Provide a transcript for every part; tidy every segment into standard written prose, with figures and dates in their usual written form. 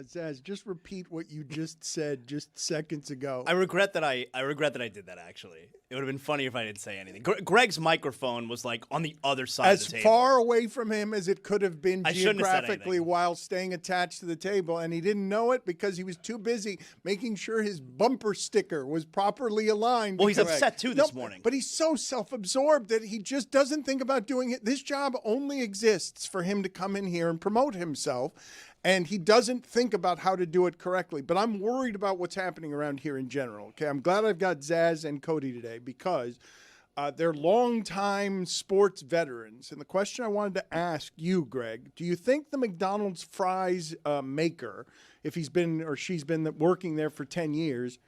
Zaz, just repeat what you just said just seconds ago. I regret that I did that, actually. It would have been funny if I didn't say anything. Greg's microphone was like on the other side of the table. As far away from him as it could have been geographically have while staying attached to the table, and he didn't know it because he was too busy making sure his bumper sticker was properly aligned. Well, he's upset too this morning. But he's so self-absorbed that he just doesn't think about doing it. This job only exists for him to come in here and promote himself. And he doesn't think about how to do it correctly. But I'm worried about what's happening around here in general. Okay, I'm glad I've got Zaz and Cody today because they're longtime sports veterans. And the question I wanted to ask you, Greg, do you think the McDonald's fries maker, if he's been or she's been working there for 10 years,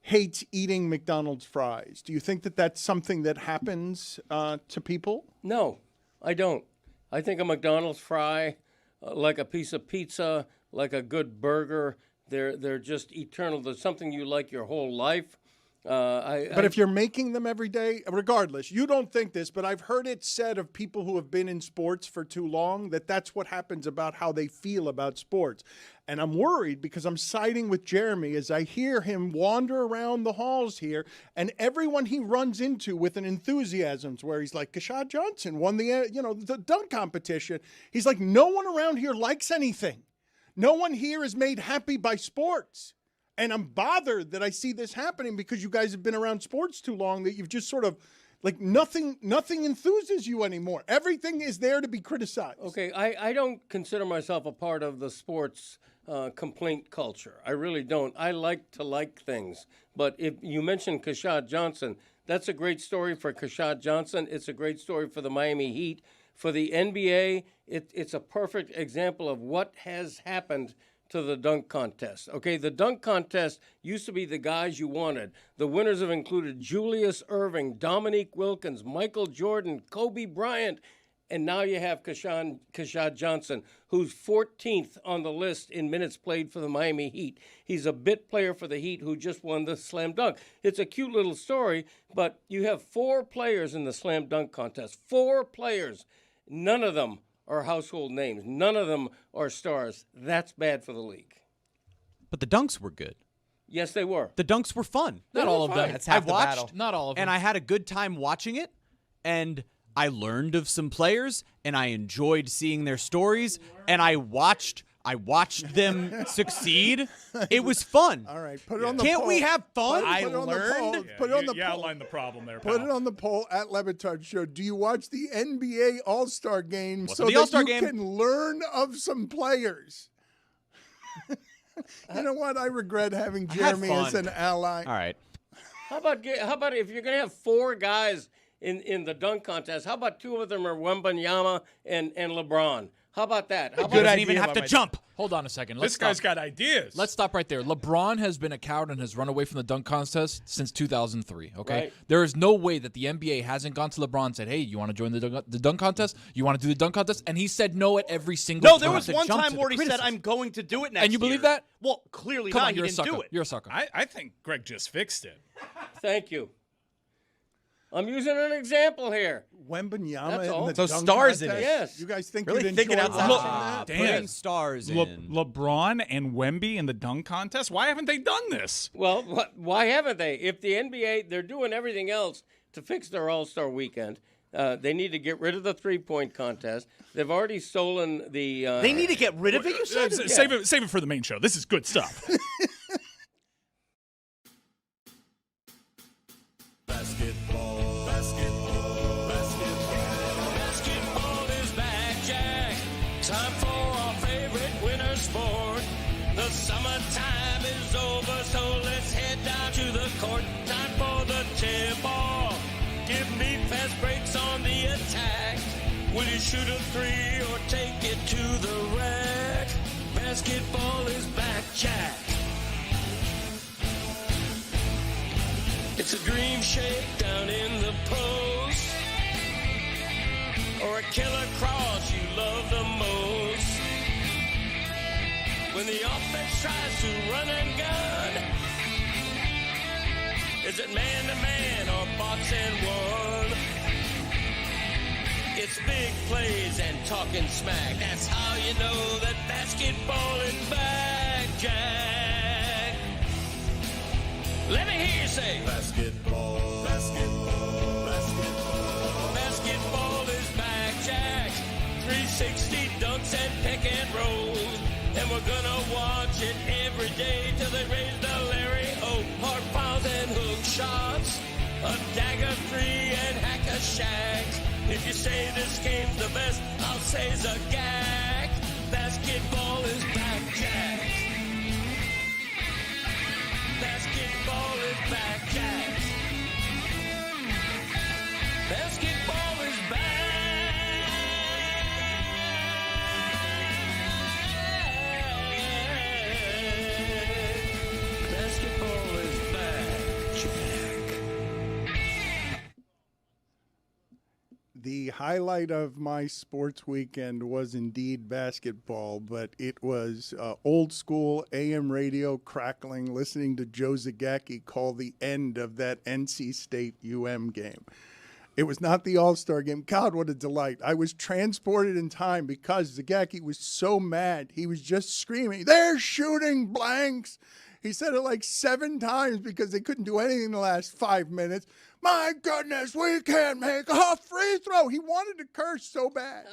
hates eating McDonald's fries? Do you think that that's something that happens to people? No, I don't. I think a McDonald's fry, like a piece of pizza, like a good burger, they're just eternal. There's something you like your whole life. But if you're making them every day, regardless, you don't think this, but I've heard it said of people who have been in sports for too long that that's what happens about how they feel about sports. And I'm worried because I'm siding with Jeremy as I hear him wander around the halls here, and everyone he runs into with an enthusiasm where he's like, Kashad Johnson won the dunk competition. He's like, no one around here likes anything. No one here is made happy by sports. And I'm bothered that I see this happening because you guys have been around sports too long that you've just sort of, like, nothing enthuses you anymore. Everything is there to be criticized. Okay, I don't consider myself a part of the sports complaint culture. I really don't. I like to like things. But if you mentioned Kashad Johnson, that's a great story for Kashad Johnson. It's a great story for the Miami Heat. For the NBA, it's a perfect example of what has happened to the dunk contest. Okay, the dunk contest used to be the guys you wanted. The winners have included Julius Erving, Dominique Wilkins, Michael Jordan, Kobe Bryant, and now you have Kashad Johnson, who's 14th on the list in minutes played for the Miami Heat. He's a bit player for the Heat who just won the slam dunk. It's a cute little story, but you have 4 players in the slam dunk contest. 4 players. None of them are household names. None of them are stars. That's bad for the league. But the dunks were good. Yes, they were. The dunks were fun. Not all of them. That's half the battle. Not all of them. And I had a good time watching it, and I learned of some players, and I enjoyed seeing their stories, and I watched them succeed. It was fun. All right, put it on the poll. Can't we have fun? I learned. Put it on the poll. Outlined the problem there, pal. Put it on the poll at Le Batard Show. Do you watch the NBA All-Star Game so the that All-Star you Game? can learn of some players? You know what? I regret having Jeremy as an ally. All right. How about if you're going to have 4 guys in the dunk contest, how about 2 of them are Wembanyama and LeBron? How about that? How about Doesn't even have to jump. Hold on a second. This guy's got ideas. Let's stop right there. LeBron has been a coward and has run away from the dunk contest since 2003, okay? Right. There is no way that the NBA hasn't gone to LeBron and said, hey, you want to join the dunk contest? You want to do the dunk contest? And he said no at every single time. No, there was one time where he said, I'm going to do it next year. And you believe that? Well, clearly Come not. on, you're He a didn't sucker. do it. You're a sucker. I think Greg just fixed it. Thank you. I'm using an example here. Wembanyama That's in all. the So dunk stars in contest? it. Yes. You guys think Really you'd thinking enjoy outside watching the that? Dan. Putting stars in. LeBron and Wemby in the dunk contest? Why haven't they done this? Well, why haven't they? If the NBA, they're doing everything else to fix their All-Star weekend. They need to get rid of the three-point contest. They've already stolen the... They need to get rid of it, you said? Save it for the main show. This is good stuff. Basketball is back, Jack. Time for our favorite winter sport. The summertime is over, so let's head down to the court. Time for the tip-off. Give me fast breaks on the attack. Will you shoot a 3 or take it to the rack? Basketball is back, Jack. It's a dream shake down in the post, or a killer cross you love the most. When the offense tries to run and gun, is it man to man or box and one? It's big plays and talking smack. That's how you know that basketball is back, Jack. Let me hear you say basketball, basketball, basketball. Basketball is back, Jack. 360 dunks and pick and rolls. And we're gonna watch it every day till they raise the Larry O. Hard fouls and hook shots. A dagger three and hack a shack. If you say this game's the best, I'll say Zagak. Basketball is back, Jack. Basketball is back, Jack. Basketball is back. Basketball is back, Jack. The highlight of my sports weekend was indeed basketball, but it was old school AM radio crackling, listening to Joe Zagacki call the end of that NC State UM game. It was not the All-Star game. God, what a delight. I was transported in time because Zagacki was so mad. He was just screaming, "They're shooting blanks." He said it like 7 times because they couldn't do anything in the last 5 minutes. My goodness, we can't make a free throw. He wanted to curse so bad.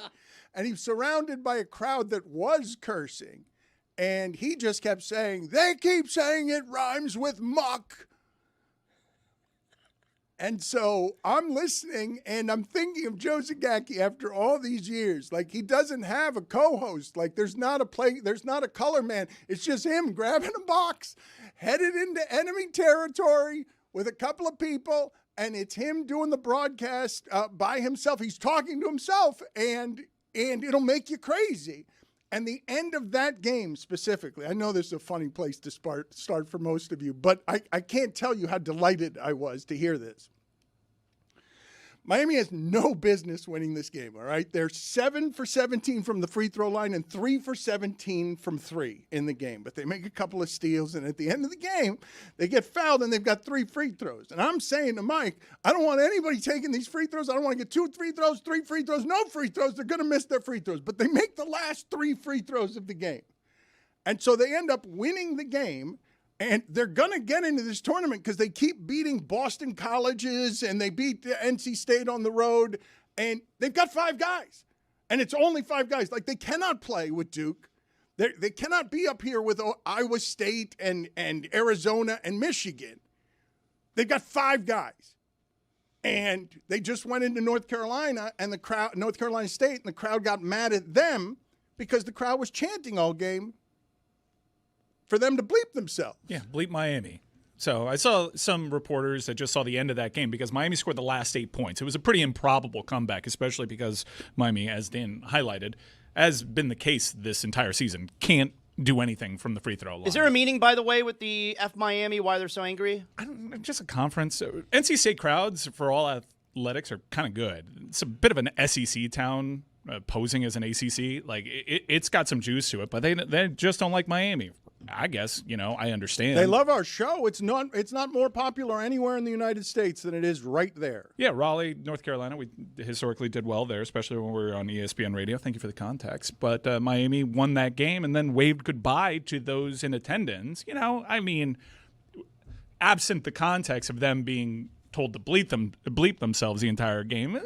And he was surrounded by a crowd that was cursing. And he just kept saying, "They keep saying it rhymes with muck." And so I'm listening, and I'm thinking of Joe Zagacki after all these years. Like, he doesn't have a co-host. Like, there's not a color man. It's just him grabbing a box, headed into enemy territory with a couple of people, and it's him doing the broadcast by himself. He's talking to himself, and it'll make you crazy. And the end of that game specifically, I know this is a funny place to start for most of you, but I can't tell you how delighted I was to hear this. Miami has no business winning this game, all right? They're 7 for 17 from the free throw line and 3 for 17 from 3 in the game. But they make a couple of steals, and at the end of the game, they get fouled, and they've got 3 free throws. And I'm saying to Mike, I don't want anybody taking these free throws. I don't want to get 2 free throws, 3 free throws, no free throws. They're going to miss their free throws. But they make the last 3 free throws of the game. And so they end up winning the game. And they're going to get into this tournament because they keep beating Boston colleges and they beat NC State on the road. And they've got 5 guys. And it's only 5 guys. Like, they cannot play with Duke. They cannot be up here with Iowa State and Arizona and Michigan. They've got 5 guys. And they just went into North Carolina and North Carolina State, and the crowd got mad at them because the crowd was chanting all game for them to bleep themselves. Yeah, bleep Miami. So I saw some reporters that just saw the end of that game because Miami scored the last 8 points. It was a pretty improbable comeback, especially because Miami, as Dan highlighted, has been the case this entire season, can't do anything from the free throw line. Is there a meaning, by the way, with the F Miami, why they're so angry? I don't know, just a conference. NC State crowds, for all athletics, are kind of good. It's a bit of an SEC town posing as an ACC. Like, it's got some juice to it, but they just don't like Miami. I guess, I understand. They love our show. It's not more popular anywhere in the United States than it is right there. Yeah, Raleigh, North Carolina, we historically did well there, especially when we were on ESPN radio. Thank you for the context. But Miami won that game and then waved goodbye to those in attendance. Absent the context of them being told to bleep themselves the entire game,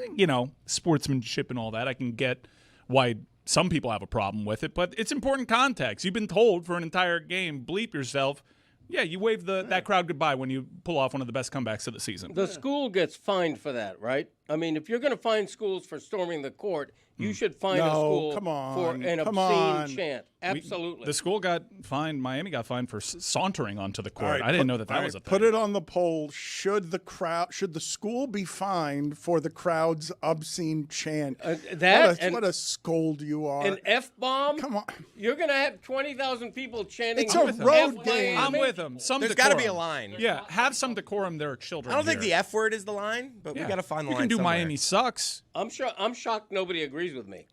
sportsmanship and all that, I can get why some people have a problem with it, but it's important context. You've been told for an entire game, bleep yourself. Yeah, you wave that crowd goodbye when you pull off one of the best comebacks of the season. The school gets fined for that, right? I mean, if you're going to fine schools for storming the court, you should fine a school for an obscene chant. Absolutely. The school got fined. Miami got fined for sauntering onto the court. I didn't know that was a thing. Put it on the poll. Should the school be fined for the crowd's obscene chant? What a scold you are. An F-bomb? Come on. You're going to have 20,000 people chanting. It's a road game. I'm with them. There's got to be a line. Yeah, have some decorum. There are children. I don't think here. the F word is the line, but we got to find the line. You can do somewhere. Miami sucks. I'm shocked nobody agrees with me.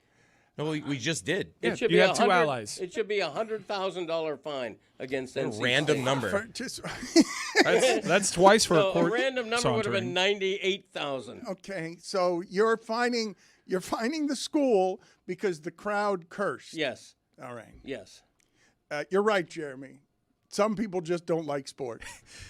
No, we just did. Yeah, you have 2 allies. It should be $100,000 fine against NC State. Random number. That's twice for a court. A random number would have been $98,000. Okay, so you're fining You're fining the school because the crowd cursed. Yes. All right. Yes. You're right, Jeremy. Some people just don't like sport.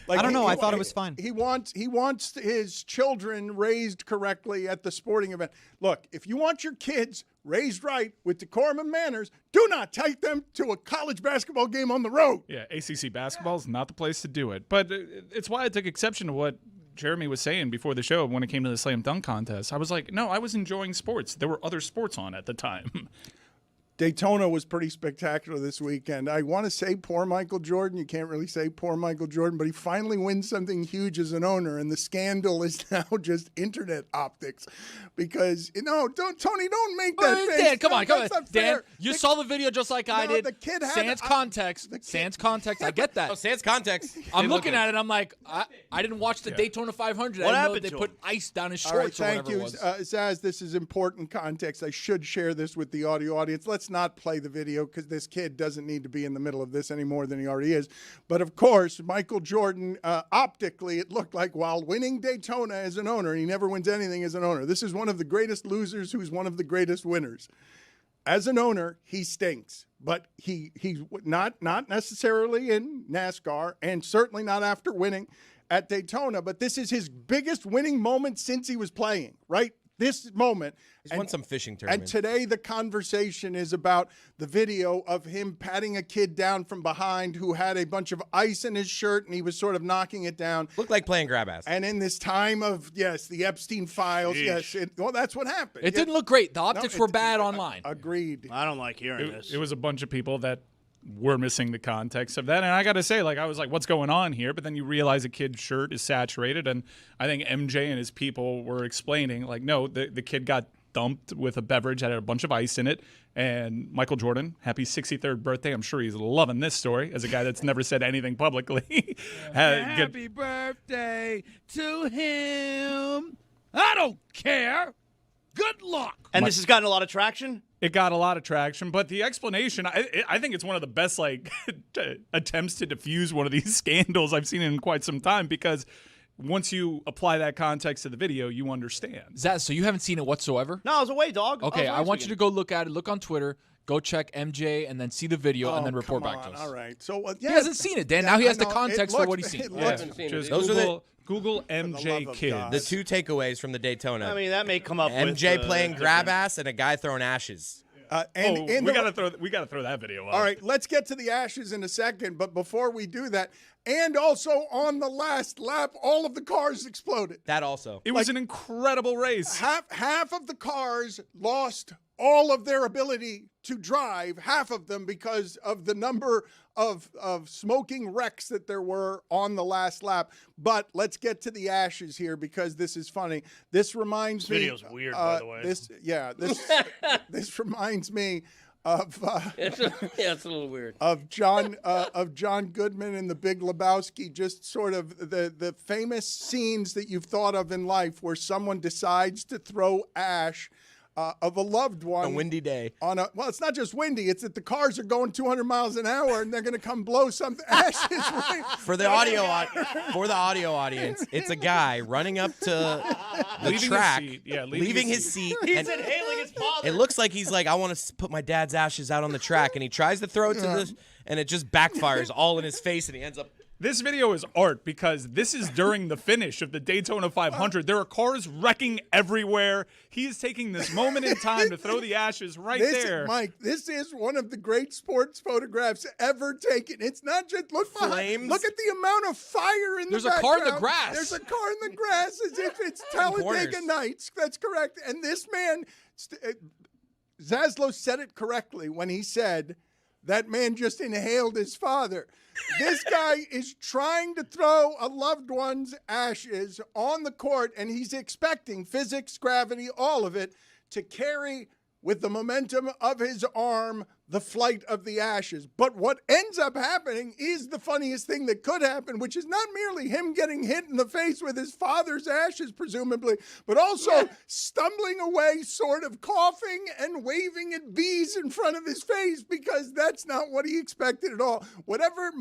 Like, I don't know. I thought it was fine. He wants his children raised correctly at the sporting event. Look, if you want your kids raised right with decorum and manners, do not take them to a college basketball game on the road. Yeah, ACC basketball is not the place to do it. But it's why I took exception to what Jeremy was saying before the show when it came to the slam dunk contest. I was like, no, I was enjoying sports. There were other sports on at the time. Daytona was pretty spectacular this weekend. I want to say poor Michael Jordan. You can't really say poor Michael Jordan, but he finally wins something huge as an owner, and the scandal is now just internet optics. Because, don't make that face. Dan, come on. That's not Dan, fair. you saw the video just like I did. The kid had sans context. Sans context. I get that. Oh, sans context. I'm looking at it. I'm like, I didn't watch the Daytona 500. What I didn't know happened they to put him? ice down his All right, shorts or thank whatever you, it was. Zaz. This is important context. I should share this with the audio audience. Let's not play the video because this kid doesn't need to be in the middle of this any more than he already is. But of course, Michael Jordan, optically, it looked like while winning Daytona as an owner, he never wins anything as an owner. This is one of the greatest losers who's one of the greatest winners. As an owner, he stinks, but he's not necessarily in NASCAR and certainly not after winning at Daytona. But this is his biggest winning moment since he was playing, right? This moment. He's won some fishing tournaments. And today the conversation is about the video of him patting a kid down from behind who had a bunch of ice in his shirt, and he was sort of knocking it down. Looked like playing grab ass. And in this time of, the Epstein files, that's what happened. It didn't look great. The optics were bad online. Agreed. I don't like hearing this. It was a bunch of people that were missing the context of that. And I got to say, I was like, what's going on here? But then you realize a kid's shirt is saturated. And I think MJ and his people were explaining, no, the kid got dumped with a beverage that had a bunch of ice in it. And Michael Jordan, happy 63rd birthday. I'm sure he's loving this story as a guy that's never said anything publicly. Happy birthday to him. I don't care. Good luck. And this has gotten a lot of traction? It got a lot of traction, but the explanation, I think it's one of the best attempts to diffuse one of these scandals I've seen in quite some time, because once you apply that context to the video, you understand. Zaz, so you haven't seen it whatsoever? No, I was away, dog. Okay, I want you to go look at it. Look on Twitter. Go check MJ and then see the video and then report back to us. All right. So He hasn't seen it, Dan. Now he has the context for what he's seen. Just Those are Google MJ love of Kid. God. The two takeaways from the Daytona. I mean, that may come up MJ with, playing grab ass and a guy throwing ashes. We gotta throw that video up. All right, let's get to the ashes in a second. But before we do that, and also on the last lap, all of the cars exploded. That also. It was an incredible race. Half of the cars lost all of their ability to drive, half of them because of the number of smoking wrecks that there were on the last lap. But let's get to the ashes here because this is funny. This reminds me. This video's weird, by the way. This reminds me of It's a little weird. of John Goodman and The Big Lebowski, just sort of the famous scenes that you've thought of in life where someone decides to throw ash of a loved one. A windy day. Well, it's not just windy. It's that the cars are going 200 miles an hour and they're going to come blow something ashes. Right? For the audio audience, it's a guy running up to the Leaving track, his seat. Yeah, leaving his seat. He's inhaling his father. It looks like he's like, I want to put my dad's ashes out on the track, and he tries to throw it to this, and it just backfires all in his face, and he ends up. This video is art because this is during the finish of the Daytona 500. There are cars wrecking everywhere. He is taking this moment in time to throw the ashes there. Mike, this is one of the great sports photographs ever taken. It's not just look behind. Flames. Look at the amount of fire in There's the a car in the background. grass. There's a car in the grass as if it's Talladega corners. Nights. That's correct. And this man, Zaslow said it correctly when he said that man just inhaled his father. This guy is trying to throw a loved one's ashes on the court, and he's expecting physics, gravity, all of it, to carry with the momentum of his arm the flight of the ashes. But what ends up happening is the funniest thing that could happen, which is not merely him getting hit in the face with his father's ashes, presumably, but also stumbling away, sort of coughing and waving at bees in front of his face, because that's not what he expected at all. Whatever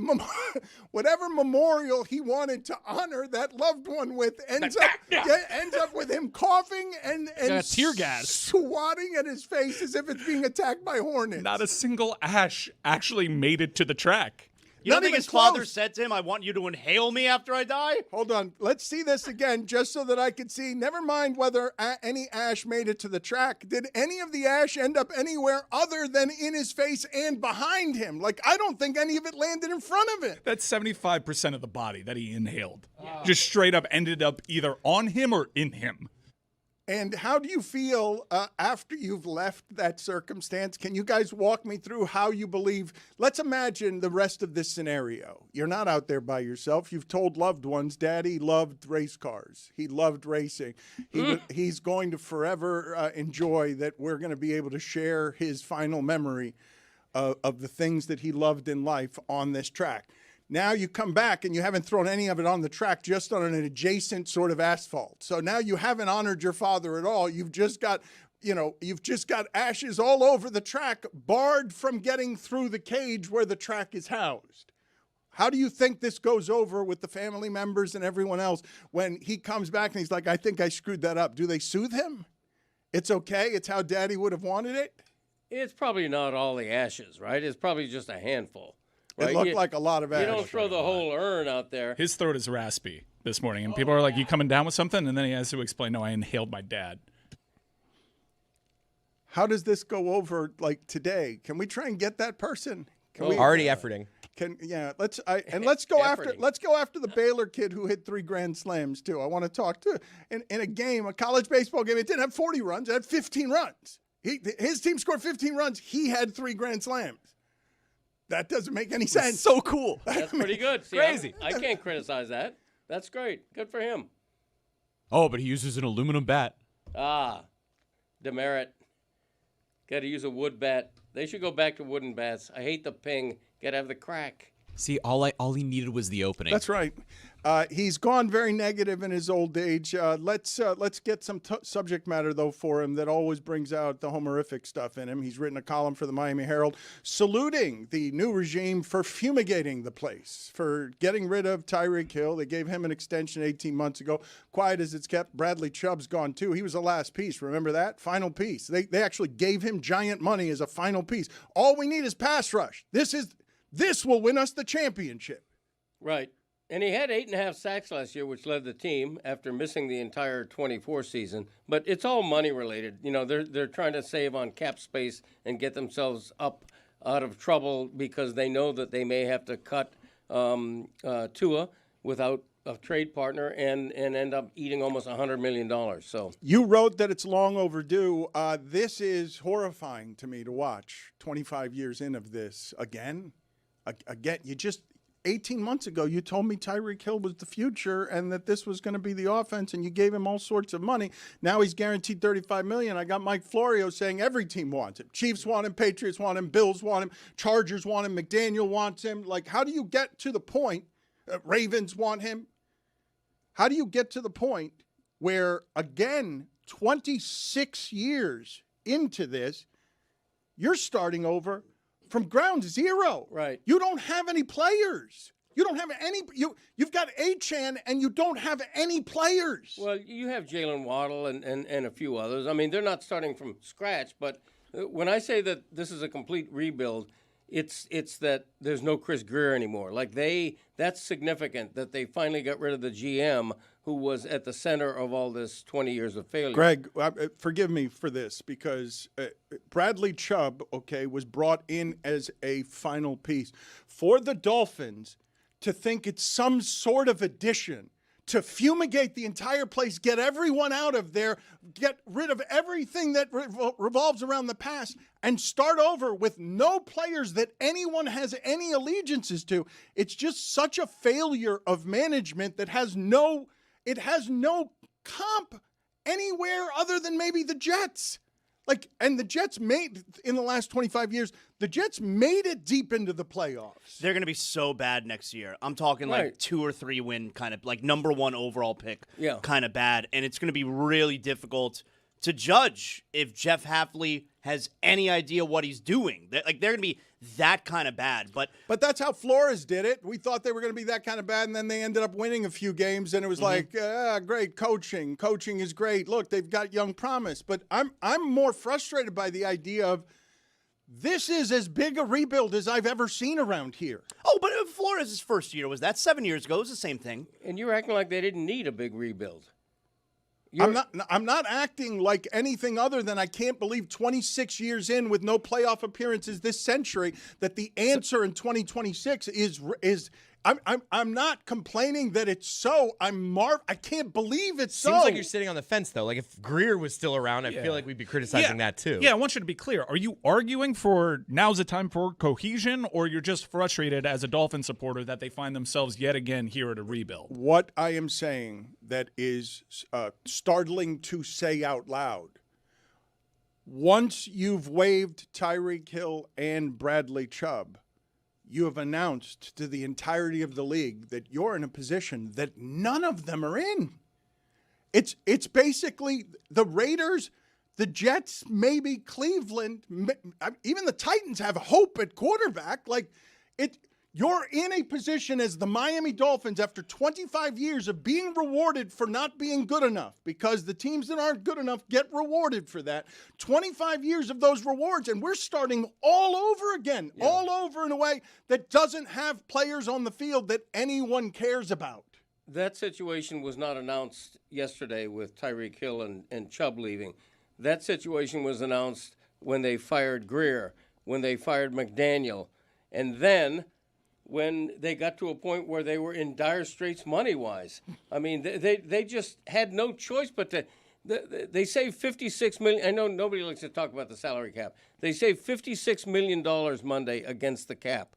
memorial he wanted to honor that loved one with ends up with him coughing and tear gas, swatting at his face as if it's being attacked by hornets. Not a single ash actually made it to the track. You don't Not think even his father close. said to him, I want you to inhale me after I die? Hold on. Let's see this again, just so that I can see. Never mind whether any ash made it to the track. Did any of the ash end up anywhere other than in his face and behind him? Like, I don't think any of it landed in front of him. That's 75% of the body that he inhaled. Just straight up ended up either on him or in him. And how do you feel after you've left that circumstance? Can you guys walk me through how you believe? Let's imagine the rest of this scenario. You're not out there by yourself. You've told loved ones, Daddy loved race cars. He loved racing. He's going to forever enjoy that we're going to be able to share his final memory of the things that he loved in life on this track. Now you come back and you haven't thrown any of it on the track, just on an adjacent sort of asphalt. So now you haven't honored your father at all. You've just got ashes all over the track, barred from getting through the cage where the track is housed. How do you think this goes over with the family members and everyone else when he comes back and he's like, I think I screwed that up? Do they soothe him? It's okay. It's how Daddy would have wanted it. It's probably not all the ashes, right? It's probably just a handful. Right? It looked like a lot of ash. You don't throw the whole urn out there. His throat is raspy this morning, and people are like, you coming down with something? And then he has to explain, no, I inhaled my dad. How does this go over like today? Can we try and get that person? Can we Already efforting. Let's go after the Baylor kid who hit 3 grand slams too. I want to talk to in a game, a college baseball game. It didn't have 40 runs. It had 15 runs. His team scored 15 runs. He had 3 grand slams. That doesn't make any sense. It's so cool. That's pretty good. See, Crazy. I can't criticize that. That's great. Good for him. Oh, but he uses an aluminum bat. Demerit. Got to use a wood bat. They should go back to wooden bats. I hate the ping. Got to have the crack. See, all he needed was the opening. That's right. He's gone very negative in his old age. Let's get some subject matter, though, for him that always brings out the Homerific stuff in him. He's written a column for the Miami Herald saluting the new regime for fumigating the place, for getting rid of Tyreek Hill. They gave him an extension 18 months ago. Quiet as it's kept, Bradley Chubb's gone, too. He was the last piece. Remember that? Final piece. They actually gave him giant money as a final piece. All we need is pass rush. This will win us the championship. Right. And he had 8.5 sacks last year, which led the team after missing the entire 24 season. But it's all money related. You know, they're trying to save on cap space and get themselves up out of trouble because they know that they may have to cut Tua without a trade partner and end up eating almost $100 million. So you wrote that it's long overdue. This is horrifying to me to watch. 25 years in of this again. You just 18 months ago, you told me Tyreek Hill was the future and that this was going to be the offense, and you gave him all sorts of money. Now he's guaranteed $35 million. I got Mike Florio saying every team wants him. Chiefs want him, Patriots want him, Bills want him, Chargers want him, McDaniel wants him. Like, how do you get to the point? Ravens want him. How do you get to the point where, again, 26 years into this, you're starting over from ground zero? Right. You don't have any players. You don't have any. You've got Achane, and you don't have any players. Well, you have Jalen Waddle and a few others. I mean, they're not starting from scratch, but when I say that this is a complete rebuild, it's that there's no Chris Greer anymore. Like that's significant that they finally got rid of the GM who was at the center of all this 20 years of failure. Greg, forgive me for this because Bradley Chubb, was brought in as a final piece for the Dolphins to think it's some sort of addition to fumigate the entire place, get everyone out of there, get rid of everything that revolves around the past, and start over with no players that anyone has any allegiances to. It's just such a failure of management that has no comp anywhere other than maybe the Jets. Like, and the Jets made, in the last 25 years, the Jets made it deep into the playoffs. They're going to be so bad next year. I'm talking like 2 or 3 win kind of, like number 1 overall pick kind of bad. And it's going to be really difficult to judge if Jeff Hafley has any idea what he's doing. They're going to be that kind of bad. But that's how Flores did it. We thought they were going to be that kind of bad, and then they ended up winning a few games, and it was like, great coaching. Coaching is great. Look, they've got young promise. But I'm more frustrated by the idea of this is as big a rebuild as I've ever seen around here. Oh, but Flores' first year was that 7 years ago. It was the same thing. And you're acting like they didn't need a big rebuild. I'm not acting like anything other than I can't believe 26 years in with no playoff appearances this century that the answer in 2026 is I'm not complaining that it's so. I can't believe it's so. Seems like you're sitting on the fence, though. Like, if Greer was still around, I feel like we'd be criticizing that, too. Yeah, I want you to be clear. Are you arguing for now's the time for cohesion, or you're just frustrated as a Dolphin supporter that they find themselves yet again here at a rebuild? What I am saying that is startling to say out loud, once you've waived Tyreek Hill and Bradley Chubb, you have announced to the entirety of the league that you're in a position that none of them are in. It's basically the Raiders, the Jets, maybe Cleveland, even the Titans have hope at quarterback. Like, you're in a position as the Miami Dolphins after 25 years of being rewarded for not being good enough, because the teams that aren't good enough get rewarded for that. 25 years of those rewards, and we're starting all over again, all over in a way that doesn't have players on the field that anyone cares about. That situation was not announced yesterday with Tyreek Hill and Chubb leaving. That situation was announced when they fired Greer, when they fired McDaniel, and then when they got to a point where they were in dire straits money-wise. I mean, they just had no choice but to they saved $56 million. I know nobody likes to talk about the salary cap. They saved $56 million Monday against the cap.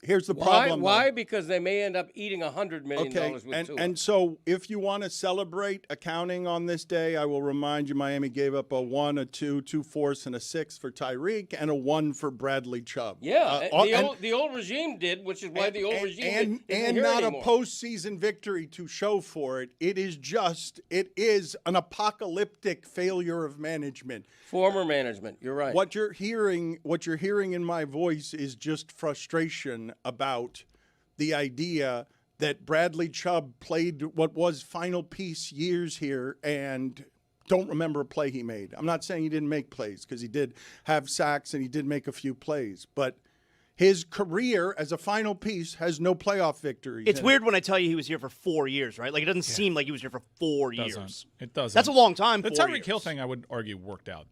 Here's the problem. Why? Because they may end up eating $100 million with Tua. And so if you want to celebrate accounting on this day, I will remind you Miami gave up a 1, a 2, 2 fourths, and a 6 for Tyreek, and a 1 for Bradley Chubb. Yeah, the old regime did, which is why the old regime isn't here not anymore. A postseason victory to show for it. It is an apocalyptic failure of management. Former management. You're right. What you're hearing in my voice is just frustration about the idea that Bradley Chubb played what was final piece years here and don't remember a play he made. I'm not saying he didn't make plays, because he did have sacks and he did make a few plays, but his career as a final piece has no playoff victories. It's weird when I tell you he was here for 4 years, right? Like, it doesn't seem like he was here for 4 years. It doesn't. That's a long time. The Tyreek Hill thing, I would argue, worked out.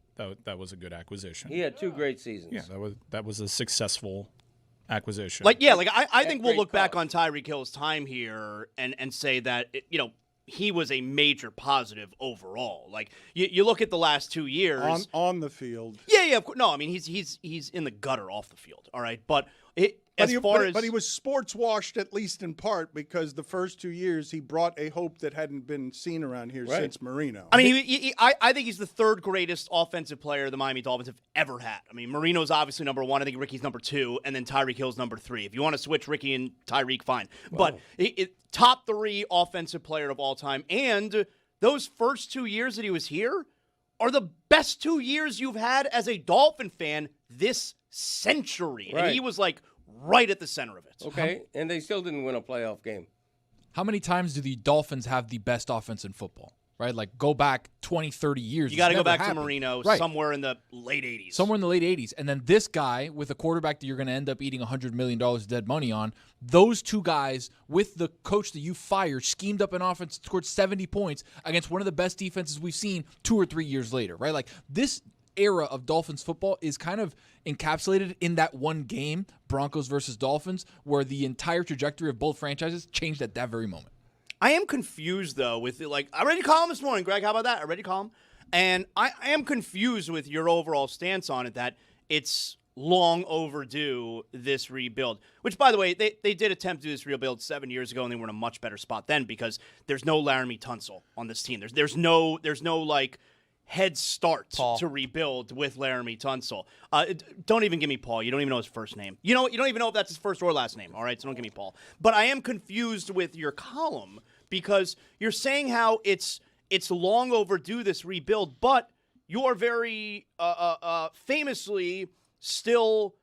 That was a good acquisition. He had 2 great seasons. Yeah, that was a successful acquisition. I think we'll look back on Tyreek Hill's time here and say that he was a major positive overall. Like, you look at the last 2 years on the field. Yeah. No, I mean he's in the gutter off the field. All right, but he was sports washed, at least in part, because the first 2 years he brought a hope that hadn't been seen around here since Marino. I mean, I think he's the 3rd greatest offensive player the Miami Dolphins have ever had. I mean, Marino's obviously number 1. I think Ricky's number 2, and then Tyreek Hill's number 3. If you want to switch Ricky and Tyreek, fine. Wow. But top 3 offensive player of all time, and those first 2 years that he was here are the best 2 years you've had as a Dolphin fan this century. Right. And he was like right at the center of it. Okay, and they still didn't win a playoff game. How many times do the Dolphins have the best offense in football? Right? Like, go back 20, 30 years. You got to go back to Marino somewhere in the late 80s. Somewhere in the late 80s. And then this guy, with a quarterback that you're going to end up eating $100 million dead money on, those 2 guys with the coach that you fired schemed up an offense that scored 70 points against one of the best defenses we've seen 2 or 3 years later. Right? Like, this era of Dolphins football is kind of encapsulated in that one game, Broncos versus Dolphins, where the entire trajectory of both franchises changed at that very moment. I am confused, though, with I read your column this morning, Greg. How about that? I read your column. And I am confused with your overall stance on it, that it's long overdue, this rebuild. Which, by the way, they did attempt to do this rebuild 7 years ago, and they were in a much better spot then, because there's no Laramie Tunsil on this team. There's no head start to rebuild with Laramie Tunsil. Don't even give me Paul. You don't even know his first name. You don't even know if that's his first or last name, all right? So don't give me Paul. But I am confused with your column because you're saying how it's long overdue, this rebuild, but you're very famously still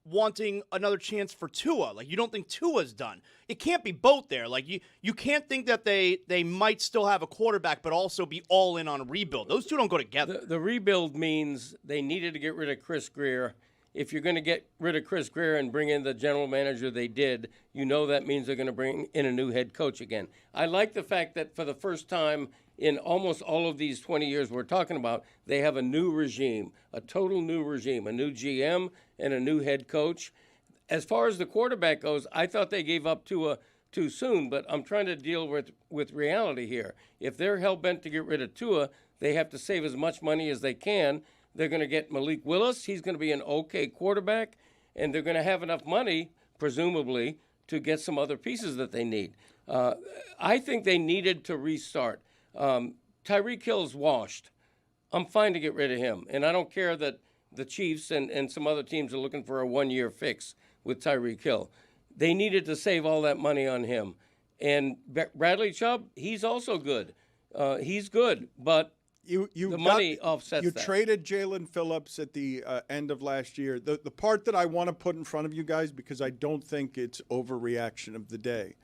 wanting another chance for Tua. Like, you don't think Tua's done. It can't be both there. Like, you can't think that they might still have a quarterback but also be all in on a rebuild. Those two don't go together. The rebuild means they needed to get rid of Chris Greer. If you're going to get rid of Chris Greer and bring in the general manager they did, you know that means they're going to bring in a new head coach again. I like the fact that for the first time in almost all of these 20 years we're talking about, they have a new regime, a total new regime, a new GM and a new head coach. As far as the quarterback goes, I thought they gave up Tua too soon, but I'm trying to deal with reality here. If they're hell-bent to get rid of Tua, they have to save as much money as they can. They're going to get Malik Willis. He's going to be an okay quarterback, and they're going to have enough money, presumably, to get some other pieces that they need. I think they needed to restart. Tyreek Hill's washed. I'm fine to get rid of him, and I don't care that the Chiefs and some other teams are looking for a one-year fix with Tyreek Hill. They needed to save all that money on him. And Bradley Chubb, he's also good. He's good, but the money offsets that. You traded Jalen Phillips at the end of last year. The part that I want to put in front of you guys, because I don't think it's overreaction of the day,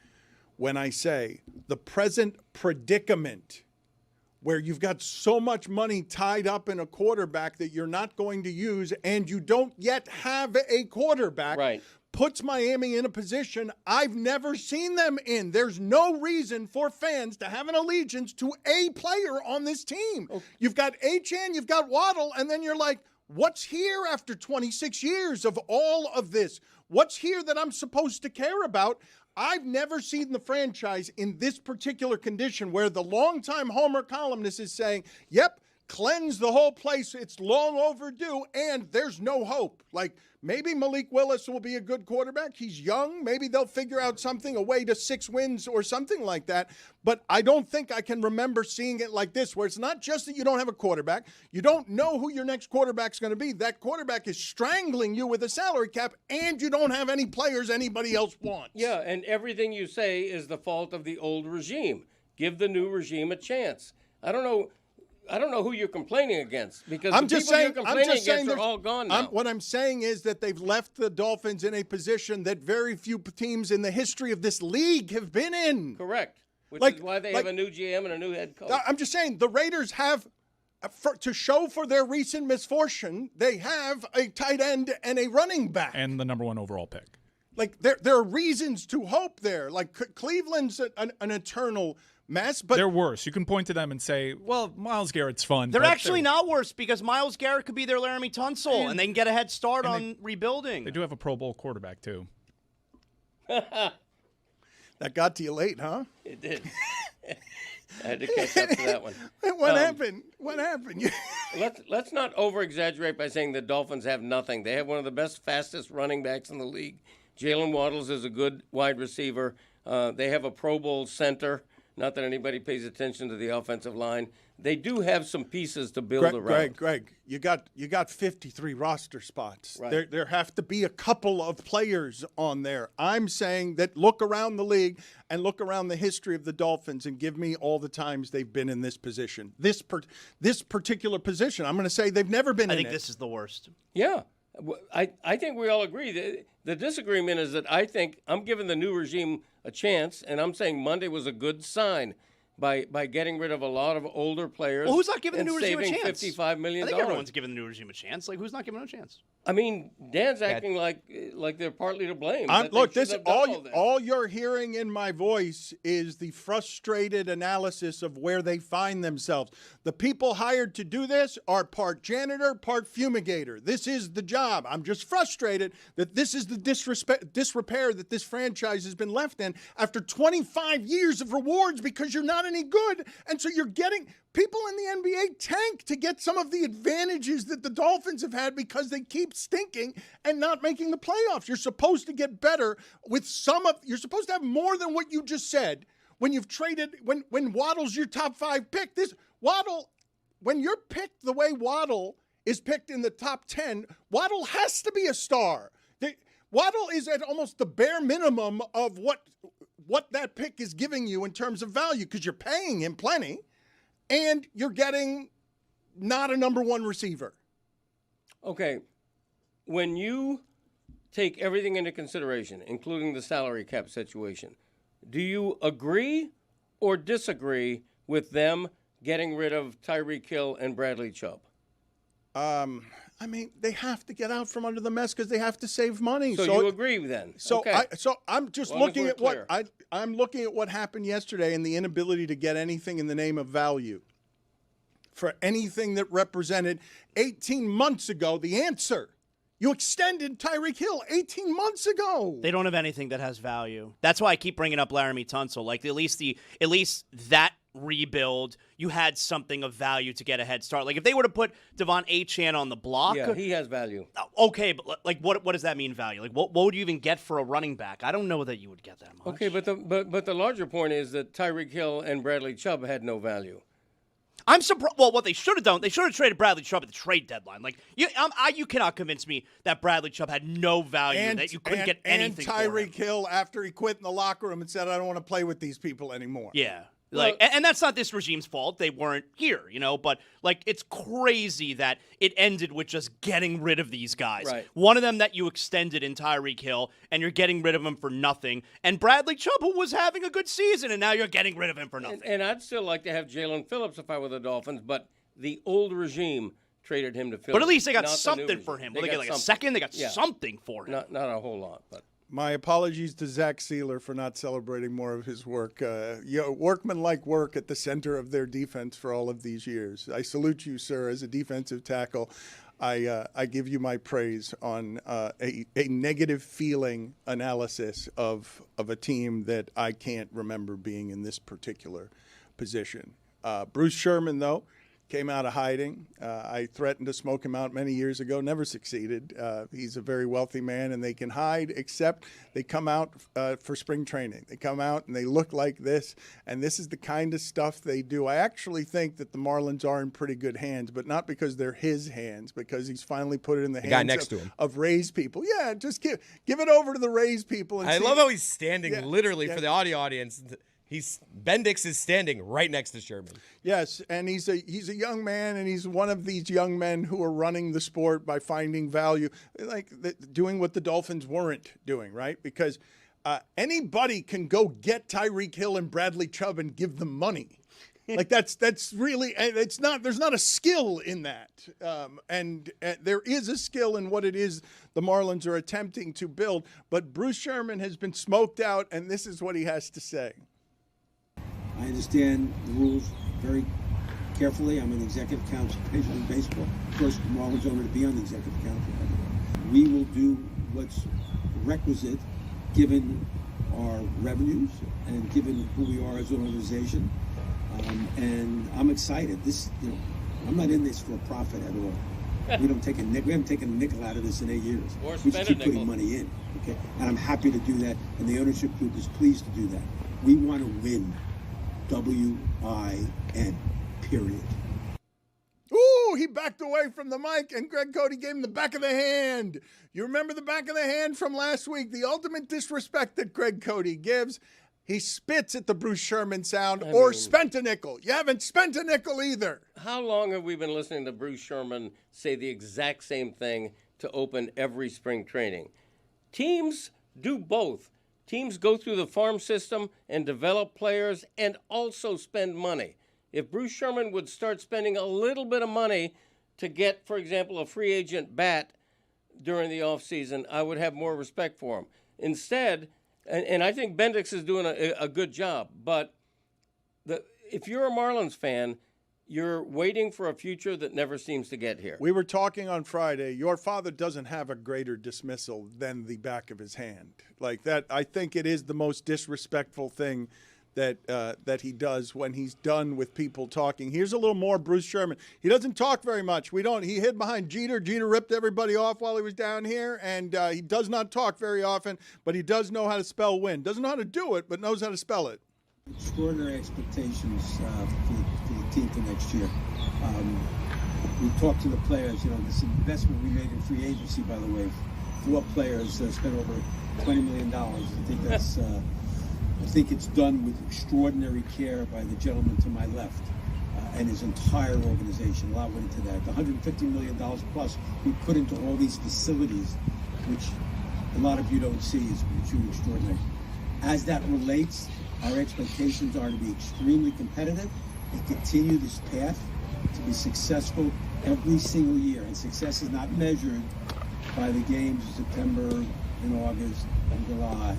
when I say the present predicament where you've got so much money tied up in a quarterback that you're not going to use and you don't yet have a quarterback, right, puts Miami in a position I've never seen them in. There's no reason for fans to have an allegiance to a player on this team. Okay. You've got Achane, you've got Waddle, and then you're like, what's here after 26 years of all of this? What's here that I'm supposed to care about? I've never seen the franchise in this particular condition where the longtime Homer columnist is saying, yep, cleanse the whole place. It's long overdue, and there's no hope. Like, maybe Malik Willis will be a good quarterback. He's young. Maybe they'll figure out something, a way to 6 wins or something like that. But I don't think I can remember seeing it like this, where it's not just that you don't have a quarterback. You don't know who your next quarterback's going to be. That quarterback is strangling you with a salary cap, and you don't have any players anybody else wants. Yeah, and everything you say is the fault of the old regime. Give the new regime a chance. I don't know who you're complaining against, because the people you're complaining against are all gone now. What I'm saying is that they've left the Dolphins in a position that very few teams in the history of this league have been in. Correct. Which is why they have a new GM and a new head coach. I'm just saying the Raiders have, to show for their recent misfortune, they have a tight end and a running back. And the number 1 overall pick. Like, there are reasons to hope there. Like, Cleveland's an eternal mess, but they're worse. You can point to them and say, well, Myles Garrett's fun. They're actually not worse, because Myles Garrett could be their Laramie Tunsil, and they can get a head start on rebuilding. They do have a Pro Bowl quarterback, too. That got to you late, huh? It did. I had to catch up to that one. What happened? What happened? Let's not over-exaggerate by saying the Dolphins have nothing. They have one of the best, fastest running backs in the league. Jalen Waddles is a good wide receiver. They have a Pro Bowl center. Not that anybody pays attention to the offensive line. They do have some pieces to build around. Greg, you got 53 roster spots. Right. There have to be a couple of players on there. I'm saying that look around the league and look around the history of the Dolphins and give me all the times they've been in this position. This particular position, I'm going to say they've never been in it. I think this is the worst. Yeah. I think we all agree. The disagreement is that I think I'm giving the new regime a chance, and I'm saying Monday was a good sign by getting rid of a lot of older players. Well, who's not giving the new regime a chance? $55 million. I think everyone's giving the new regime a chance. Like, who's not giving them a chance? I mean, Dan's acting like they're partly to blame. Look, this all you're hearing in my voice is the frustrated analysis of where they find themselves. The people hired to do this are part janitor, part fumigator. This is the job. I'm just frustrated that this is the disrepair that this franchise has been left in after 25 years of rewards because you're not any good. And so you're getting people in the NBA tank to get some of the advantages that the Dolphins have had because they keep stinking and not making the playoffs. You're supposed to get better with you're supposed to have more than what you just said when you've traded, when Waddle's your top 5 pick. This Waddle, when you're picked the way Waddle is picked in the top 10, Waddle has to be a star. Waddle is at almost the bare minimum of what that pick is giving you in terms of value, because you're paying him plenty and you're getting not a number one receiver. Okay. When you take everything into consideration, including the salary cap situation, do you agree or disagree with them getting rid of Tyreek Hill and Bradley Chubb? I mean, they have to get out from under the mess because they have to save money. So you agree then? So, okay. I'm just looking at I'm looking at what happened yesterday and the inability to get anything in the name of value for anything that represented 18 months ago. The answer. You extended Tyreek Hill 18 months ago. They don't have anything that has value. That's why I keep bringing up Laramie Tunsil. Like at least that rebuild, you had something of value to get a head start. Like if they were to put Devon Achane on the block, yeah, he has value. Okay, but like what does that mean value? Like what would you even get for a running back? I don't know that you would get that much. Okay, but the larger point is that Tyreek Hill and Bradley Chubb had no value. I'm surprised. Well, what they should have done, they should have traded Bradley Chubb at the trade deadline. Like you cannot convince me that Bradley Chubb had no value, that you couldn't get anything. And Tyreek Hill, after he quit in the locker room and said, "I don't want to play with these people anymore." Yeah. Like, and that's not this regime's fault. They weren't here, but like it's crazy that it ended with just getting rid of these guys. Right. One of them that you extended in Tyreek Hill, and you're getting rid of him for nothing. And Bradley Chubb, who was having a good season, and now you're getting rid of him for nothing. And I'd still like to have Jalen Phillips if I were the Dolphins, but the old regime traded him to Phillips. But at least they got something for him. They get like a second. They got something for him. Not a whole lot, but. My apologies to Zach Sealer for not celebrating more of his work. Workman-like work at the center of their defense for all of these years. I salute you, sir, as a defensive tackle. I give you my praise on a negative feeling analysis of a team that I can't remember being in this particular position. Bruce Sherman, though, came out of hiding. I threatened to smoke him out many years ago, never succeeded. He's a very wealthy man, and they can hide, except they come out for spring training. They come out, and they look like this, and this is the kind of stuff they do. I actually think that the Marlins are in pretty good hands, but not because they're his hands, because he's finally put it in the hands guy next to him of Rays people. Yeah, just give it over to the Rays people. And I love how he's standing literally for the audio audience. Bendix is standing right next to Sherman. Yes, and he's a young man, and he's one of these young men who are running the sport by finding value, like doing what the Dolphins weren't doing, right? Because anybody can go get Tyreek Hill and Bradley Chubb and give them money. Like that's really, it's not. There's not a skill in that, and there is a skill in what it is the Marlins are attempting to build. But Bruce Sherman has been smoked out, and this is what he has to say. I understand the rules very carefully. I'm an executive council of Major League Baseball. Of course, the Marlins are going to be on the executive council. We will do what's requisite given our revenues and given who we are as an organization. And I'm excited. I'm not in this for a profit at all. We haven't taken a nickel out of this in 8 years. We just keep putting money in. Okay, and I'm happy to do that. And the ownership group is pleased to do that. We want to win. W-I-N, period. Ooh, he backed away from the mic, and Greg Cody gave him the back of the hand. You remember the back of the hand from last week? The ultimate disrespect that Greg Cody gives. He spits at the Bruce Sherman sound, spent a nickel. You haven't spent a nickel either. How long have we been listening to Bruce Sherman say the exact same thing to open every spring training? Teams do both. Teams go through the farm system and develop players and also spend money. If Bruce Sherman would start spending a little bit of money to get, for example, a free agent bat during the offseason, I would have more respect for him. Instead, and I think Bendix is doing a good job, but if you're a Marlins fan, you're waiting for a future that never seems to get here. We were talking on Friday. Your father doesn't have a greater dismissal than the back of his hand. Like that, I think it is the most disrespectful thing that he does when he's done with people talking. Here's a little more Bruce Sherman. He doesn't talk very much. He hid behind Jeter. Jeter ripped everybody off while he was down here, and he does not talk very often, but he does know how to spell win. Doesn't know how to do it, but knows how to spell it. Extraordinary expectations for the team for next year. We talked to the players. This investment we made in free agency, by the way, 4 players spent over $20 million. I think it's done with extraordinary care by the gentleman to my left and his entire organization. A lot went into that. The $150 million plus we put into all these facilities, which a lot of you don't see, is truly extraordinary. As that relates, our expectations are to be extremely competitive and continue this path to be successful every single year. And success is not measured by the games in September and August and July.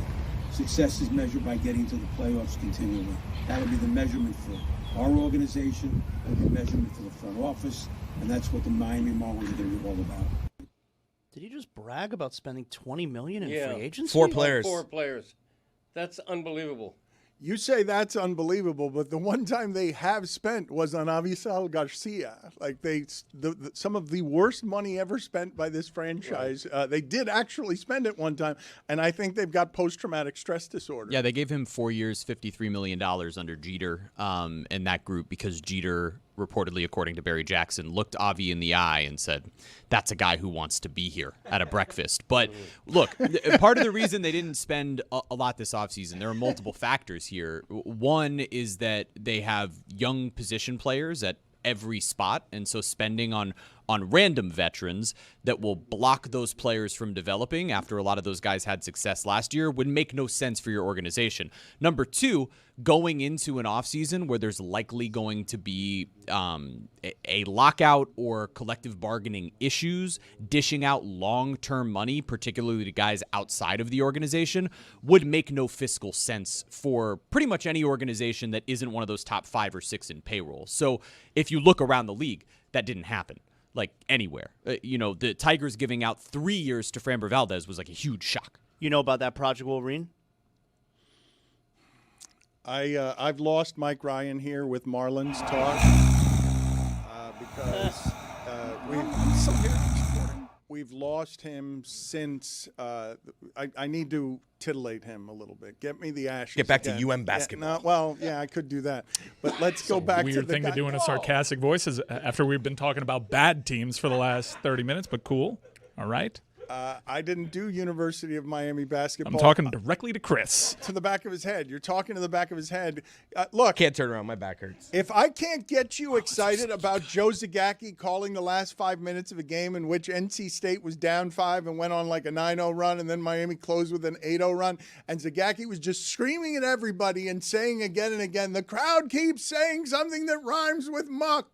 Success is measured by getting to the playoffs continually. That'll be the measurement for our organization, it'll be measurement for the front office, and that's what the Miami Marlins are going to be all about. Did he just brag about spending $20 million in free agency? 4 players. 4 players. That's unbelievable. You say that's unbelievable, but the one time they have spent was on Avisal Garcia. Like some of the worst money ever spent by this franchise. Right. They did actually spend it one time, and I think they've got post-traumatic stress disorder. Yeah, they gave him 4 years, $53 million under Jeter in that group because Jeter reportedly, according to Barry Jackson, looked Avi in the eye and said, that's a guy who wants to be here at a breakfast. But look, part of the reason they didn't spend a lot this offseason, there are multiple factors here. One is that they have young position players at every spot, and so spending on random veterans that will block those players from developing after a lot of those guys had success last year would make no sense for your organization. Number 2, going into an offseason where there's likely going to be a lockout or collective bargaining issues, dishing out long-term money, particularly to guys outside of the organization, would make no fiscal sense for pretty much any organization that isn't one of those top 5 or 6 in payroll. So if you look around the league, that didn't happen. Like anywhere. The Tigers giving out 3 years to Framber Valdez was like a huge shock. You know about that Project Wolverine? I've lost Mike Ryan here with Marlins talk because we've lost him since I need to titillate him a little bit. Get me the ashes. Get back again. to UM basketball. I could do that. But let's go back to the weird thing to do in a sarcastic voice is after we've been talking about bad teams for the last 30 minutes, but cool. All right. I didn't do University of Miami basketball. I'm talking directly to Chris. To the back of his head. You're talking to the back of his head. Look. Can't turn around. My back hurts. If I can't get you excited about Joe Zagacki calling the last 5 minutes of a game in which NC State was down 5 and went on like a 9-0 run, and then Miami closed with an 8-0 run, and Zagacki was just screaming at everybody and saying again and again, the crowd keeps saying something that rhymes with muck.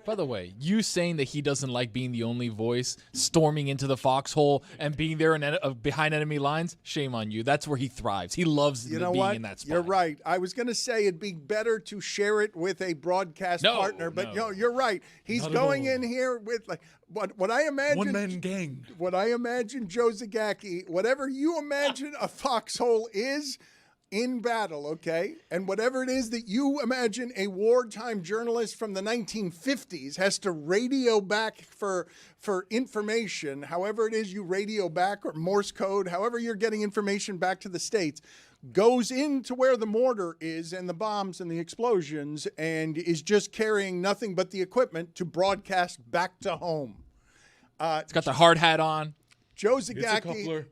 By the way, you saying that he doesn't like being the only voice, storming into the foxhole and being there behind enemy lines, shame on you. That's where he thrives. He loves being in that spot. You're right. I was going to say it'd be better to share it with a broadcast partner, but you're right. He's going in here with like what I imagine. One-man gang. What I imagine Joe Zagacki, whatever you imagine a foxhole is, in battle, okay? And whatever it is that you imagine a wartime journalist from the 1950s has to radio back for information, however it is you radio back, or Morse code, however you're getting information back to the States, goes into where the mortar is and the bombs and the explosions and is just carrying nothing but the equipment to broadcast back to home. It's got the hard hat on. Joe Zagacki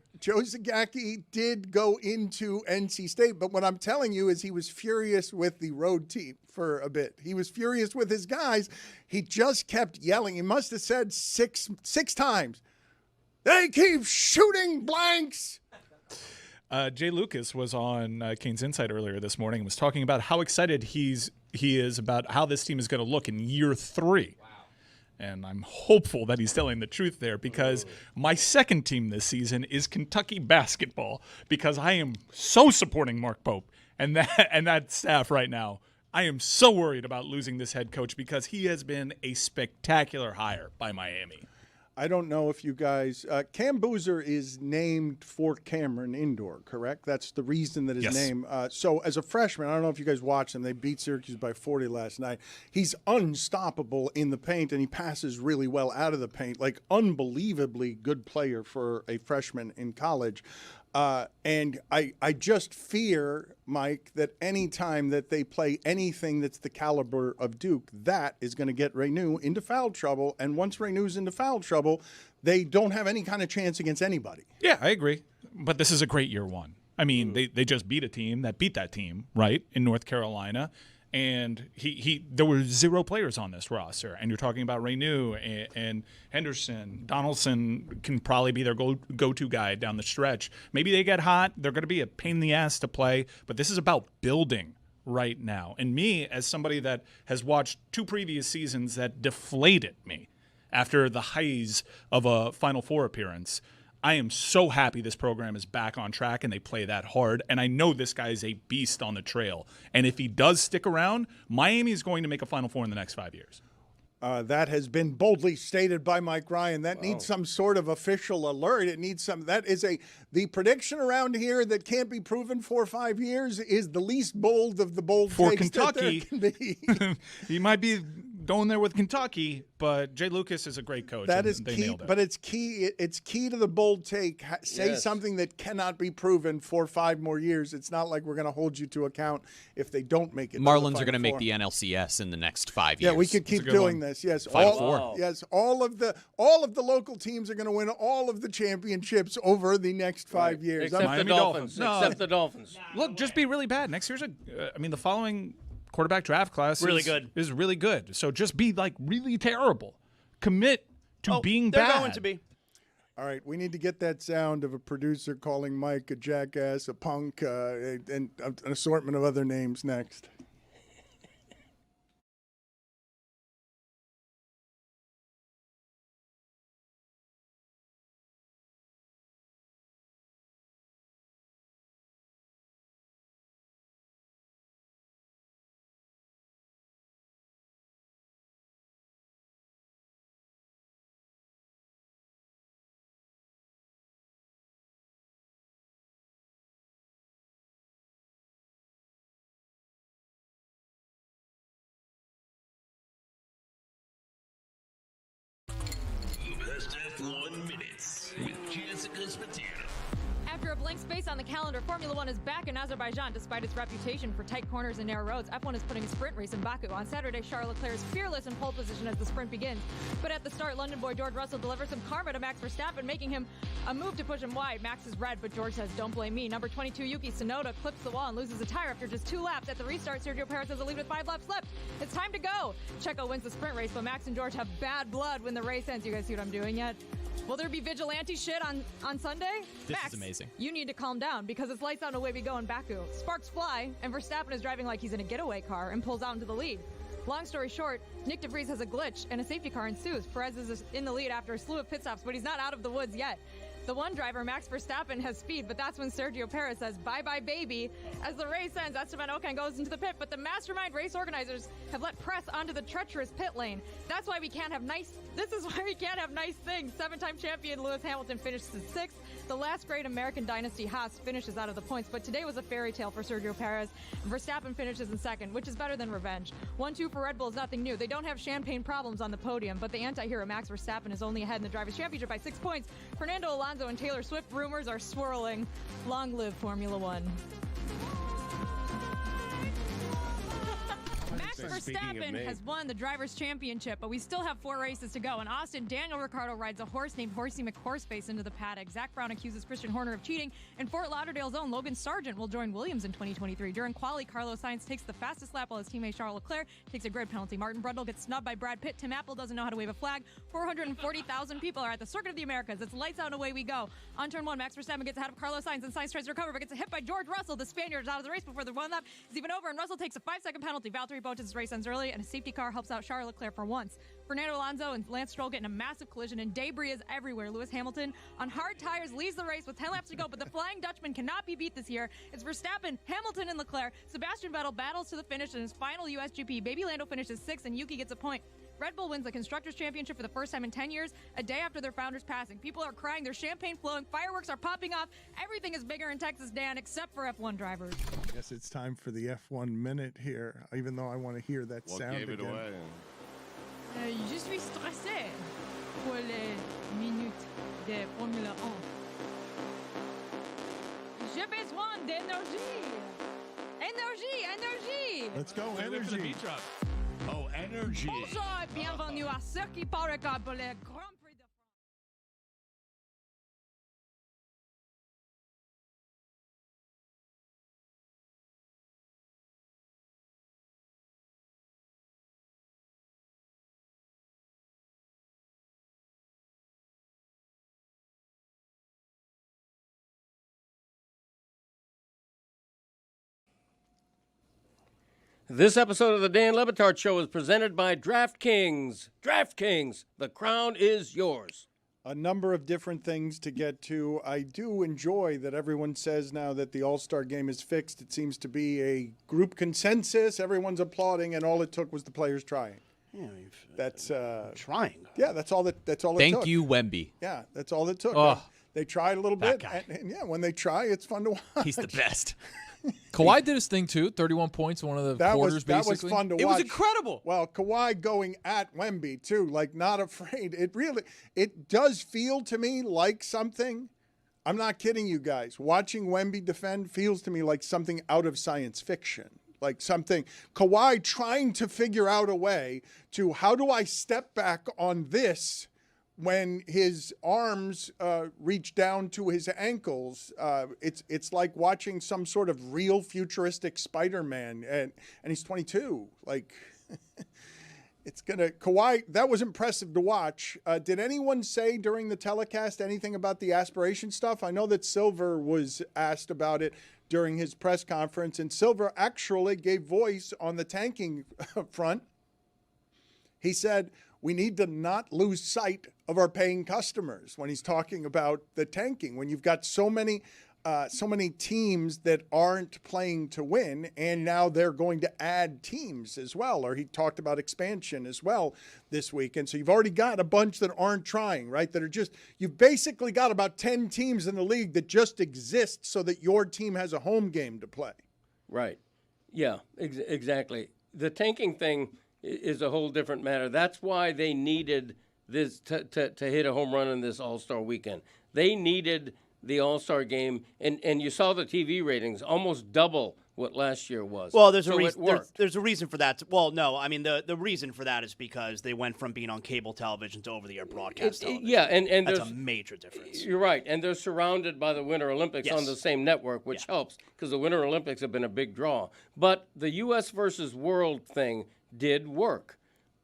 did go into NC State, but what I'm telling you is he was furious with the road team for a bit. He was furious with his guys. He just kept yelling. He must have said six times, "They keep shooting blanks." Jay Lucas was on Canes Insight earlier this morning and was talking about how excited he is about how this team is going to look in year 3. And I'm hopeful that he's telling the truth there, because my second team this season is Kentucky basketball, because I am so supporting Mark Pope and that staff right now. I am so worried about losing this head coach because he has been a spectacular hire by Miami. I don't know if you guys Cam Boozer is named Fort Cameron Indoor, correct? That's the reason that his name. So as a freshman, I don't know if you guys watched him. They beat Syracuse by 40 last night. He's unstoppable in the paint, and he passes really well out of the paint. Like, unbelievably good player for a freshman in college. And I just fear, Mike, that any time that they play anything that's the caliber of Duke, that is going to get Reneau into foul trouble. And once Reneau's into foul trouble, they don't have any kind of chance against anybody. Yeah, I agree. But this is a great year one. I mean, they just beat a team that beat that team, right, in North Carolina. And there were 0 players on this roster. And you're talking about Reneau and Henderson. Donaldson can probably be their go-to guy down the stretch. Maybe they get hot. They're going to be a pain in the ass to play. But this is about building right now. And me, as somebody that has watched 2 previous seasons that deflated me after the highs of a Final Four appearance, I am so happy this program is back on track and they play that hard. And I know this guy is a beast on the trail. And if he does stick around, Miami is going to make a Final Four in the next 5 years. That has been boldly stated by Mike Ryan. That needs some sort of official alert. It needs some. That is the prediction around here that can't be proven for 5 years is the least bold of the bold for takes Kentucky. That there can be. He might be going there with Kentucky, but Jay Lucas is a great coach. That is they key, nailed it. but it's key. It's key to the bold take. Say something that cannot be proven for 5 more years. It's not like we're going to hold you to account if they don't make it. Marlins are going to make the NLCS in the next 5 years. Yeah, we could keep doing this. Yes, yes. All of the local teams are going to win all of the championships over the next 5 years. Except the Dolphins. No. Except the Dolphins. Look, just be really bad. Next year's the following quarterback draft class is really good. So just be like really terrible. Commit to being bad. They're going to be. All right, we need to get that sound of a producer calling Mike a jackass, a punk, and an assortment of other names next. After a blank space on the calendar, Formula One is back in Azerbaijan despite its reputation for tight corners and narrow roads. F1 is putting a sprint race in Baku. On Saturday, Charles Leclerc is fearless in pole position as the sprint begins. But at the start, London boy George Russell delivers some karma to Max Verstappen, making him a move to push him wide. Max is red, but George says, "Don't blame me." Number 22, Yuki Tsunoda clips the wall and loses a tire after just 2 laps. At the restart, Sergio Perez has a lead with 5 laps left. It's time to go. Checo wins the sprint race, but Max and George have bad blood when the race ends. You guys see what I'm doing yet? Will there be vigilante shit on Sunday? This Max, is amazing. You need to calm down because it's lights out and away we go in Baku. Sparks fly, and Verstappen is driving like he's in a getaway car and pulls out into the lead. Long story short, Nick DeVries has a glitch and a safety car ensues. Perez is in the lead after a slew of pit stops, but he's not out of the woods yet. The one driver, Max Verstappen, has speed, but that's when Sergio Perez says, "Bye-bye, baby." As the race ends, Esteban Ocon goes into the pit, but the mastermind race organizers have let press onto the treacherous pit lane. This is why we can't have nice things. 7-time champion Lewis Hamilton finishes in 6th. The last great American dynasty, Haas, finishes out of the points, but today was a fairy tale for Sergio Perez. Verstappen finishes in 2nd, which is better than revenge. 1-2 for Red Bull is nothing new. They don't have champagne problems on the podium, but the anti-hero Max Verstappen is only ahead in the Drivers' Championship by 6 points. Fernando Alonso and Taylor Swift rumors are swirling. Long live Formula One. Max Verstappen has won the Drivers' Championship, but we still have 4 races to go. In Austin, Daniel Ricciardo rides a horse named Horsey McHorseface into the paddock. Zach Brown accuses Christian Horner of cheating, and Fort Lauderdale's own Logan Sargent will join Williams in 2023. During quali, Carlos Sainz takes the fastest lap while his teammate Charles Leclerc takes a grid penalty. Martin Brundle gets snubbed by Brad Pitt. Tim Apple doesn't know how to wave a flag. 440,000 people are at the Circuit of the Americas. It's lights out and away we go. On turn 1, Max Verstappen gets ahead of Carlos Sainz, and Sainz tries to recover, but gets hit by George Russell. The Spaniard is out of the race before the 1 lap is even over, and Russell takes a 5-second penalty. Valtteri Bottas' race ends early, and a safety car helps out Charles Leclerc for once. Fernando Alonso and Lance Stroll get in a massive collision, and debris is everywhere. Lewis Hamilton, on hard tires, leads the race with 10 laps to go, but the Flying Dutchman cannot be beat this year. It's Verstappen, Hamilton, and Leclerc. Sebastian Vettel battles to the finish in his final USGP. Baby Lando finishes 6th, and Yuki gets a point. Red Bull wins the Constructors' Championship for the first time in 10 years, a day after their founder's passing. People are crying, there's champagne flowing, fireworks are popping off. Everything is bigger in Texas, Dan, except for F1 drivers. I guess it's time for the F1 minute here, even though I want to hear that sound gave it again. away? Je suis stressé pour les minutes de Formula 1. J'ai besoin d'énergie. Énergie. Let's go, Look at the energy. beat drop. Oh, energy. Bonjour et bienvenue à ceux qui parlent pour le Grand Prix de France. This episode of the Dan Le Batard Show is presented by DraftKings. DraftKings, the crown is yours. A number of different things to get to. I do enjoy that everyone says now that the All-Star game is fixed. It seems to be a group consensus. Everyone's applauding, and all it took was the players trying. Yeah, That's trying. Yeah, that's all it took. Thank you, Wemby. Yeah, that's all it took. Oh, they tried a little that bit, guy. and yeah, when they try, it's fun to watch. He's the best. Kawhi did his thing too. 31 points, one of the quarters, that basically. was fun to watch. It was incredible. Well, Kawhi going at Wemby too, like not afraid. It does feel to me like something. I'm not kidding you guys. Watching Wemby defend feels to me like something out of science fiction. Like something Kawhi trying to figure out a way to, how do I step back on this when his arms reach down to his ankles. It's like watching some sort of real futuristic Spider-Man, and he's 22. Like, Kawhi, that was impressive to watch. Did anyone say during the telecast anything about the aspiration stuff? I know that Silver was asked about it during his press conference, and Silver actually gave voice on the tanking front. He said, we need to not lose sight of our paying customers when he's talking about the tanking. When you've got so many teams that aren't playing to win, and now they're going to add teams as well. Or he talked about expansion as well this week. And so you've already got a bunch that aren't trying, right? You've basically got about 10 teams in the league that just exist so that your team has a home game to play. Right. Yeah, exactly. The tanking thing is a whole different matter. That's why they needed this to hit a home run in this All-Star weekend. They needed the All-Star game, and you saw the TV ratings almost double what last year was. Well, there's a reason for that. Well, no, I mean the reason for that is because they went from being on cable television to over-the-air broadcast television. Yeah, and that's a major difference. You're right, and they're surrounded by the Winter Olympics on the same network, which helps because the Winter Olympics have been a big draw. But the U.S. versus world thing did work.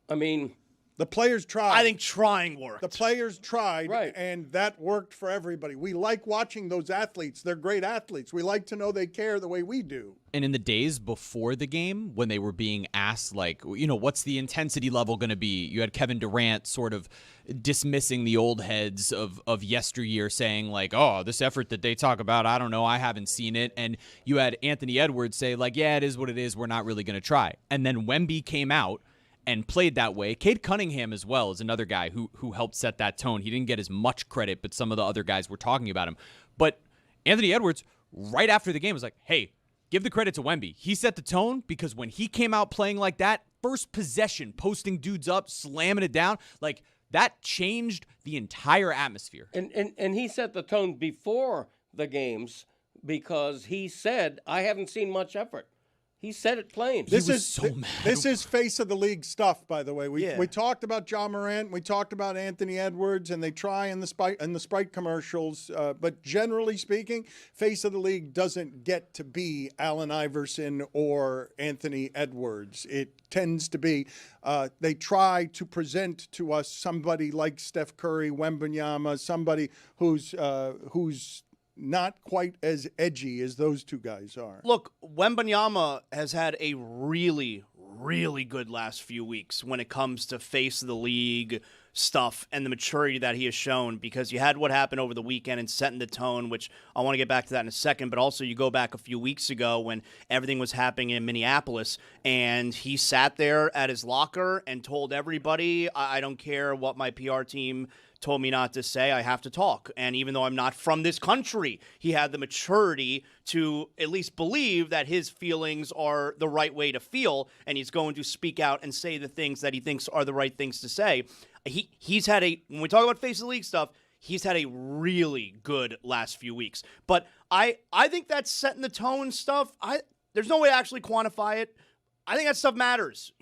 I mean, the players tried. I think trying worked. The players tried, right, and that worked for everybody. We like watching those athletes. They're great athletes. We like to know they care the way we do. And in the days before the game, when they were being asked, like, you know, what's the intensity level going to be? You had Kevin Durant sort of dismissing the old heads of yesteryear, saying, like, oh, this effort that they talk about, I don't know, I haven't seen it. And you had Anthony Edwards say, like, yeah, it is what it is. We're not really going to try. And then Wemby came out and played that way. Cade Cunningham as well is another guy who helped set that tone. He didn't get as much credit, but some of the other guys were talking about him. But Anthony Edwards, right after the game, was like, hey, give the credit to Wemby. He set the tone because when he came out playing like that, first possession, posting dudes up, slamming it down, like that changed the entire atmosphere. And he set the tone before the games because he said, I haven't seen much effort. He said it plain. This is face of the league stuff, by the way. We talked about Ja Morant, we talked about Anthony Edwards, and they try in the Sprite commercials. But generally speaking, face of the league doesn't get to be Allen Iverson or Anthony Edwards. It tends to be they try to present to us somebody like Steph Curry, Wembanyama, somebody who's not quite as edgy as those two guys are. Look, Wembanyama has had a really, really good last few weeks when it comes to face of the league stuff and the maturity that he has shown, because you had what happened over the weekend and setting the tone, which I want to get back to that in a second, but also you go back a few weeks ago when everything was happening in Minneapolis and he sat there at his locker and told everybody, I don't care what my PR team told me not to say, I have to talk. And even though I'm not from this country, he had the maturity to at least believe that his feelings are the right way to feel, and he's going to speak out and say the things that he thinks are the right things to say. He's had when we talk about face of the league stuff, he's had a really good last few weeks. But I think that's setting the tone stuff. There's no way to actually quantify it. I think that stuff matters.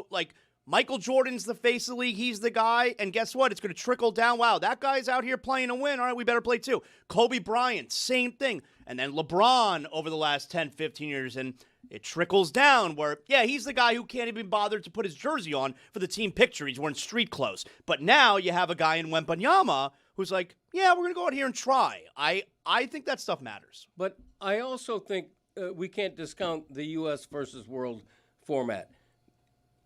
Like Michael Jordan's the face of the league. He's the guy. And guess what? It's going to trickle down. Wow, that guy's out here playing to win. All right, we better play too. Kobe Bryant, same thing. And then LeBron over the last 10, 15 years. And it trickles down where, yeah, he's the guy who can't even bother to put his jersey on for the team picture. He's wearing street clothes. But now you have a guy in Wembanyama who's like, yeah, we're going to go out here and try. I think that stuff matters. But I also think we can't discount the U.S. versus world format.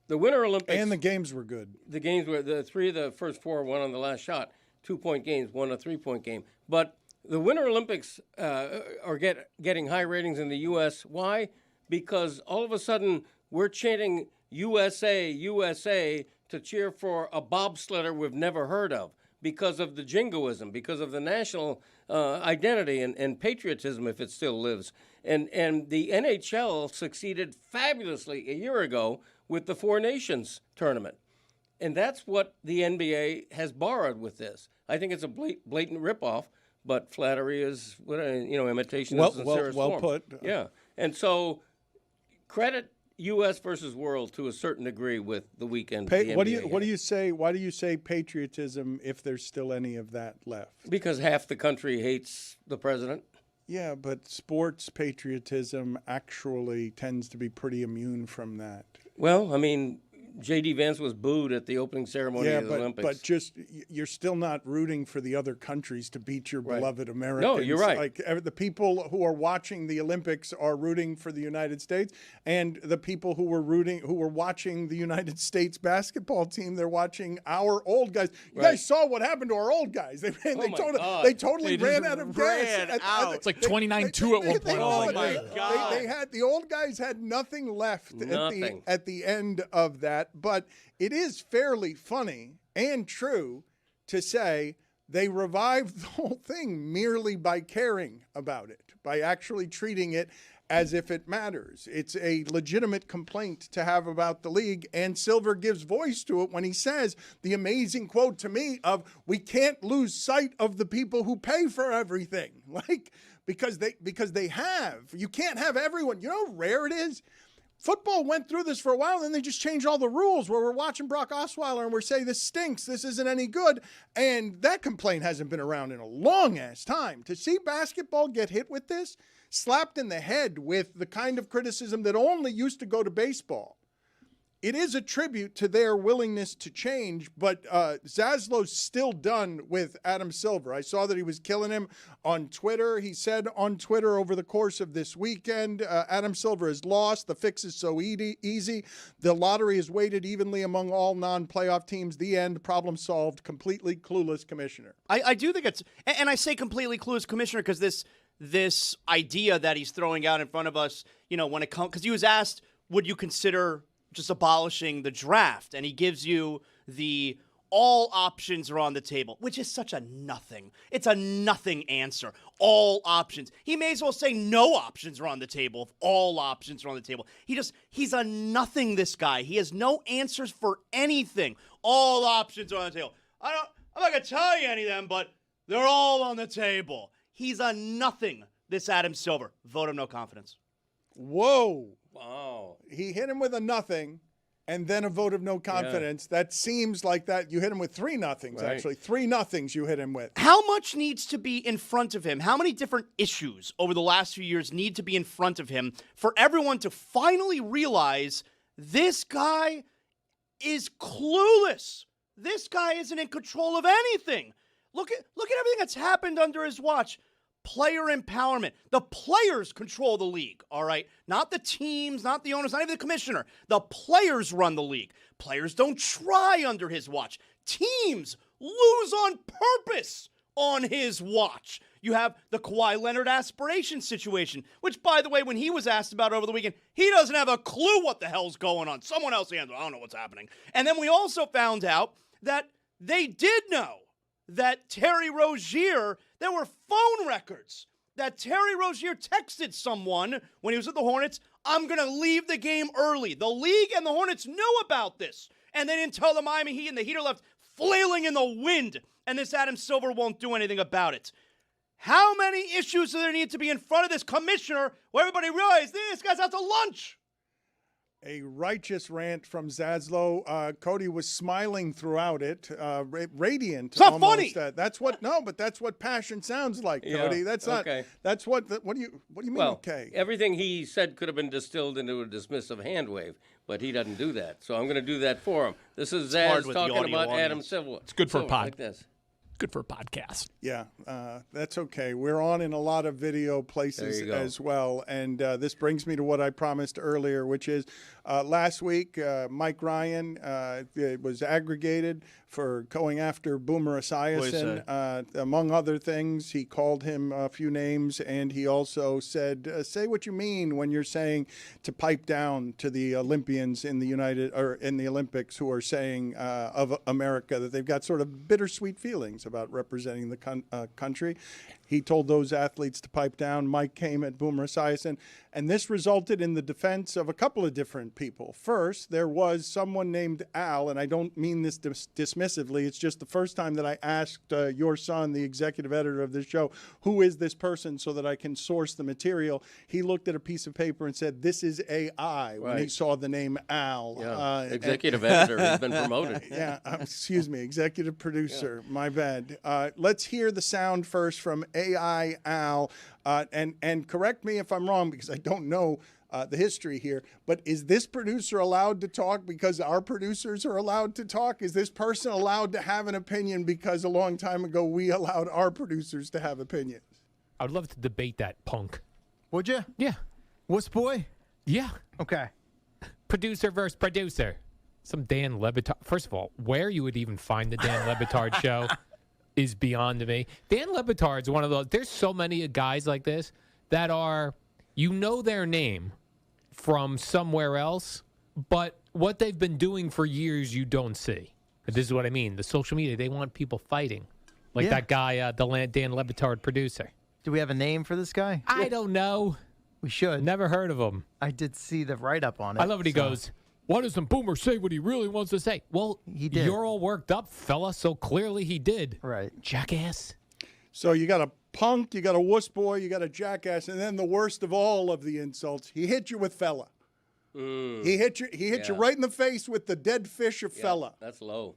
The Winter Olympics. And the games were good. The games were, the three of the first four won on the last shot. 2-point games, won a 3-point game. But the Winter Olympics are getting high ratings in the U.S. Why? Because all of a sudden we're chanting USA, USA to cheer for a bobsledder we've never heard of because of the jingoism, because of the national identity and patriotism, if it still lives. And the NHL succeeded fabulously a year ago with the Four Nations tournament. And that's what the NBA has borrowed with this. I think it's a blatant ripoff, but flattery is, imitation is the sincerest form. Well put. Yeah. And so credit U.S. versus world to a certain degree with the weekend. What do you say? Why do you say patriotism if there's still any of that left? Because half the country hates the president. Yeah, but sports patriotism actually tends to be pretty immune from that. Well, I mean, J.D. Vance was booed at the opening ceremony of the Olympics. But just you're still not rooting for the other countries to beat your beloved Americans. No, you're right. Like the people who are watching the Olympics are rooting for the United States, and the people who were watching the United States basketball team, they're watching our old guys. You guys saw what happened to our old guys. They totally ran out of gas. It's like 29-2 at one point. Oh my God! The old guys had nothing left at the end of that. But it is fairly funny and true to say they revived the whole thing merely by caring about it, by actually treating it as if it matters. It's a legitimate complaint to have about the league, and Silver gives voice to it when he says the amazing quote to me of, we can't lose sight of the people who pay for everything. Like, because they have. You can't have everyone. You know how rare it is? Football went through this for a while, and then they just changed all the rules where we're watching Brock Osweiler and we're saying this stinks, this isn't any good. And that complaint hasn't been around in a long-ass time. To see basketball get hit with this, slapped in the head with the kind of criticism that only used to go to baseball, it is a tribute to their willingness to change, but Zaslow's still done with Adam Silver. I saw that he was killing him on Twitter. He said on Twitter over the course of this weekend, Adam Silver is lost. The fix is so easy. The lottery is weighted evenly among all non-playoff teams. The end. Problem solved. Completely clueless commissioner. I do think it's, and I say completely clueless commissioner because this idea that he's throwing out in front of us, when it comes, because he was asked, would you consider just abolishing the draft? And he gives you the all options are on the table, which is such a nothing. It's a nothing answer. All options. He may as well say no options are on the table if all options are on the table. He's a nothing, this guy. He has no answers for anything. All options are on the table. I'm not going to tell you any of them, but they're all on the table. He's a nothing, this Adam Silver. Vote him no confidence. Whoa. Wow. He hit him with a nothing and then a vote of no confidence. Yeah. That seems like that. You hit him with 3 nothings, right. Actually. 3 nothings you hit him with. How much needs to be in front of him? How many different issues over the last few years need to be in front of him for everyone to finally realize this guy is clueless? This guy isn't in control of anything. Look at everything that's happened under his watch. Player empowerment. The players control the league, all right? Not the teams, not the owners, not even the commissioner. The players run the league. Players don't try under his watch. Teams lose on purpose on his watch. You have the Kawhi Leonard aspiration situation, which, by the way, when he was asked about over the weekend, he doesn't have a clue what the hell's going on. Someone else handles it. I don't know what's happening. And then we also found out that they did know that Terry Rozier, there were phone records that Terry Rozier texted someone when he was at the Hornets, I'm going to leave the game early. The league and the Hornets knew about this. And they didn't tell the Miami Heat, and the Heat are left flailing in the wind, and this Adam Silver won't do anything about it. How many issues do there need to be in front of this commissioner where everybody realizes this guy's out to lunch? A righteous rant from Zaslow. Cody was smiling throughout it, radiant. It's not almost. funny. But that's what passion sounds like, Cody. That's not. Okay. That's what. What do you mean? Well, okay. everything he said could have been distilled into a dismissive hand wave, but he doesn't do that. So I'm going to do that for him. This is hard Zaz with the talking audio about audience. Adam Silver. It's good for a pod. Like this. Good for a podcast. Yeah, that's okay. We're on in a lot of video places There you go. as well. And this brings me to what I promised earlier, which is last week, Mike Ryan was aggregated for going after Boomer Esiason. Among other things, he called him a few names, and he also said, say what you mean when you're saying to pipe down to the Olympians in the in the Olympics who are saying of America that they've got sort of bittersweet feelings about representing the country. He told those athletes to pipe down. Mike came at Boomer Esiason, and this resulted in the defense of a couple of different people. First, there was someone named Al, and I don't mean this dismissively. It's just the first time that I asked your son, the executive editor of this show, who is this person so that I can source the material. He looked at a piece of paper and said, this is AI, when he saw the name Al. Yeah. Executive editor has been promoted. Yeah, excuse me, executive producer. My bad. Let's hear the sound first from AI Al, and correct me if I'm wrong because I don't know the history here, but is this producer allowed to talk because our producers are allowed to talk? Is this person allowed to have an opinion because a long time ago we allowed our producers to have opinions? I would love to debate that, punk. Would you? Yeah. Wuss boy? Yeah. Okay. Producer versus producer. Some Dan Le Batard. First of all, where you would even find the Dan Le Batard show is beyond me. Dan Le Batard's one of those. There's so many guys like this that are, you know their name from somewhere else, but what they've been doing for years you don't see. This is what I mean. The social media, they want people fighting. Like that guy, the Dan Le Batard producer. Do we have a name for this guy? I don't know. We should. Never heard of him. I did see the write-up on it. I love it. He goes, why doesn't Boomer say what he really wants to say? Well, he did. You're all worked up, fella, so clearly he did. Right. Jackass. So you got a punk, you got a wuss boy, you got a jackass, and then the worst of all of the insults, he hit you with fella. He hit you right in the face with the dead fish of fella. That's low.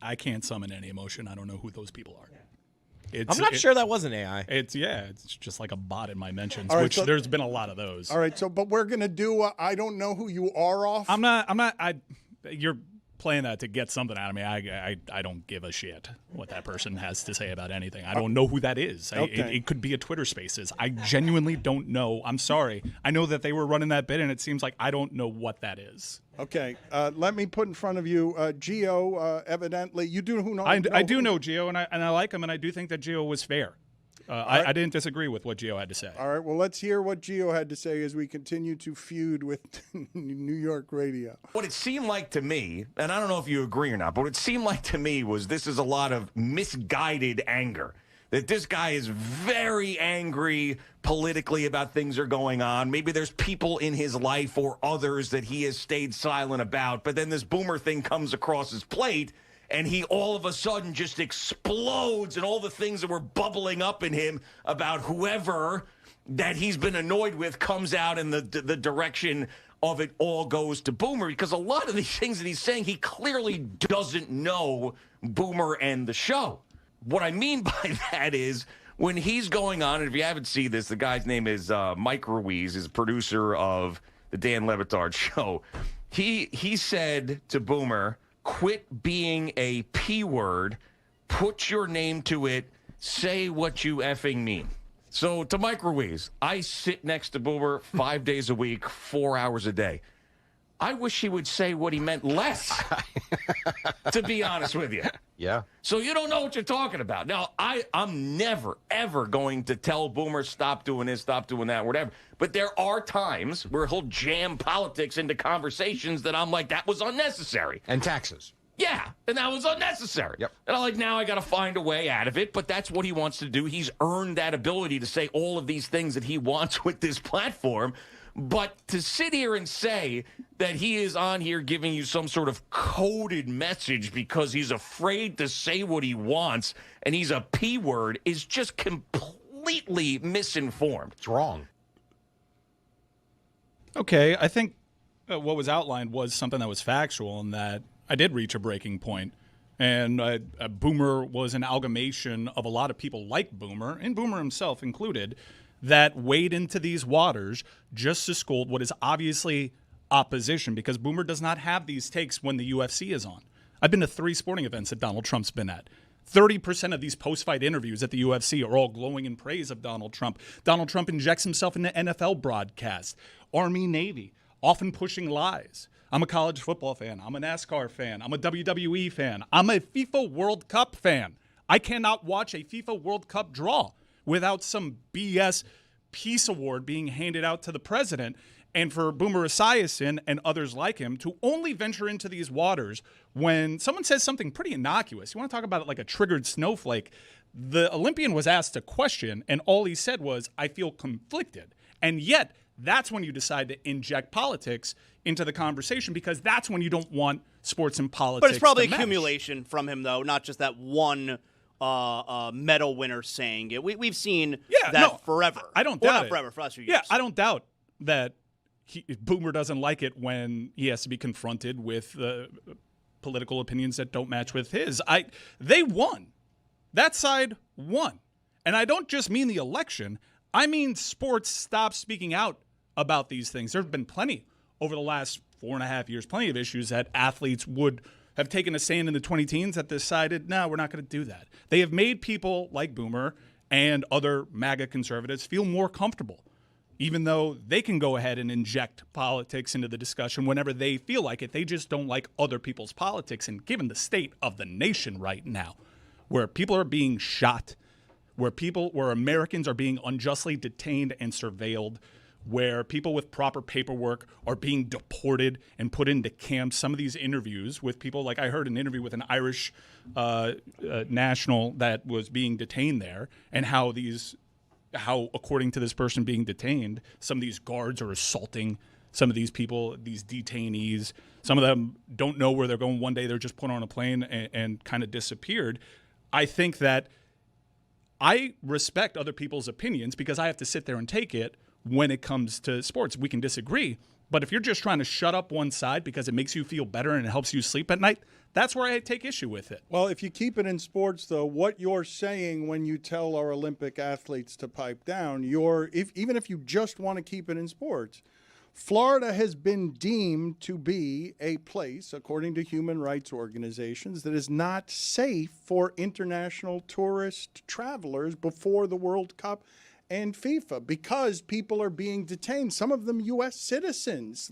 I can't summon any emotion. I don't know who those people are. I'm not sure that wasn't AI. It's just like a bot in my mentions, All right, which so there's been a lot of those. All right, so but we're gonna do I don't know who you are off. I'm not. You're playing that to get something out of me. I don't give a shit what that person has to say about anything. I don't know who that is. Okay. It could be a Twitter Spaces. I genuinely don't know. I'm sorry. I know that they were running that bit, and it seems like I don't know what that is. Okay, let me put in front of you Gio. Evidently, you do know. I do know Gio, and I like him, and I do think that Gio was fair. I didn't disagree with what Gio had to say. All right, well, let's hear what Gio had to say as we continue to feud with New York radio. What it seemed like to me, and I don't know if you agree or not, but what it seemed like to me was this is a lot of misguided anger. That this guy is very angry politically about things that are going on. Maybe there's people in his life or others that he has stayed silent about, but then this Boomer thing comes across his plate, and he all of a sudden just explodes, and all the things that were bubbling up in him about whoever that he's been annoyed with comes out in the direction of it all goes to Boomer, because a lot of these things that he's saying, he clearly doesn't know Boomer and the show. What I mean by that is when he's going on, and if you haven't seen this, the guy's name is Mike Ruiz, is a producer of the Dan Le Batard Show. He said to Boomer, quit being a P word, put your name to it, say what you effing mean. So to Mike Ruiz, I sit next to Boomer 5 days a week, 4 hours a day. I wish he would say what he meant less, to be honest with you. Yeah. So you don't know what you're talking about. Now, I'm never, ever going to tell Boomer, stop doing this, stop doing that, whatever. But there are times where he'll jam politics into conversations that I'm like, that was unnecessary. And taxes. Yeah, and that was unnecessary. Yep. And I'm like, now I got to find a way out of it, but that's what he wants to do. He's earned that ability to say all of these things that he wants with this platform. But to sit here and say that he is on here giving you some sort of coded message because he's afraid to say what he wants and he's a P word is just completely misinformed. It's wrong. Okay, I think what was outlined was something that was factual and that I did reach a breaking point. And Boomer was an amalgamation of a lot of people like Boomer, and Boomer himself included, that wade into these waters just to scold what is obviously opposition, because Boomer does not have these takes when the UFC is on. I've been to 3 sporting events that Donald Trump's been at. 30% of these post-fight interviews at the UFC are all glowing in praise of Donald Trump. Donald Trump injects himself into NFL broadcasts, Army, Navy, often pushing lies. I'm a college football fan. I'm a NASCAR fan. I'm a WWE fan. I'm a FIFA World Cup fan. I cannot watch a FIFA World Cup draw without some BS peace award being handed out to the president. And for Boomer Esiason and others like him to only venture into these waters when someone says something pretty innocuous. You want to talk about it like a triggered snowflake. The Olympian was asked a question, and all he said was, I feel conflicted. And yet, that's when you decide to inject politics into the conversation, because that's when you don't want sports and politics. But it's probably to mesh. accumulation from him, though, not just that one medal winner saying it. We've seen that forever. I don't doubt not it. forever, for the last few years. Yeah, I don't doubt that Boomer doesn't like it when he has to be confronted with political opinions that don't match with his. They won. That side won. And I don't just mean the election. I mean sports stopped speaking out about these things. There have been plenty over the last 4.5 years, plenty of issues that athletes would have taken a stand in the 20-teens that decided, no, we're not going to do that. They have made people like Boomer and other MAGA conservatives feel more comfortable, even though they can go ahead and inject politics into the discussion whenever they feel like it. They just don't like other people's politics. And given the state of the nation right now, where people are being shot, where Americans are being unjustly detained and surveilled, where people with proper paperwork are being deported and put into camps. Some of these interviews with people, like I heard an interview with an Irish national that was being detained there, and how according to this person being detained, some of these guards are assaulting some of these people, these detainees. Some of them don't know where they're going. One day they're just put on a plane and kind of disappeared. I think that I respect other people's opinions because I have to sit there and take it when it comes to sports. We can disagree, but if you're just trying to shut up one side because it makes you feel better and it helps you sleep at night, that's where I take issue with it. Well, if you keep it in sports, though, what you're saying when you tell our Olympic athletes to pipe down, even if you just want to keep it in sports, Florida has been deemed to be a place, according to human rights organizations, that is not safe for international tourist travelers before the World Cup and FIFA, because people are being detained. Some of them U.S. citizens.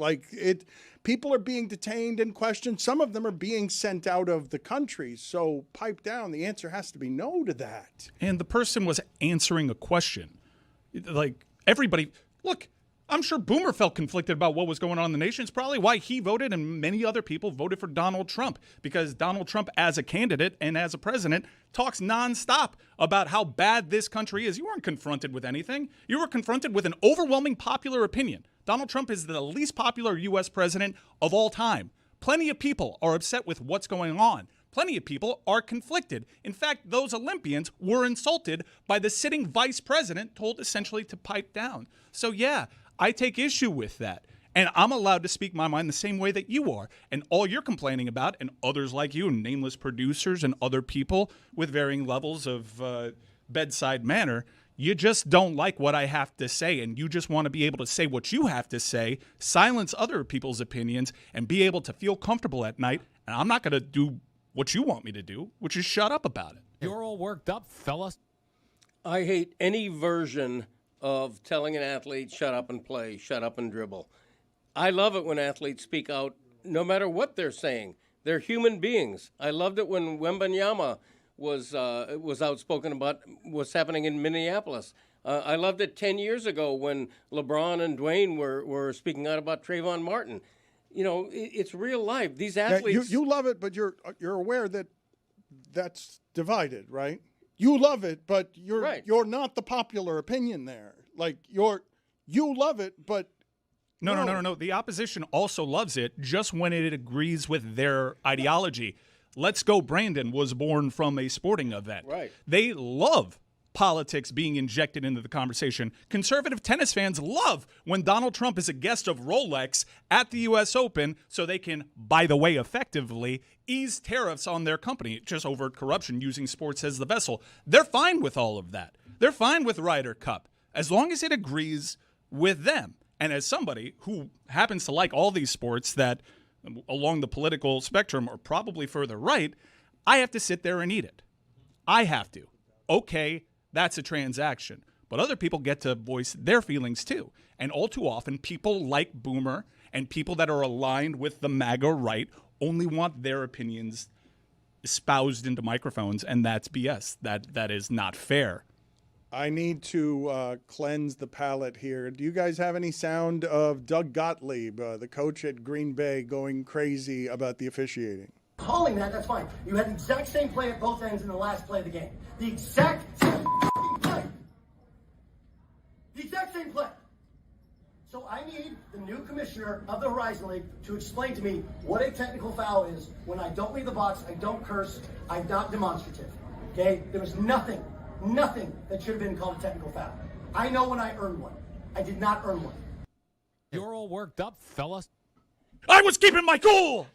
People are being detained and questioned. Some of them are being sent out of the country. So pipe down. The answer has to be no to that. And the person was answering a question. Like, everybody, look, I'm sure Boomer felt conflicted about what was going on in the nation. It's probably why he voted and many other people voted for Donald Trump, because Donald Trump as a candidate and as a president talks nonstop about how bad this country is. You weren't confronted with anything. You were confronted with an overwhelming popular opinion. Donald Trump is the least popular U.S. president of all time. Plenty of people are upset with what's going on. Plenty of people are conflicted. In fact, those Olympians were insulted by the sitting vice president, told essentially to pipe down. So yeah, I take issue with that. And I'm allowed to speak my mind the same way that you are. And all you're complaining about, and others like you, and nameless producers and other people with varying levels of bedside manner, you just don't like what I have to say. And you just want to be able to say what you have to say, silence other people's opinions, and be able to feel comfortable at night. And I'm not going to do what you want me to do, which is shut up about it. You're all worked up, fellas. I hate any version of telling an athlete, shut up and play, shut up and dribble. I love it when athletes speak out no matter what they're saying. They're human beings. I loved it when Wembanyama was outspoken about what's happening in Minneapolis. I loved it 10 years ago when LeBron and Dwayne were speaking out about Trayvon Martin. You know, it's real life. These athletes... You love it, but you're aware that that's divided, right? You love it, but you're not the popular opinion there. Like you love it, but No. The opposition also loves it just when it agrees with their ideology. Let's Go Brandon was born from a sporting event. Right. They love politics being injected into the conversation. Conservative tennis fans love when Donald Trump is a guest of Rolex at the U.S. Open so they can, by the way, effectively ease tariffs on their company, just overt corruption using sports as the vessel. They're fine with all of that. They're fine with Ryder Cup as long as it agrees with them. And as somebody who happens to like all these sports that along the political spectrum are probably further right, I have to sit there and eat it. I have to. Okay, that's a transaction. But other people get to voice their feelings too. And all too often, people like Boomer and people that are aligned with the MAGA right only want their opinions espoused into microphones, and that's BS. That is not fair. I need to cleanse the palate here. Do you guys have any sound of Doug Gottlieb, the coach at Green Bay, going crazy about the officiating? Calling that's fine. You had the exact same play at both ends in the last play of the game. The exact same play. The exact same play. So I need the new commissioner of the Horizon League to explain to me what a technical foul is when I don't leave the box, I don't curse, I'm not demonstrative. Okay? There was nothing that should have been called a technical foul. I know when I earned one. I did not earn one. You're all worked up, fellas. I was keeping my cool!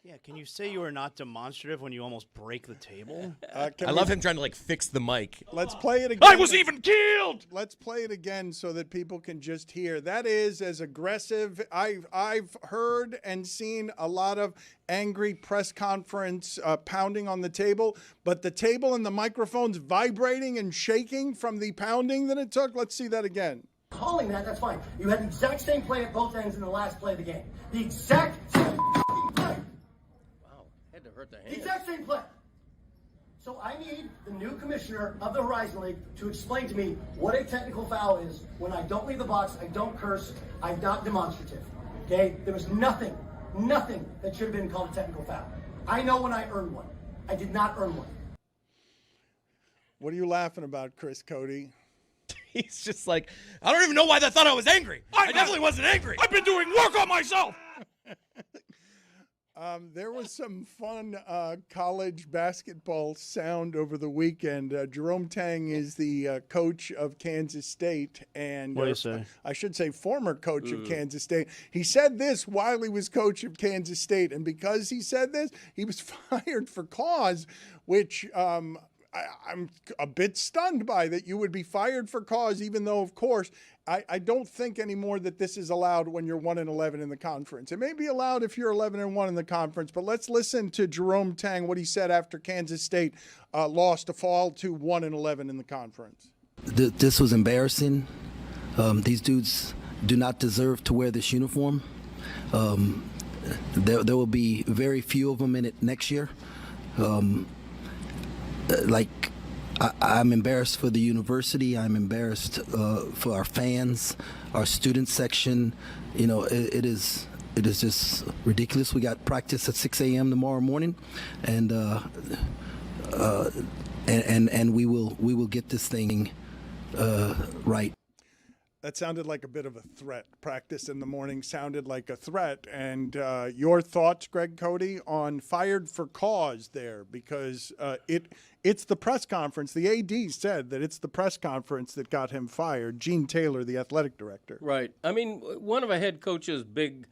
Yeah, can you say you are not demonstrative when you almost break the table? I love him trying to fix the mic. Let's play it again. I was even killed! Let's play it again so that people can just hear. That is as aggressive. I've heard and seen a lot of angry press conference pounding on the table, but the table and the microphones vibrating and shaking from the pounding that it took. Let's see that again. Calling that's fine. You had the exact same play at both ends in the last play of the game. The exact same play. Had to hurt the hand. The exact same play. So I need the new commissioner of the Horizon League to explain to me what a technical foul is when I don't leave the box, I don't curse, I'm not demonstrative. Okay? There was nothing that should have been called a technical foul. I know when I earned one. I did not earn one. What are you laughing about, Chris Cody? He's just like, I don't even know why they thought I was angry. I definitely wasn't angry. I've been doing work on myself. There was some fun college basketball sound over the weekend. Jerome Tang is the coach of Kansas State, and What do you say? I should say former coach of Kansas State. He said this while he was coach of Kansas State, and because he said this, he was fired for cause, which I'm a bit stunned by that you would be fired for cause, even though, of course, I don't think anymore that this is allowed when you're 1-11 in the conference. It may be allowed if you're 11-1 in the conference, but let's listen to Jerome Tang, what he said after Kansas State lost to fall to 1-11 in the conference. This was embarrassing. These dudes do not deserve to wear this uniform. There will be very few of them in it next year. I'm embarrassed for the university. I'm embarrassed for our fans, our student section. You know, it is just ridiculous. We got practice at 6 a.m. tomorrow morning, and we will get this thing right. That sounded like a bit of a threat. Practice in the morning sounded like a threat. And your thoughts, Greg Cody, on fired for cause there? Because it's the press conference. The AD said that it's the press conference that got him fired. Gene Taylor, the athletic director. Right. I mean, one of a head coach's big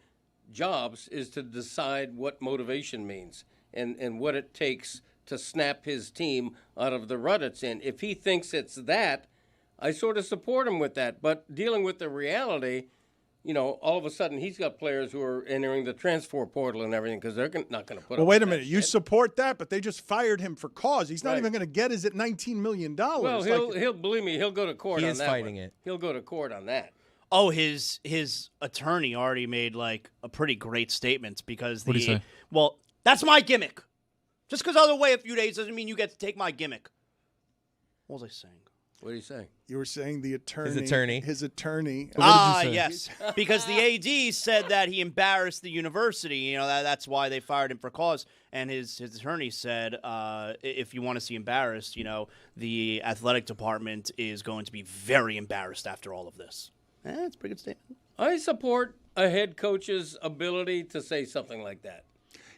jobs is to decide what motivation means and what it takes to snap his team out of the rut it's in. If he thinks it's that, I sort of support him with that. But dealing with the reality, you know, all of a sudden he's got players who are entering the transfer portal and everything because they're not going to put up. Well, wait a minute. You support that, but they just fired him for cause. He's not even going to get his at $19 million. Well, he'll believe me, he'll go to court on that. He is fighting it. He'll go to court on that. Oh, his attorney already made like a pretty great statement because What did he say? Well, that's my gimmick. Just because I'll wait a few days doesn't mean you get to take my gimmick. What was I saying? What did he say? You were saying the attorney. His attorney. Yes. Because the AD said that he embarrassed the university. You know, that's why they fired him for cause. And his attorney said, if you want to see embarrassed, you know, the athletic department is going to be very embarrassed after all of this. That's a pretty good statement. I support a head coach's ability to say something like that.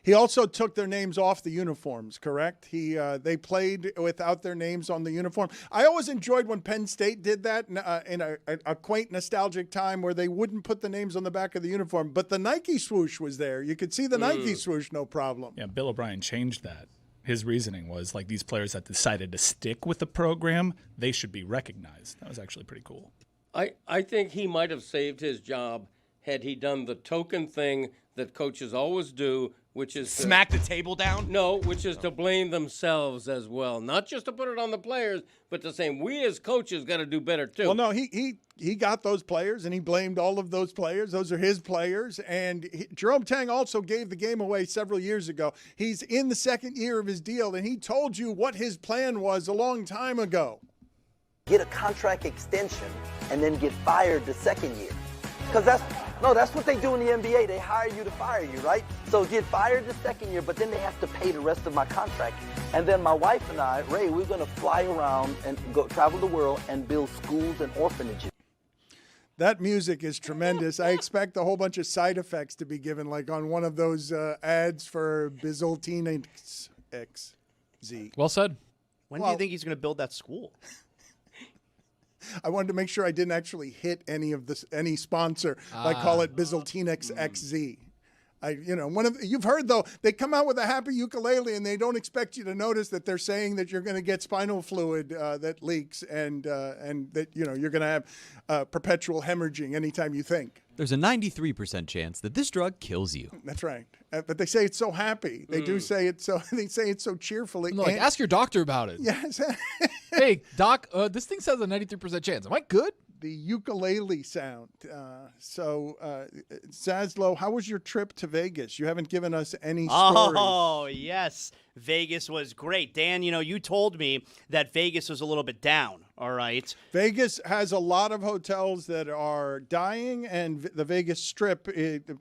He also took their names off the uniforms, correct? They played without their names on the uniform. I always enjoyed when Penn State did that in a quaint, nostalgic time where they wouldn't put the names on the back of the uniform, but the Nike swoosh was there. You could see the Nike swoosh, no problem. Yeah, Bill O'Brien changed that. His reasoning was like these players that decided to stick with the program, they should be recognized. That was actually pretty cool. I think he might have saved his job had he done the token thing that coaches always do, which is smack the table down? No, which is to blame themselves as well. Not just to put it on the players, but to say we as coaches got to do better too. Well, no, he got those players and he blamed all of those players. Those are his players. And Jerome Tang also gave the game away several years ago. He's in the second year of his deal, and he told you what his plan was a long time ago. Get a contract extension and then get fired the second year. Because that's what they do in the NBA. They hire you to fire you, right? So get fired the second year, but then they have to pay the rest of my contract. And then my wife and I, Ray, we're going to fly around and go travel the world and build schools and orphanages. That music is tremendous. I expect a whole bunch of side effects to be given, like on one of those ads for Bizoltinix XZ. Well said. When do you think he's going to build that school? I wanted to make sure I didn't actually hit any sponsor. I call it Bizoltinix XZ. You've heard though, they come out with a happy ukulele and they don't expect you to notice that they're saying that you're going to get spinal fluid that leaks and that you're going to have perpetual hemorrhaging anytime you think. There's a 93% chance that this drug kills you. That's right. But they say it's so happy. They do say it so. They say it so cheerfully. No, ask your doctor about it. Yes. Hey, doc, this thing says a 93% chance. Am I good? The ukulele sound. Zaslow, how was your trip to Vegas? You haven't given us any stories. Oh, yes. Vegas was great. Dan, you told me that Vegas was a little bit down, all right? Vegas has a lot of hotels that are dying, and the Vegas Strip,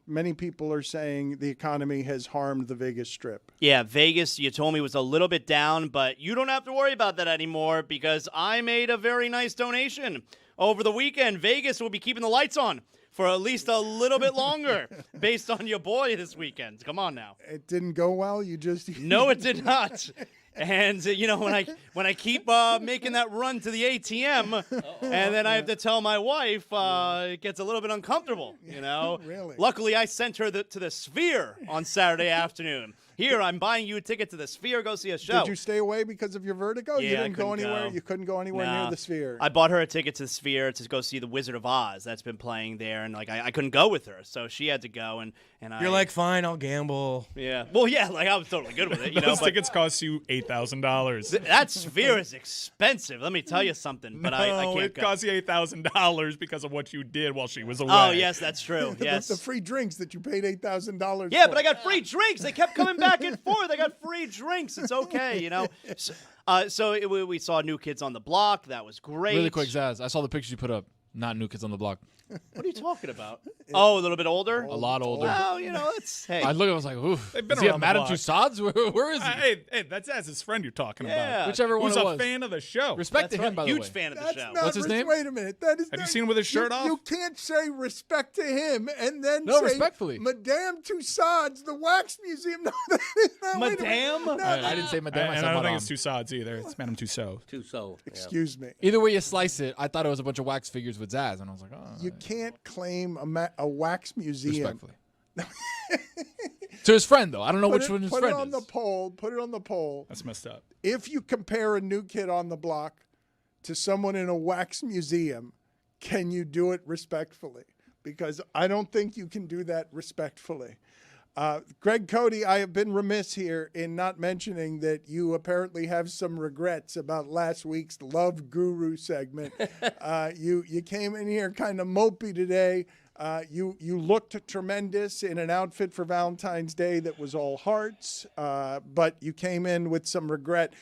many people are saying the economy has harmed the Vegas Strip. Yeah, Vegas, you told me, was a little bit down, but you don't have to worry about that anymore because I made a very nice donation. Over the weekend, Vegas will be keeping the lights on for at least a little bit longer based on your boy this weekend. Come on now. It didn't go well? You just... No, it did not. And, when I keep making that run to the ATM and then I have to tell my wife, it gets a little bit uncomfortable, Really? Luckily, I sent her to the Sphere on Saturday afternoon. Here, I'm buying you a ticket to the Sphere. Go see a show. Did you stay away because of your vertigo? Yeah, You didn't go anywhere? go. You couldn't go anywhere near the Sphere? I bought her a ticket to the Sphere to go see The Wizard of Oz. That's been playing there, and I couldn't go with her, so she had to go. And You're like, fine, I'll gamble. Yeah. Well, yeah, I was totally good with it. Those tickets cost you $8,000. That Sphere is expensive. Let me tell you something. But I can't it go. cost you $8,000 because of what you did while she was away. Oh, yes, that's true. Yes. The free drinks that you paid $8,000 Yeah, for. but I got free drinks. They kept coming back and forth. I got free drinks. It's okay, So we saw New Kids on the Block. That was great. Really quick, Zaz, I saw the pictures you put up. Not New Kids on the Block. What are you talking about? Oh, a little bit older? A lot older. Well, it's, hey. I looked, I was like, oof. They've been Is he around at Madame the block. Tussauds? Where is he? Hey, that's his friend you're talking Yeah. about. Whichever one Who's it a was. fan of the show. Respect That's to him, right. by the Huge way. fan of the That's show. not What's his name? Wait a minute. That is Have you seen him with his shirt off? You can't say respect to him and then No, say respectfully. Madame Tussauds, the wax museum. No, that is not. wait a minute. Madame? No, I didn't say Madame. I And said I don't think Madame. it's Tussauds either. It's Madame Tussauds. Excuse me. Either way you slice it, I thought it was a bunch of wax figures with Zaz, and I was like, oh. You can't claim a wax museum. Respectfully. To his friend, though. I don't know which one his Put friend it on is. the poll. Put it on the poll. That's messed up. If you compare a New Kid on the Block to someone in a wax museum, can you do it respectfully? Because I don't think you can do that respectfully. Greg Cody, I have been remiss here in not mentioning that you apparently have some regrets about last week's Love Guru segment. You came in here kind of mopey today. You looked tremendous in an outfit for Valentine's Day that was all hearts, but you came in with some regret.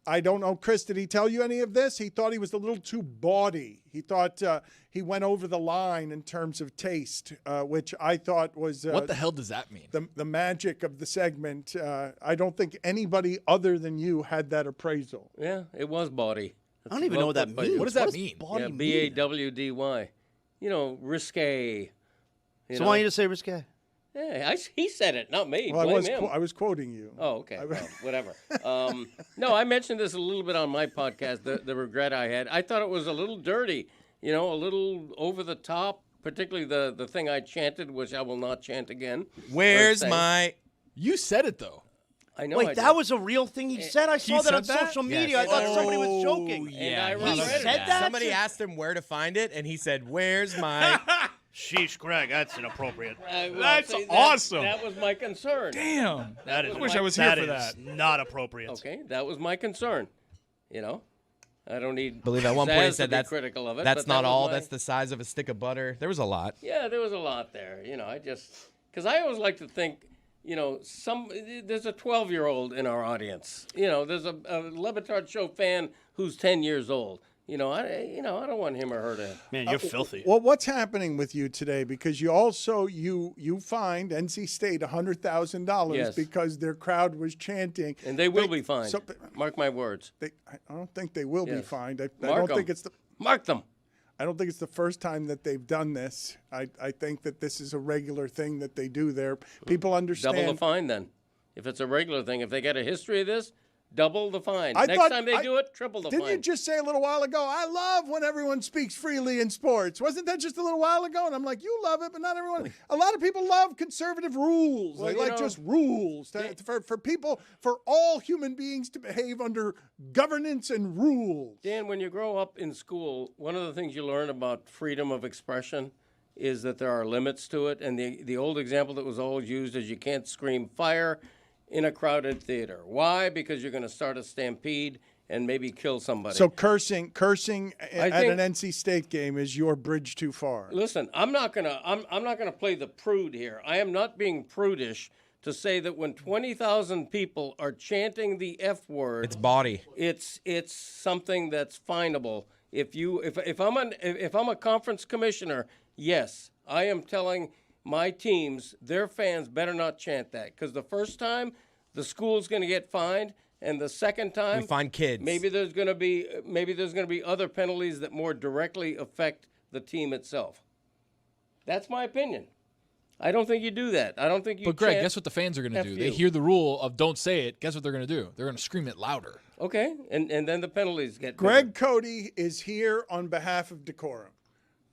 I don't know, Chris, did he tell you any of this? He thought he was a little too bawdy. He thought he went over the line in terms of taste, which I thought was... what the hell does that mean? The magic of the segment. I don't think anybody other than you had that appraisal. Yeah, it was bawdy. I don't even know what that means. What does that mean? Yeah, B-A-W-D-Y. Risque, So why don't you just say risque? Yeah, he said it, not me. Well, Blame him. I was quoting you. Oh, okay. Well, whatever. No, I mentioned this a little bit on my podcast, the regret I had. I thought it was a little dirty, a little over the top, particularly the thing I chanted, which I will not chant again. Where's my... You said it, though. I know. Wait, that was a real thing he said? I saw that on social media. Yes. I thought somebody was joking. Yeah, he said that? Somebody asked him where to find it, and he said, "Where's my?" Sheesh, Greg, that's inappropriate. That's awesome. That was my concern. Damn. That is. I wish I was here for that. Not appropriate. Okay, that was my concern. I don't need. I believe at one point he said that's critical of it. That's but not that all. was my- That's the size of a stick of butter. There was a lot. Yeah, there was a lot there. Because I always like to think, there's a 12-year-old in our audience. There's a Le Batard Show fan who's 10 years old. I don't want him or her to. Man, you're filthy. Well, what's happening with you today? Because you also you fined NC State $100,000 because their crowd was chanting, and they will be fined. Mark my words. I don't think they will be fined. I Mark don't think it's the mark them. I don't think it's the first time that they've done this. I think that this is a regular thing that they do there. People understand. Double the fine then. If it's a regular thing, if they get a history of this, double the fine. I Next time they do it, triple the fine. Didn't you just say a little while ago, I love when everyone speaks freely in sports? Wasn't that just a little while ago? And I'm like, you love it, but not everyone. A lot of people love conservative rules. Well, they like just rules. For people, for all human beings to behave under governance and rules. Dan, when you grow up in school, one of the things you learn about freedom of expression is that there are limits to it. And the old example that was always used is you can't scream fire in a crowded theater. Why? Because you're going to start a stampede and maybe kill somebody. So cursing at an NC State game is your bridge too far. Listen, I'm not gonna play the prude here. I am not being prudish to say that when 20,000 people are chanting the F word, It's body. It's something that's finable. If I'm a conference commissioner, yes, I am telling my teams, their fans better not chant that, because the first time the school's going to get fined, and the second time We find kids. maybe there's going to be other penalties that more directly affect the team itself. That's my opinion. I don't think you do that. I don't think you. But Greg, chant guess what the fans are going to do? F They you. hear the rule of don't say it. Guess what they're going to do? They're going to scream it louder. Okay, and then the penalties get. Greg Cody is here on behalf of decorum.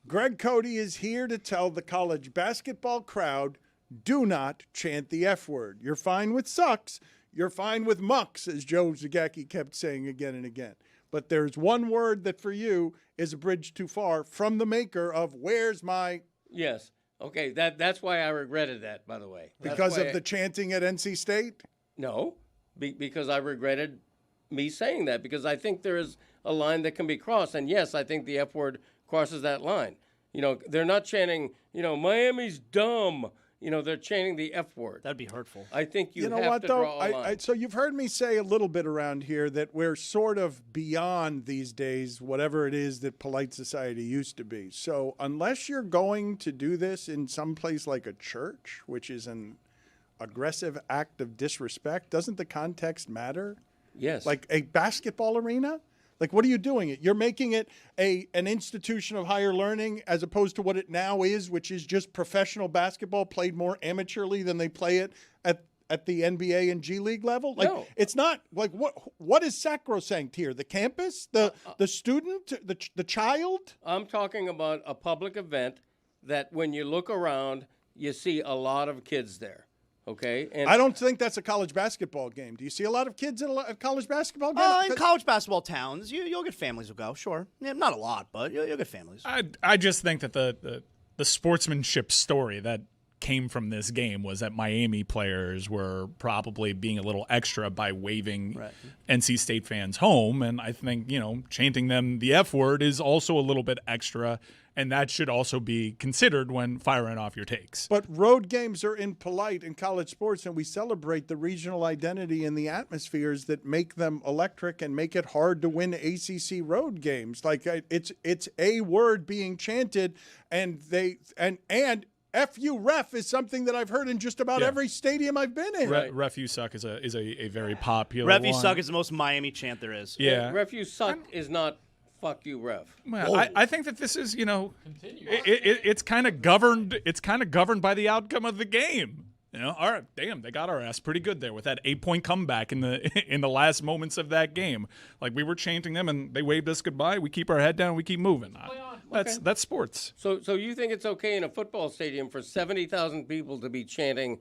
Greg Cody is here to tell the college basketball crowd, do not chant the F word. You're fine with sucks. You're fine with mucks, as Joe Zagacki kept saying again and again. But there's one word that for you is a bridge too far from the maker of where's my... Yes. Okay, that's why I regretted that, by the way. Because of the chanting at NC State? No, because I regretted me saying that, because I think there is a line that can be crossed. And yes, I think the F word crosses that line. They're not chanting, Miami's dumb. They're chanting the F word. That'd be hurtful. I think you know have what, to though? draw a line. So you've heard me say a little bit around here that we're sort of beyond these days, whatever it is that polite society used to be. So unless you're going to do this in some place like a church, which is an aggressive act of disrespect, doesn't the context matter? Yes. Like a basketball arena? Like, what are you doing it? You're making it an institution of higher learning as opposed to what it now is, which is just professional basketball played more amateurly than they play it at the NBA and G League level. Like, No. it's not like what is sacrosanct here? The campus, the student, the child. I'm talking about a public event that when you look around, you see a lot of kids there. Okay, and I don't think that's a college basketball game. Do you see a lot of kids at a college basketball game? In college basketball towns, you'll get families who go, sure. Yeah, not a lot, but you'll get families. I just think that the sportsmanship story that came from this game was that Miami players were probably being a little extra by waving NC State fans home. And I think, chanting them the F word is also a little bit extra. And that should also be considered when firing off your takes. But road games are impolite in college sports, and we celebrate the regional identity and the atmospheres that make them electric and make it hard to win ACC road games. Like it's a word being chanted, and F you ref is something that I've heard in just about every stadium I've been in. Ref you suck is a very popular Ref one. you suck is the most Miami chant there is. Yeah. Ref you suck is not fuck you, ref. Well, I think that this is, it's kind of governed. It's kind of governed by the outcome of the game. All right, damn, they got our ass pretty good there with that 8-point comeback in the last moments of that game. Like, we were chanting them, and they waved us goodbye. We keep our head down, we keep moving. That's sports. So you think it's okay in a football stadium for 70,000 people to be chanting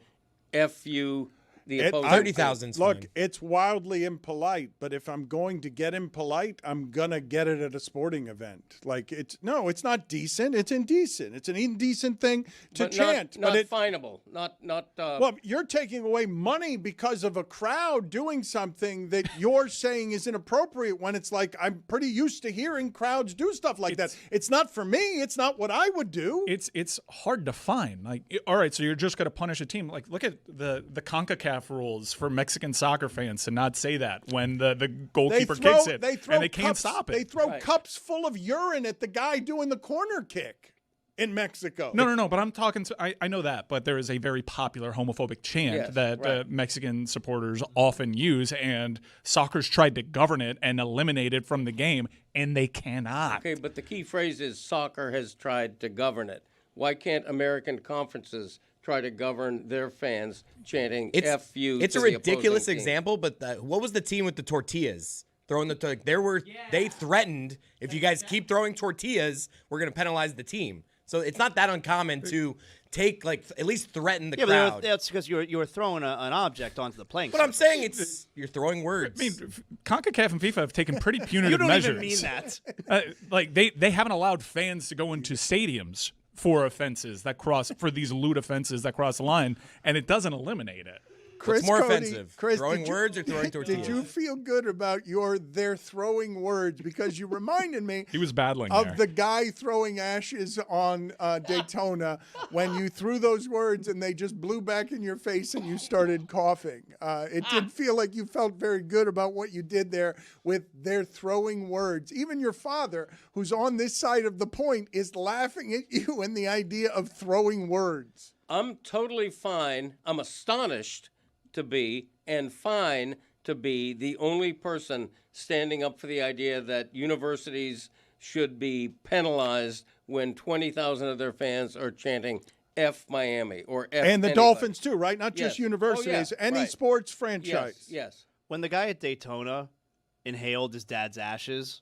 "F you"? The opposing 30,000. Look, it's wildly impolite, but if I'm going to get impolite, I'm gonna get it at a sporting event. Like it's not decent. It's indecent. It's an indecent thing to chant. Not finable. Not. Well, you're taking away money because of a crowd doing something that you're saying is inappropriate. When it's like I'm pretty used to hearing crowds do stuff like that. It's not for me. It's not what I would do. It's hard to find. Like, all right, so you're just gonna punish a team. Like, look at the CONCACAF rules for Mexican soccer fans to not say that when the goalkeeper kicks it and they can't stop it. They throw cups full of urine at the guy doing the corner kick in Mexico. No, but I'm talking I know that, but there is a very popular homophobic chant that Mexican supporters often use, and soccer's tried to govern it and eliminate it from the game, and they cannot. Okay, but the key phrase is soccer has tried to govern it. Why can't American conferences try to govern their fans chanting "F you"? It's a ridiculous example, but what was the team with the tortillas throwing they threatened if you guys keep throwing tortillas, we're going to penalize the team. So it's not that uncommon to take at least threaten the crowd. But that's because you were throwing an object onto the playing. But I'm saying you're throwing words. I mean, CONCACAF and FIFA have taken pretty punitive measures. You don't even mean that. They haven't allowed fans to go into stadiums for offenses that cross for these lewd offenses that cross the line, and it doesn't eliminate it. Chris, what's more Cody, offensive, Chris, throwing words or throwing tortillas? Did you feel good about they're throwing words? Because you reminded me he was battling of the guy throwing ashes on Daytona when you threw those words and they just blew back in your face and you started coughing. It didn't feel like you felt very good about what you did there with their throwing words. Even your father, who's on this side of the point, is laughing at you and the idea of throwing words. I'm totally fine. I'm astonished to be and fine to be the only person standing up for the idea that universities should be penalized when 20,000 of their fans are chanting F Miami or F and the anybody. Dolphins too, right? Not just universities, any sports franchise. Yes. When the guy at Daytona inhaled his dad's ashes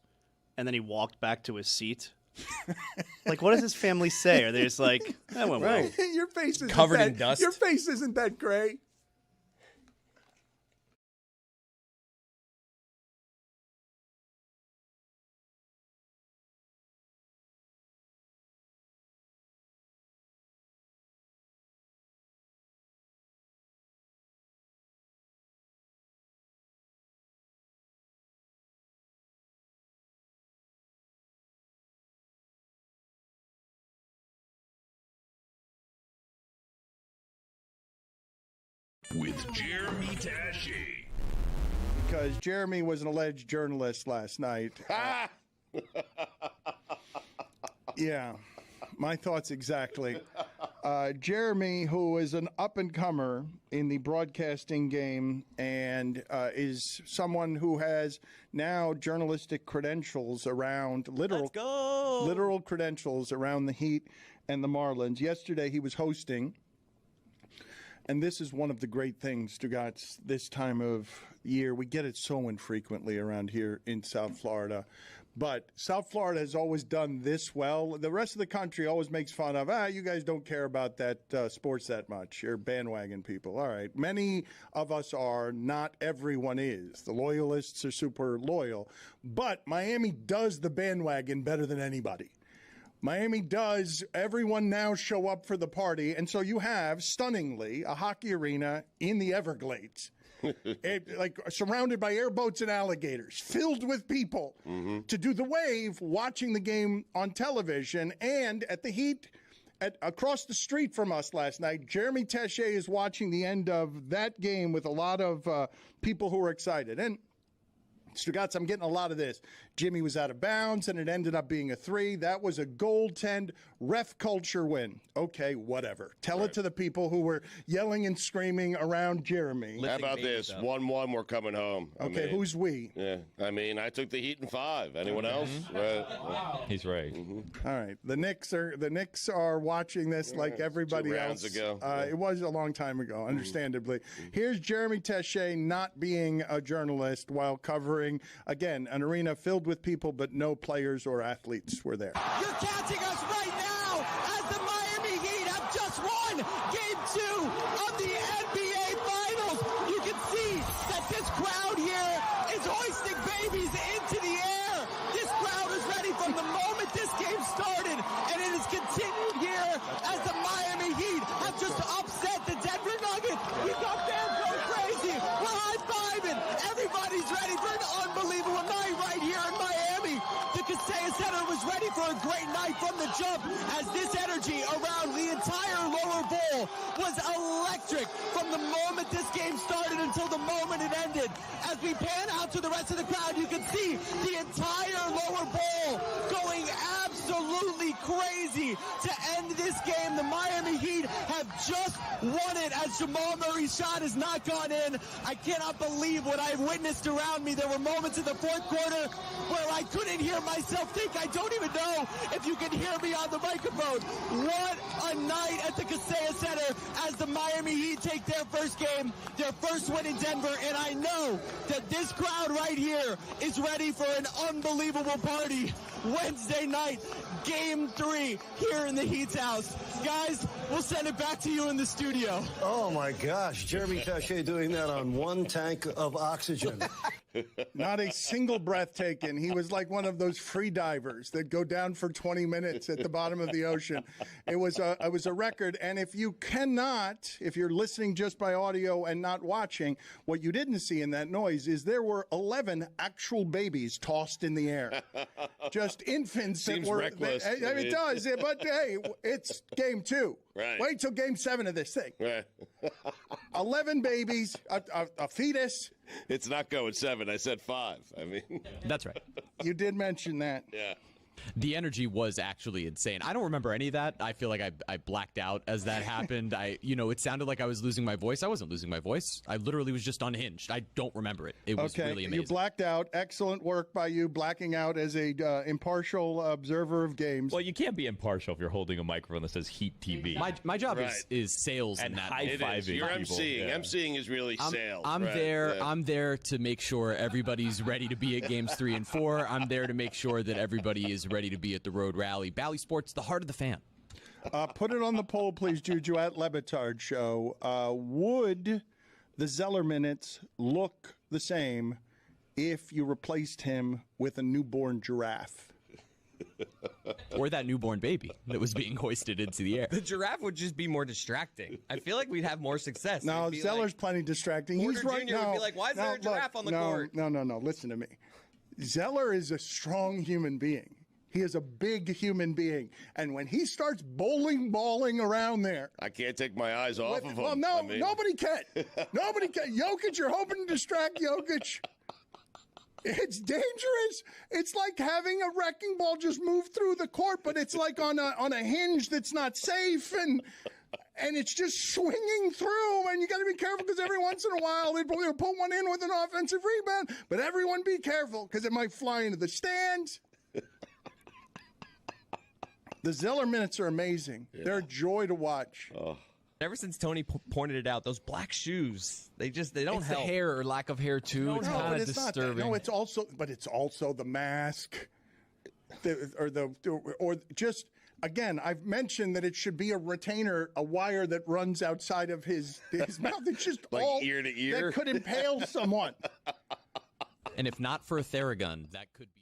and then he walked back to his seat, like, what does his family say? Are they just like, that went well? Your face is covered in dust. Your face isn't that gray. With Jeremy Tashi. Because Jeremy was an alleged journalist last night. Yeah, my thoughts exactly. Jeremy, who is an up-and-comer in the broadcasting game and is someone who has now journalistic credentials around, literal credentials around the Heat and the Marlins. Yesterday he was hosting. And this is one of the great things, Stugotz, this time of year. We get it so infrequently around here in South Florida. But South Florida has always done this well. The rest of the country always makes fun of, you guys don't care about that sports that much. You're bandwagon people. All right. Many of us are. Not everyone is. The loyalists are super loyal. But Miami does the bandwagon better than anybody. Miami does. Everyone now show up for the party. And so you have, stunningly, a hockey arena in the Everglades, surrounded by airboats and alligators, filled with people to do the wave, watching the game on television. And at the Heat, across the street from us last night, Jeremy Taché is watching the end of that game with a lot of people who are excited. And Stugotz, I'm getting a lot of this. Jimmy was out of bounds, and it ended up being a 3. That was a goaltend ref culture win. Okay, whatever. Tell it to the people who were yelling and screaming around Jeremy. How about this? 1-1, we're coming home. Okay, who's we? Yeah, I mean, I took the Heat in 5. Anyone else? He's right. All right, the Knicks are watching this like everybody 2 rounds else. ago. It was a long time ago, understandably. Here's Jeremy Tessier not being a journalist while covering, again, an arena filled with people, but no players or athletes were there. You're catching us right now as the Miami Heat have just won Game 2 of the NBA Finals. You can see that this crowd here is hoisting babies into the air. This crowd is ready from the moment this game started, and it has continued here as the Miami Heat have just upset the Denver Nuggets. We've got fans going crazy. We're high-fiving. Everybody's ready for an unbelievable night right here in Miami. The Kaseya Center was ready for a great night from the jump, as this energy around the entire lower bowl was electric from the moment this game started until the moment it ended. As we pan out to the rest of the crowd, you can see the entire lower bowl going absolutely crazy to end this game. The Miami Heat have just won it as Jamal Murray's shot has not gone in. I cannot believe what I've witnessed around me. There were moments in the fourth quarter where I couldn't hear myself think. I don't even know if you can hear me on the microphone. What a night at the Kaseya Center as the Miami Heat take their first game, their first win in Denver, and I know that this crowd right here is ready for an unbelievable party Wednesday night, Game 3 here in the Heat's house. Guys, we'll send it back to you in the studio. Oh my gosh, Jeremy Tessier doing that on 1 tank of oxygen. Not a single breath taken. He was like one of those free divers that go down for 20 minutes at the bottom of the ocean. It was a record. And if you're listening just by audio and not watching, what you didn't see in that noise is there were 11 actual babies tossed in the air. Just infants. Seems that were reckless. It does, but hey, it's Game 2. Right. Wait till Game 7 of this thing. Right. 11 babies, a fetus. It's not going 7. I said 5. I mean, That's right. You did mention that. Yeah. The energy was actually insane. I don't remember any of that. I feel like I blacked out as that happened. It sounded like I was losing my voice. I wasn't losing my voice. I literally was just unhinged. I don't remember it. It was really amazing. You blacked out. Excellent work by you, blacking out as a impartial observer of games. Well, you can't be impartial if you're holding a microphone that says Heat TV. My job is sales and that high-fiving. You're people. emceeing. Yeah. Emceeing is really sales. I'm right. there. Yeah. I'm there to make sure everybody's ready to be at games 3 and 4. I'm there to make sure that everybody is ready to be at the road rally. Bally Sports, the heart of the fan. Put it on the poll, please, Juju, at Le Batard Show. Would the Zeller minutes look the same if you replaced him with a newborn giraffe? Or that newborn baby that was being hoisted into the air. The giraffe would just be more distracting. I feel like we'd have more success. No, Zeller's plenty distracting. Porter He's right Jr. now. would be like, why is there a giraffe on the court? No. Listen to me. Zeller is a strong human being. He is a big human being. And when he starts balling around there. I can't take my eyes off of him. Well, no, nobody can. Nobody can. Jokic, you're hoping to distract Jokic. It's dangerous. It's like having a wrecking ball just move through the court, but it's like on a hinge that's not safe, and it's just swinging through, and you got to be careful because every once in a while they'll put one in with an offensive rebound, but everyone be careful because it might fly into the stands. The Zeller minutes are amazing. Yeah. They're a joy to watch. Oh. Ever since Tony pointed it out, those black shoes, they don't it's help. The hair or lack of hair too. It's kind of disturbing. No, it's also the mask, or just again. I've mentioned that it should be a retainer, a wire that runs outside of his mouth. It's just like all ear to ear that could impale someone. And if not for a Theragun, that could be.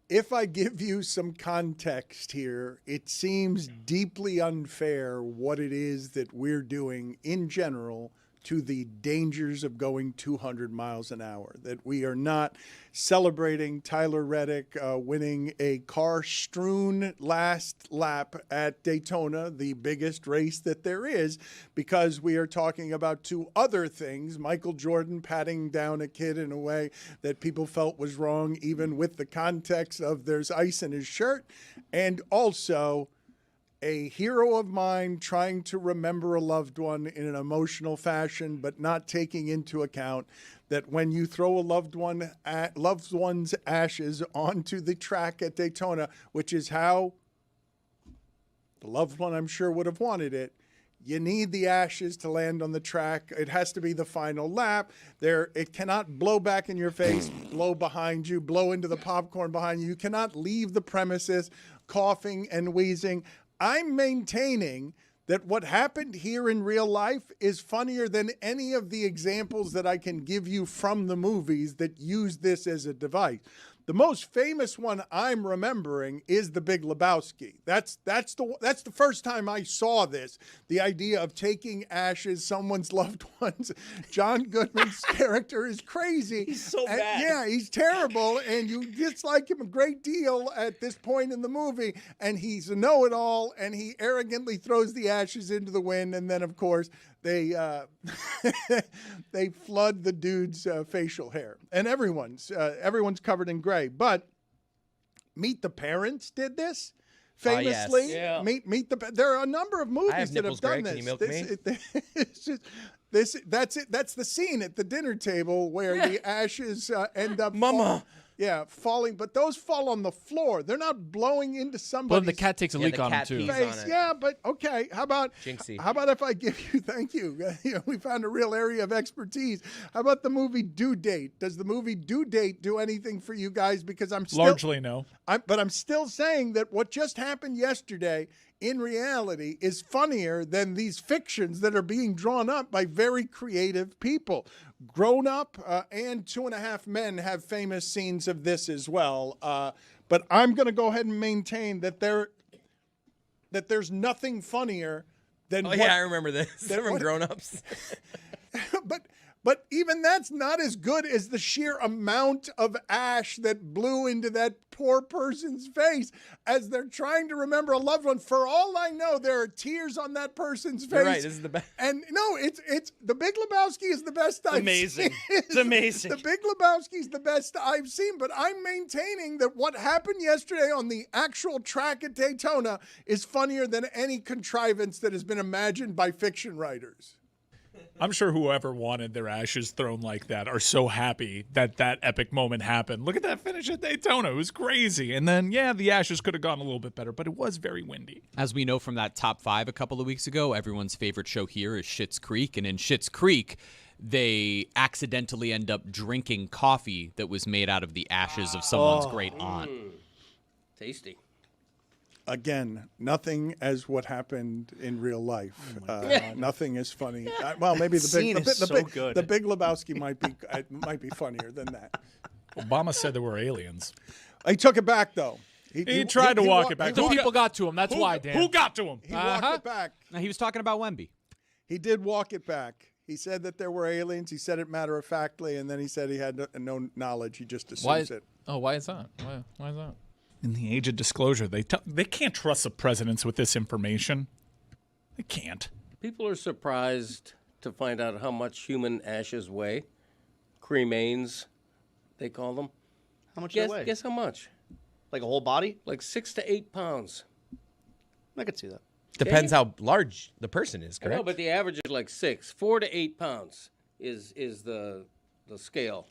If I give you some context here, it seems deeply unfair what it is that we're doing in general to the dangers of going 200 miles an hour, that we are not celebrating Tyler Reddick winning a car-strewn last lap at Daytona, the biggest race that there is, because we are talking about two other things. Michael Jordan patting down a kid in a way that people felt was wrong, even with the context of there's ice in his shirt, and also a hero of mine trying to remember a loved one in an emotional fashion, but not taking into account that when you throw a loved one's ashes onto the track at Daytona, which is how the loved one, I'm sure, would have wanted it, you need the ashes to land on the track. It has to be the final lap. It cannot blow back in your face, blow behind you, blow into the popcorn behind you. You cannot leave the premises coughing and wheezing. I'm maintaining that what happened here in real life is funnier than any of the examples that I can give you from the movies that use this as a device. The most famous one I'm remembering is The Big Lebowski. That's the first time I saw this. The idea of taking ashes, someone's loved ones. John Goodman's character is crazy. He's so bad. Yeah, he's terrible, and you dislike him a great deal at this point in the movie. And he's a know-it-all, and he arrogantly throws the ashes into the wind, and then of course they flood the dude's facial hair, and everyone's covered in gray. But Meet the Parents did this famously. Yes. Yeah. There are a number of movies I have that nipples, have done Greg. this. Can you milk me? It's just, that's it. That's the scene at the dinner table where the ashes end up falling, but those fall on the floor. They're not blowing into somebody's. Well, the cat takes a leak on him too. Face. Yeah, but okay. How about Jinxie. How about if I give you? Thank you. We found a real area of expertise. How about the movie Due Date? Does the movie Due Date do anything for you guys? Because I'm still, largely no. But I'm still saying that what just happened yesterday in reality is funnier than these fictions that are being drawn up by very creative people. Grown Up and 2.5 Men have famous scenes of this as well. But I'm going to go ahead and maintain that there's nothing funnier than. Oh yeah, I remember this. I remember Grown Ups. But even that's not as good as the sheer amount of ash that blew into that poor person's face as they're trying to remember a loved one. For all I know, there are tears on that person's face. You're right. This is the best. And no, it's The Big Lebowski is the best I've Amazing. seen. It's amazing. The Big Lebowski is the best I've seen, but I'm maintaining that what happened yesterday on the actual track at Daytona is funnier than any contrivance that has been imagined by fiction writers. I'm sure whoever wanted their ashes thrown like that are so happy that that epic moment happened. Look at that finish at Daytona. It was crazy. And then, yeah, the ashes could have gone a little bit better, but it was very windy. As we know from that top 5 a couple of weeks ago, everyone's favorite show here is Schitt's Creek. And in Schitt's Creek, they accidentally end up drinking coffee that was made out of the ashes of someone's great aunt. Tasty. Again, nothing as what happened in real life. Nothing as funny. Well, maybe the Big Lebowski might be funnier than that. Obama said there were aliens. He took it back though. He tried to walk it back. Two people got to him. That's why, Dan. Who got to him? He walked it back. Now, he was talking about Wemby. He did walk it back. He said that there were aliens. He said it matter-of-factly, and then he said he had no knowledge. He just assumes it. Oh, why is that? Why is that? In the age of disclosure, they can't trust the presidents with this information. They can't. People are surprised to find out how much human ashes weigh. Cremains, they call them. How much do they weigh? Guess how much? Like a whole body? Like 6 to 8 pounds. I could see that. Depends how large the person is, correct? No, but the average is like 6. 4 to 8 pounds is the scale.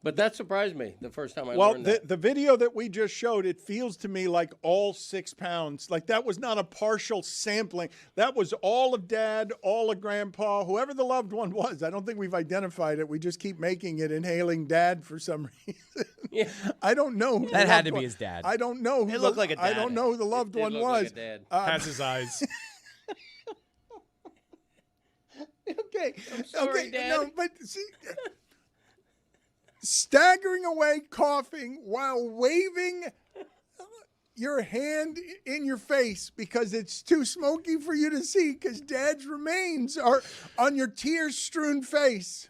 But that surprised me the first time I learned that. Well, the video that we just showed, it feels to me like all 6 pounds. Like that was not a partial sampling. That was all of Dad, all of Grandpa, whoever the loved one was. I don't think we've identified it. We just keep making it and hailing Dad for some reason. Yeah. I don't know. Who that had to be his dad. I don't know. It looked like a dad. I don't know who the loved one was. Like a dad. Has his eyes. Okay. I'm sorry, okay. Dad. No, but see. Staggering away, coughing while waving. your hand in your face because it's too smoky for you to see because Dad's remains are on your tear-strewn face.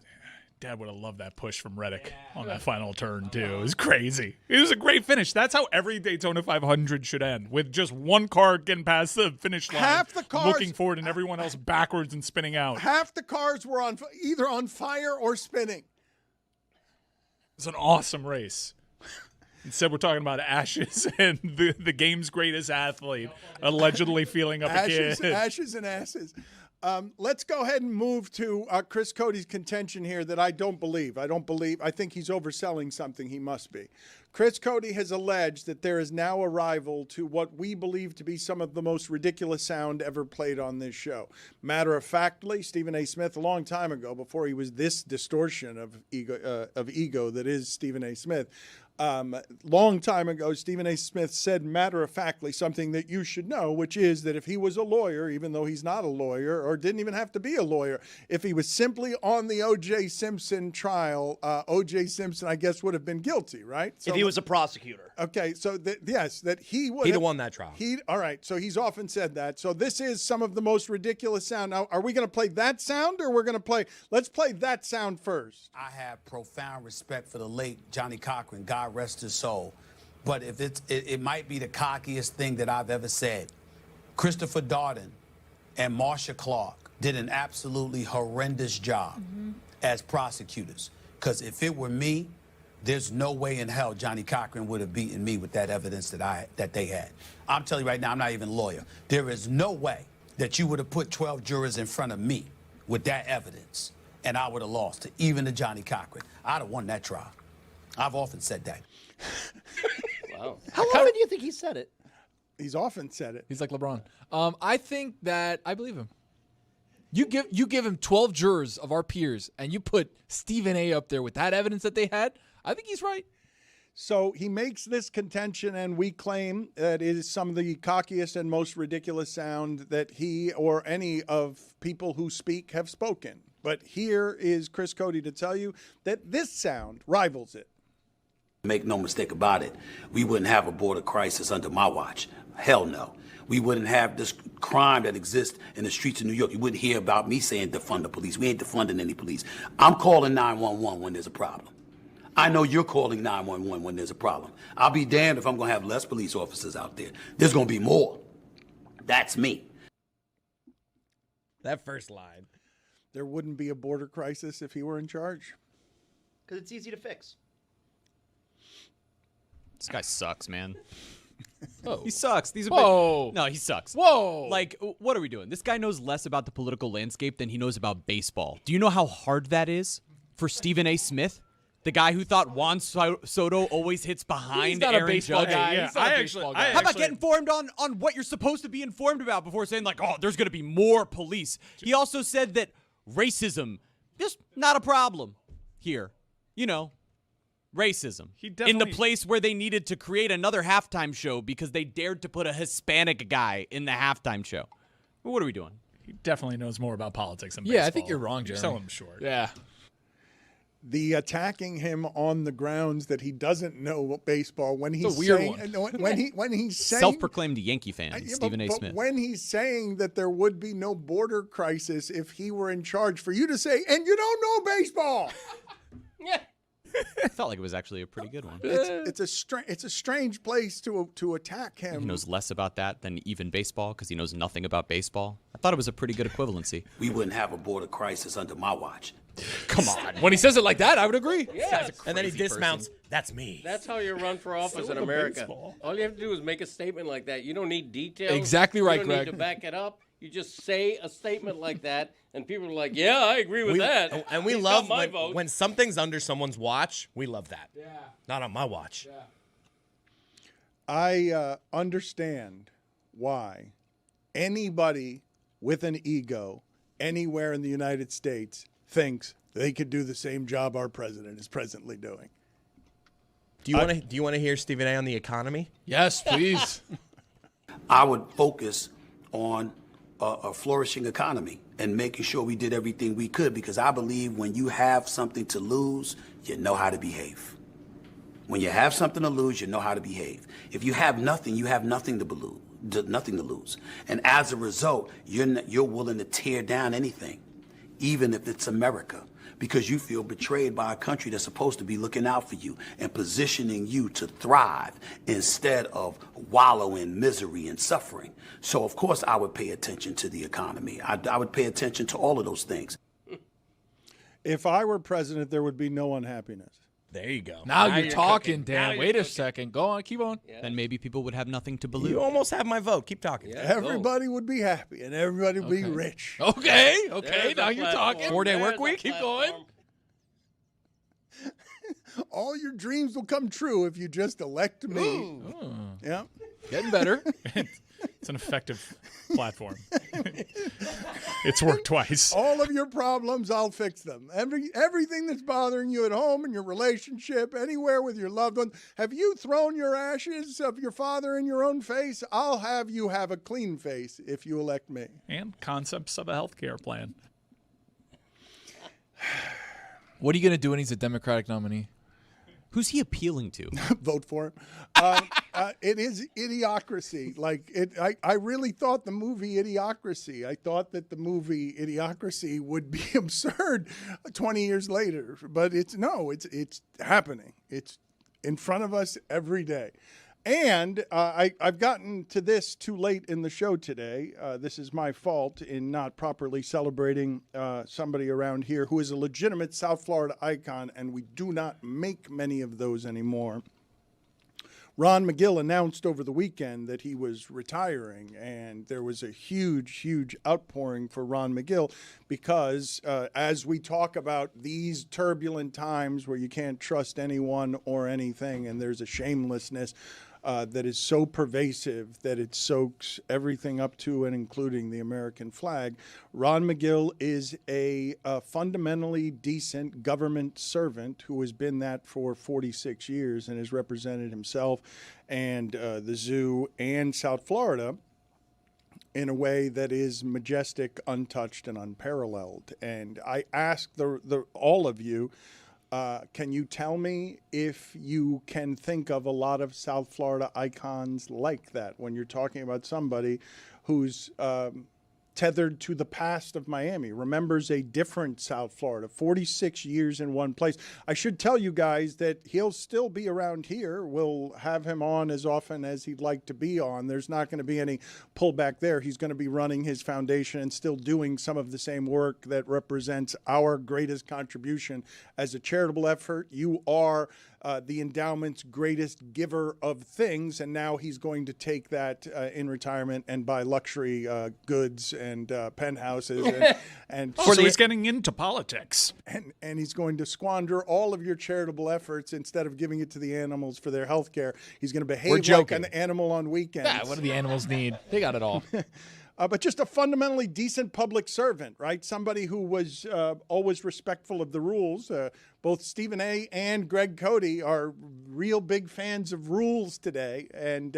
Dad would have loved that push from Reddick on that final turn, too. It was crazy. It was a great finish. That's how every Daytona 500 should end, with just one car getting past the finish line, half the cars, looking forward, and everyone else backwards and spinning out. Half the cars were either on fire or spinning. It's an awesome race. Instead, we're talking about Ashes and the game's greatest athlete allegedly feeling up a kid. Ashes and asses. Let's go ahead and move to Chris Cody's contention here that I don't believe. I think he's overselling something. He must be. Chris Cody has alleged that there is now a rival to what we believe to be some of the most ridiculous sound ever played on this show. Matter of factly, Stephen A. Smith, a long time ago, before he was this distortion of ego that is Stephen A. Smith, long time ago, Stephen A. Smith said matter-of-factly something that you should know, which is that if he was a lawyer, even though he's not a lawyer or didn't even have to be a lawyer, if he was simply on the O.J. Simpson trial, O.J. Simpson, I guess, would have been guilty, right? So, if he was a prosecutor. Okay, so that he would He'd have won that trial. All right, so he's often said that. So this is some of the most ridiculous sound. Now, are we going to play that sound or we're going to play – let's play that sound first. I have profound respect for the late Johnny Cochran, God rest his soul. But if it might be the cockiest thing that I've ever said. Christopher Darden and Marsha Clark did an absolutely horrendous job as prosecutors. Because if it were me, there's no way in hell Johnny Cochran would have beaten me with that evidence that they had. I'm telling you right now, I'm not even a lawyer. There is no way that you would have put 12 jurors in front of me with that evidence, and I would have lost to even to Johnny Cochran. I'd have won that trial. I've often said that. Wow. How often do you think he said it? He's often said it. He's like LeBron. I think that I believe him. You give him 12 jurors of our peers, and you put Stephen A. up there with that evidence that they had. I think he's right. So he makes this contention, and we claim that it is some of the cockiest and most ridiculous sound that he or any of people who speak have spoken. But here is Chris Cody to tell you that this sound rivals it. Make no mistake about it, we wouldn't have a border crisis under my watch. Hell no. We wouldn't have this crime that exists in the streets of New York. You wouldn't hear about me saying defund the police. We ain't defunding any police. I'm calling 911 when there's a problem. I know you're calling 911 when there's a problem. I'll be damned if I'm going to have less police officers out there. There's going to be more. That's me. That first line. There wouldn't be a border crisis if he were in charge? Because it's easy to fix. This guy sucks, man. Oh. He sucks. No, he sucks. Whoa. Like, what are we doing? This guy knows less about the political landscape than he knows about baseball. Do you know how hard that is for Stephen A. Smith? The guy who thought Juan Soto always hits behind Aaron Judge. Guy. How about getting informed on what you're supposed to be informed about before saying, like, oh, there's going to be more police? He also said that racism is not a problem here. You know, racism. In the place where they needed to create another halftime show because they dared to put a Hispanic guy in the halftime show. Well, what are we doing? He definitely knows more about politics than baseball. Yeah, I think you're wrong, Jeremy. Sell him short. Yeah. The attacking him on the grounds that he doesn't know baseball when he's it's a weird saying, one. when he's saying Self-proclaimed Yankee fan, Stephen A. but Smith. when he's saying that there would be no border crisis if he were in charge, for you to say, and you don't know baseball. Yeah. I felt like it was actually a pretty good one. It's a strange place to attack him. He knows less about that than even baseball because he knows nothing about baseball. I thought it was a pretty good equivalency. We wouldn't have a border crisis under my watch. Come on. When he says it like that, I would agree. Yeah. And then he dismounts. Person. That's me. That's how you run for office in America. All you have to do is make a statement like that. You don't need details. Exactly right, You don't Greg. need to back it up. You just say a statement like that, and people are like, yeah, I agree with that. And we He's love got my vote. when something's under someone's watch. We love that. Yeah. Not on my watch. Yeah. I understand why anybody with an ego anywhere in the United States thinks they could do the same job our president is presently doing. Do you want to hear Stephen A. on the economy? Yes, please. I would focus on a flourishing economy and making sure we did everything we could, because I believe when you have something to lose, you know how to behave. When you have something to lose, you know how to behave. If you have nothing, you have nothing to lose. And as a result, you're willing to tear down anything, even if it's America, because you feel betrayed by a country that's supposed to be looking out for you and positioning you to thrive instead of wallow in misery and suffering. So, of course, I would pay attention to the economy. I would pay attention to all of those things. If I were president, there would be no unhappiness. There you go. Now you're talking, cooking. Dan. Wait a second. Go on. Keep on. Yeah. Then maybe people would have nothing to believe. You almost have my vote. Keep talking. Yeah, everybody would be happy, and everybody would be rich. Okay. There's Now a you're platform. talking. 4-day work There's a week. Keep going. platform. All your dreams will come true if you just elect me. Yeah. Getting better. It's an effective platform. It's worked twice. All of your problems, I'll fix them. Everything that's bothering you at home in your relationship, anywhere with your loved one. Have you thrown your ashes of your father in your own face? I'll have you have a clean face if you elect me. And concepts of a healthcare plan. What are you going to do when he's a Democratic nominee? Who's he appealing to? Vote for him. It is Idiocracy. I really thought the movie Idiocracy. I thought that the movie Idiocracy would be absurd 20 years later, but it's happening. It's in front of us every day. And I've gotten to this too late in the show today. This is my fault in not properly celebrating somebody around here who is a legitimate South Florida icon, and we do not make many of those anymore. Ron McGill announced over the weekend that he was retiring, and there was a huge, huge outpouring for Ron McGill because as we talk about these turbulent times where you can't trust anyone or anything, and there's a shamelessness that is so pervasive that it soaks everything up to and including the American flag. Ron McGill is a fundamentally decent government servant who has been that for 46 years and has represented himself and the zoo and South Florida in a way that is majestic, untouched, and unparalleled. And I ask all of you, can you tell me if you can think of a lot of South Florida icons like that when you're talking about somebody who's tethered to the past of Miami, remembers a different South Florida, 46 years in one place? I should tell you guys that he'll still be around here. We'll have him on as often as he'd like to be on. There's not going to be any pullback there. He's going to be running his foundation and still doing some of the same work that represents our greatest contribution as a charitable effort. You are the endowment's greatest giver of things, and now he's going to take that in retirement and buy luxury goods and penthouses. And so he's getting into politics. And he's going to squander all of your charitable efforts instead of giving it to the animals for their health care. He's going to behave like an animal on weekends. Yeah, what do the animals need? They got it all. But just a fundamentally decent public servant, right? Somebody who was always respectful of the rules. Both Stephen A. and Greg Cody are real big fans of rules today. And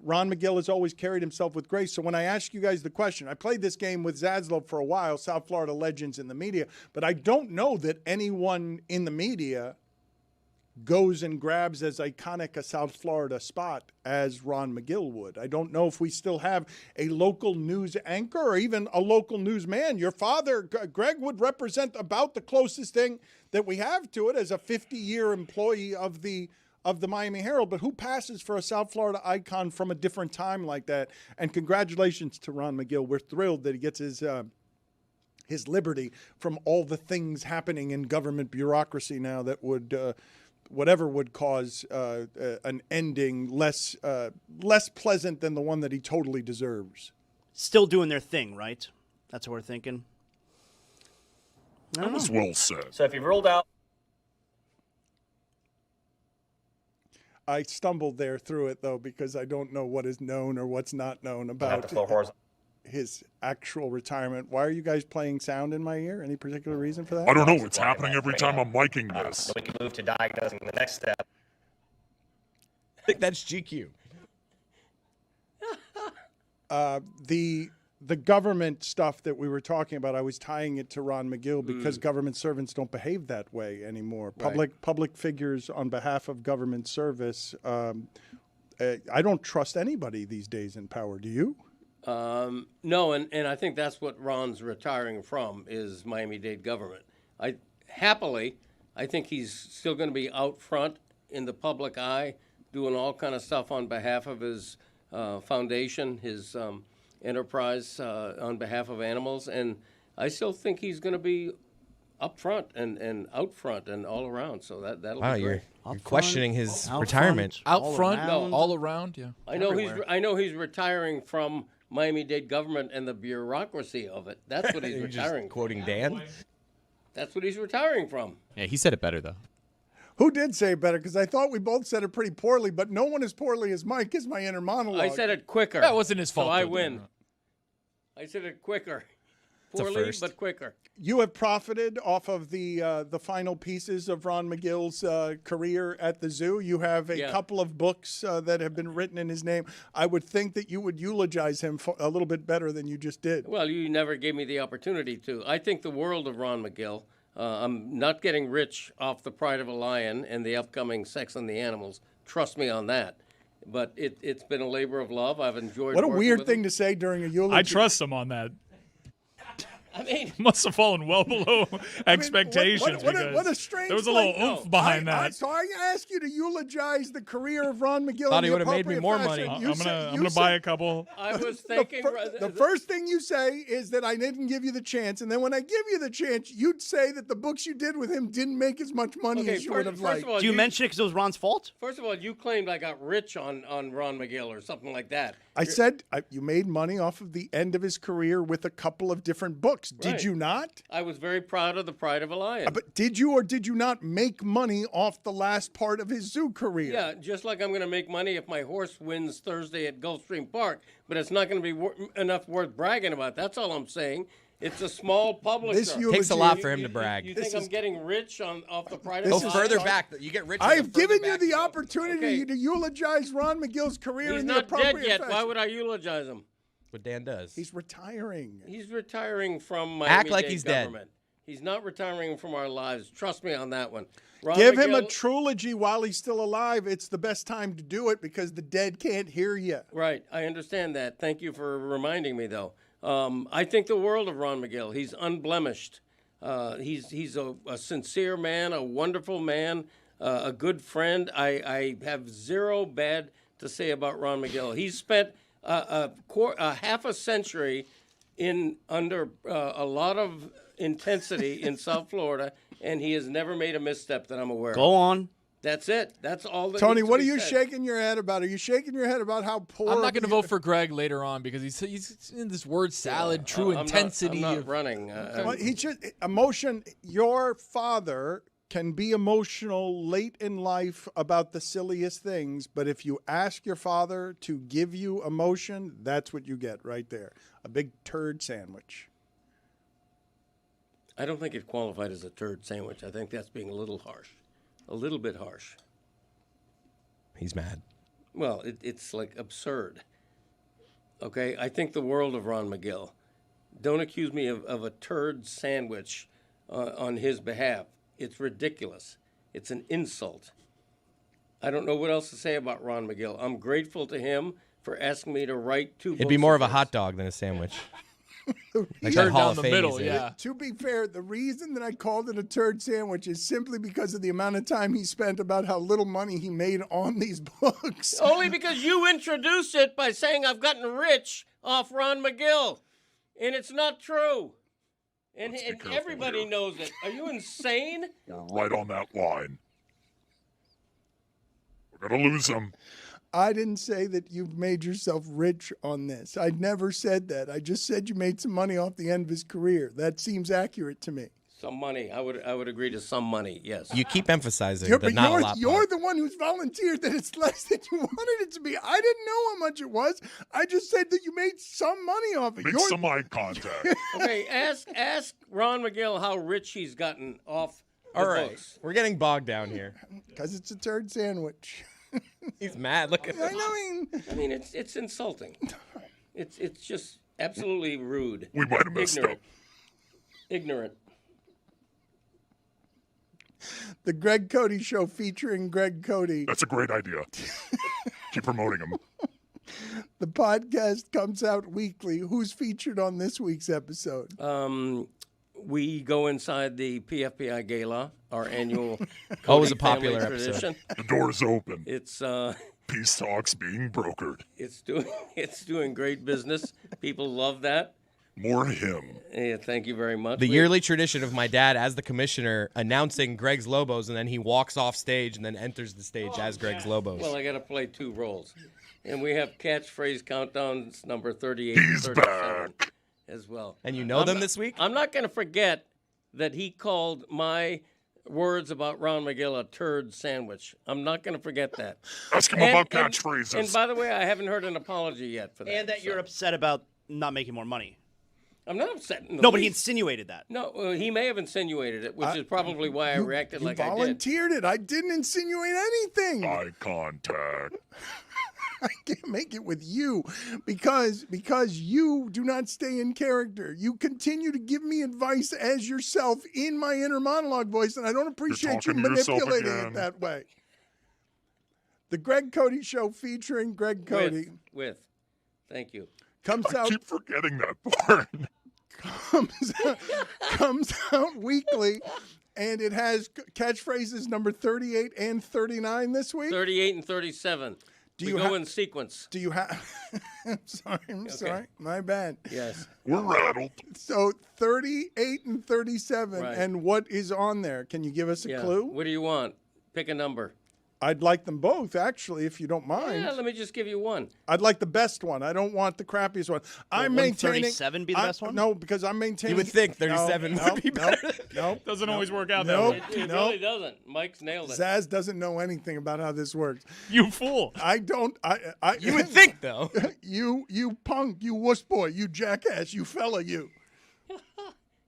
Ron McGill has always carried himself with grace. So when I ask you guys the question, I played this game with Zaslow for a while, South Florida legends in the media, but I don't know that anyone in the media goes and grabs as iconic a South Florida spot as Ron McGill would. I don't know if we still have a local news anchor or even a local newsman. Your father, Greg, would represent about the closest thing that we have to it as a 50-year employee of the Miami Herald. But who passes for a South Florida icon from a different time like that? And congratulations to Ron McGill. We're thrilled that he gets his liberty from all the things happening in government bureaucracy now that would whatever would cause an ending less pleasant than the one that he totally deserves. Still doing their thing, right? That's what we're thinking. That was well said. So if you've ruled out... I stumbled there through it, though, because I don't know what is known or what's not known about his actual retirement. Why are you guys playing sound in my ear? Any particular reason for that? I don't know. It's happening every time I'm miking this. We can move to diagnosing the next step. I think that's GQ. the government stuff that we were talking about, I was tying it to Ron McGill because government servants don't behave that way anymore. Public figures on behalf of government service, I don't trust anybody these days in power. Do you? No, and I think that's what Ron's retiring from is Miami-Dade government. I think he's still going to be out front in the public eye, doing all kind of stuff on behalf of his foundation, his enterprise on behalf of animals, and I still think he's going to be up front and out front and all around. So that'll be great. You're questioning his retirement. Out front, all around, yeah. I know he's retiring from Miami-Dade government and the bureaucracy of it. That's what he's retiring. Just quoting Dan. That's what he's retiring from. Yeah, he said it better though. Who did say it better? Because I thought we both said it pretty poorly, but no one as poorly as Mike is my inner monologue. I said it quicker. That wasn't his fault. So I win. I said it quicker. Poorly, but quicker. You have profited off of the final pieces of Ron McGill's career at the zoo. You have a couple of books that have been written in his name. I would think that you would eulogize him a little bit better than you just did. Well, you never gave me the opportunity to. I think the world of Ron McGill. I'm not getting rich off The Pride of a Lion and the upcoming Sex and the Animals. Trust me on that. But it's been a labor of love. I've enjoyed. What a weird thing to say during a eulogy. I trust him on that. I mean, must have fallen well below expectations. What a strange. There was a little oomph behind that. So I ask you to eulogize the career of Ron McGill. Thought he would have made me more money. I'm gonna buy a couple. I was thinking the first thing you say is that I didn't give you the chance, and then when I give you the chance, you'd say that the books you did with him didn't make as much money as you would have liked. Do you mention it because it was Ron's fault? First of all, you claimed I got rich on Ron McGill or something like that. I said you made money off of the end of his career with a couple of different books. Did you not? I was very proud of The Pride of a Lion. But did you or did you not make money off the last part of his zoo career? Yeah, just like I'm going to make money if my horse wins Thursday at Gulfstream Park, but it's not going to be enough worth bragging about. That's all I'm saying. It's a small publisher. It takes a lot for him to brag. You think I'm getting rich off The Pride of a Lion? Go further back. You get rich. I've given you the opportunity to eulogize Ron McGill's career in the appropriate He's not dead yet. fashion. Why would I eulogize him? What Dan does. He's retiring. He's retiring from Act like Miami-Dade he's government. dead. He's not retiring from our lives. Trust me on that one. Ron Give him McGill, a trilogy while he's still alive. It's the best time to do it because the dead can't hear you. Right. I understand that. Thank you for reminding me, though. I think the world of Ron McGill. He's unblemished. He's a sincere man, a wonderful man, a good friend. I have zero bad to say about Ron McGill. He's spent a half a century under a lot of intensity in South Florida, and he has never made a misstep that I'm aware of. Go on. That's it. That's all that Tony, needs to what are be you said. shaking your head about? Are you shaking your head about how poor? I'm not going to vote for Greg later on because he's in this word salad, true intensity. I'm not running. Well, he just emotion. Your father can be emotional late in life about the silliest things, but if you ask your father to give you emotion, that's what you get right there. A big turd sandwich. I don't think it qualified as a turd sandwich. I think that's being a little harsh. A little bit harsh. He's mad. Well, it's like absurd. Okay, I think the world of Ron McGill. Don't accuse me of a turd sandwich on his behalf. It's ridiculous. It's an insult. I don't know what else to say about Ron McGill. I'm grateful to him for asking me to write 2 books. It'd be more of a hot dog than a sandwich. Like Turd down the middle, yeah. To be fair, the reason that I called it a turd sandwich is simply because of the amount of time he spent about how little money he made on these books. Only because you introduced it by saying I've gotten rich off Ron McGill. And it's not true. And everybody knows it. Are you insane? We're right on that line. We're going to lose him. I didn't say that you've made yourself rich on this. I never said that. I just said you made some money off the end of his career. That seems accurate to me. Some money. I would agree to some money, yes. You keep emphasizing But the not a lot you're part. the one who's volunteered that it's less than you wanted it to be. I didn't know how much it was. I just said that you made some money off it. Make some eye contact. Okay, ask Ron McGill how rich he's gotten off the All right, books. we're getting bogged down here. Because it's a turd sandwich. He's mad. Look at him. I mean, it's insulting. It's just Absolutely rude. We might have messed up. Ignorant. The Greg Cody Show featuring Greg Cody. That's a great idea. Keep promoting him. The podcast comes out weekly. Who's featured on this week's episode? We go inside the PFPI Gala, our annual Always a Cody popular family episode. tradition. The door's open. It's Peace talks being brokered. it's doing great business. People love that. More him. Yeah, thank you very much. The yearly tradition of my dad as the commissioner announcing Greg's Lobos, and then he walks off stage and then enters the stage as Greg's Lobos. Well, I got to play two roles. And we have catchphrase countdowns number 38 He's and 37 as well. And you know them this week? I'm not going to forget that he called my words about Ron McGill a turd sandwich. I'm not going to forget that. Ask him about catchphrases. And by the way, I haven't heard an apology yet for that. And that you're upset about not making more money. I'm not upset. No, but he insinuated that. No, he may have insinuated it, which is probably why I reacted like I did. You volunteered it. I didn't insinuate anything. Eye contact. I can't make it with you because you do not stay in character. You continue to give me advice as yourself in my inner monologue voice, and I don't appreciate you talking to yourself manipulating again. it that way. The Greg Cody Show featuring Greg Cody Thank you. comes I out keep forgetting that part. comes out weekly, and it has catchphrases number 38 and 39 this week. 38 and 37. We go in sequence. Do you have? I'm sorry. My bad. Yes. We're rattled. So 38 and 37, Right. and what is on there? Can you give us a clue? What do you want? Pick a number. I'd like them both, actually, if you don't mind. Yeah, let me just give you one. I'd like the best one. I don't want the crappiest one. I'm Wouldn't maintaining 37 be the best one? No, because I'm maintaining. You would think 37 would be better. No, Doesn't always work out Nope. that way. It really doesn't. Mike's nailed it. Zaz doesn't know anything about how this works. You fool. I don't. You would think, though. You punk, you wuss boy, you jackass, you fella, you.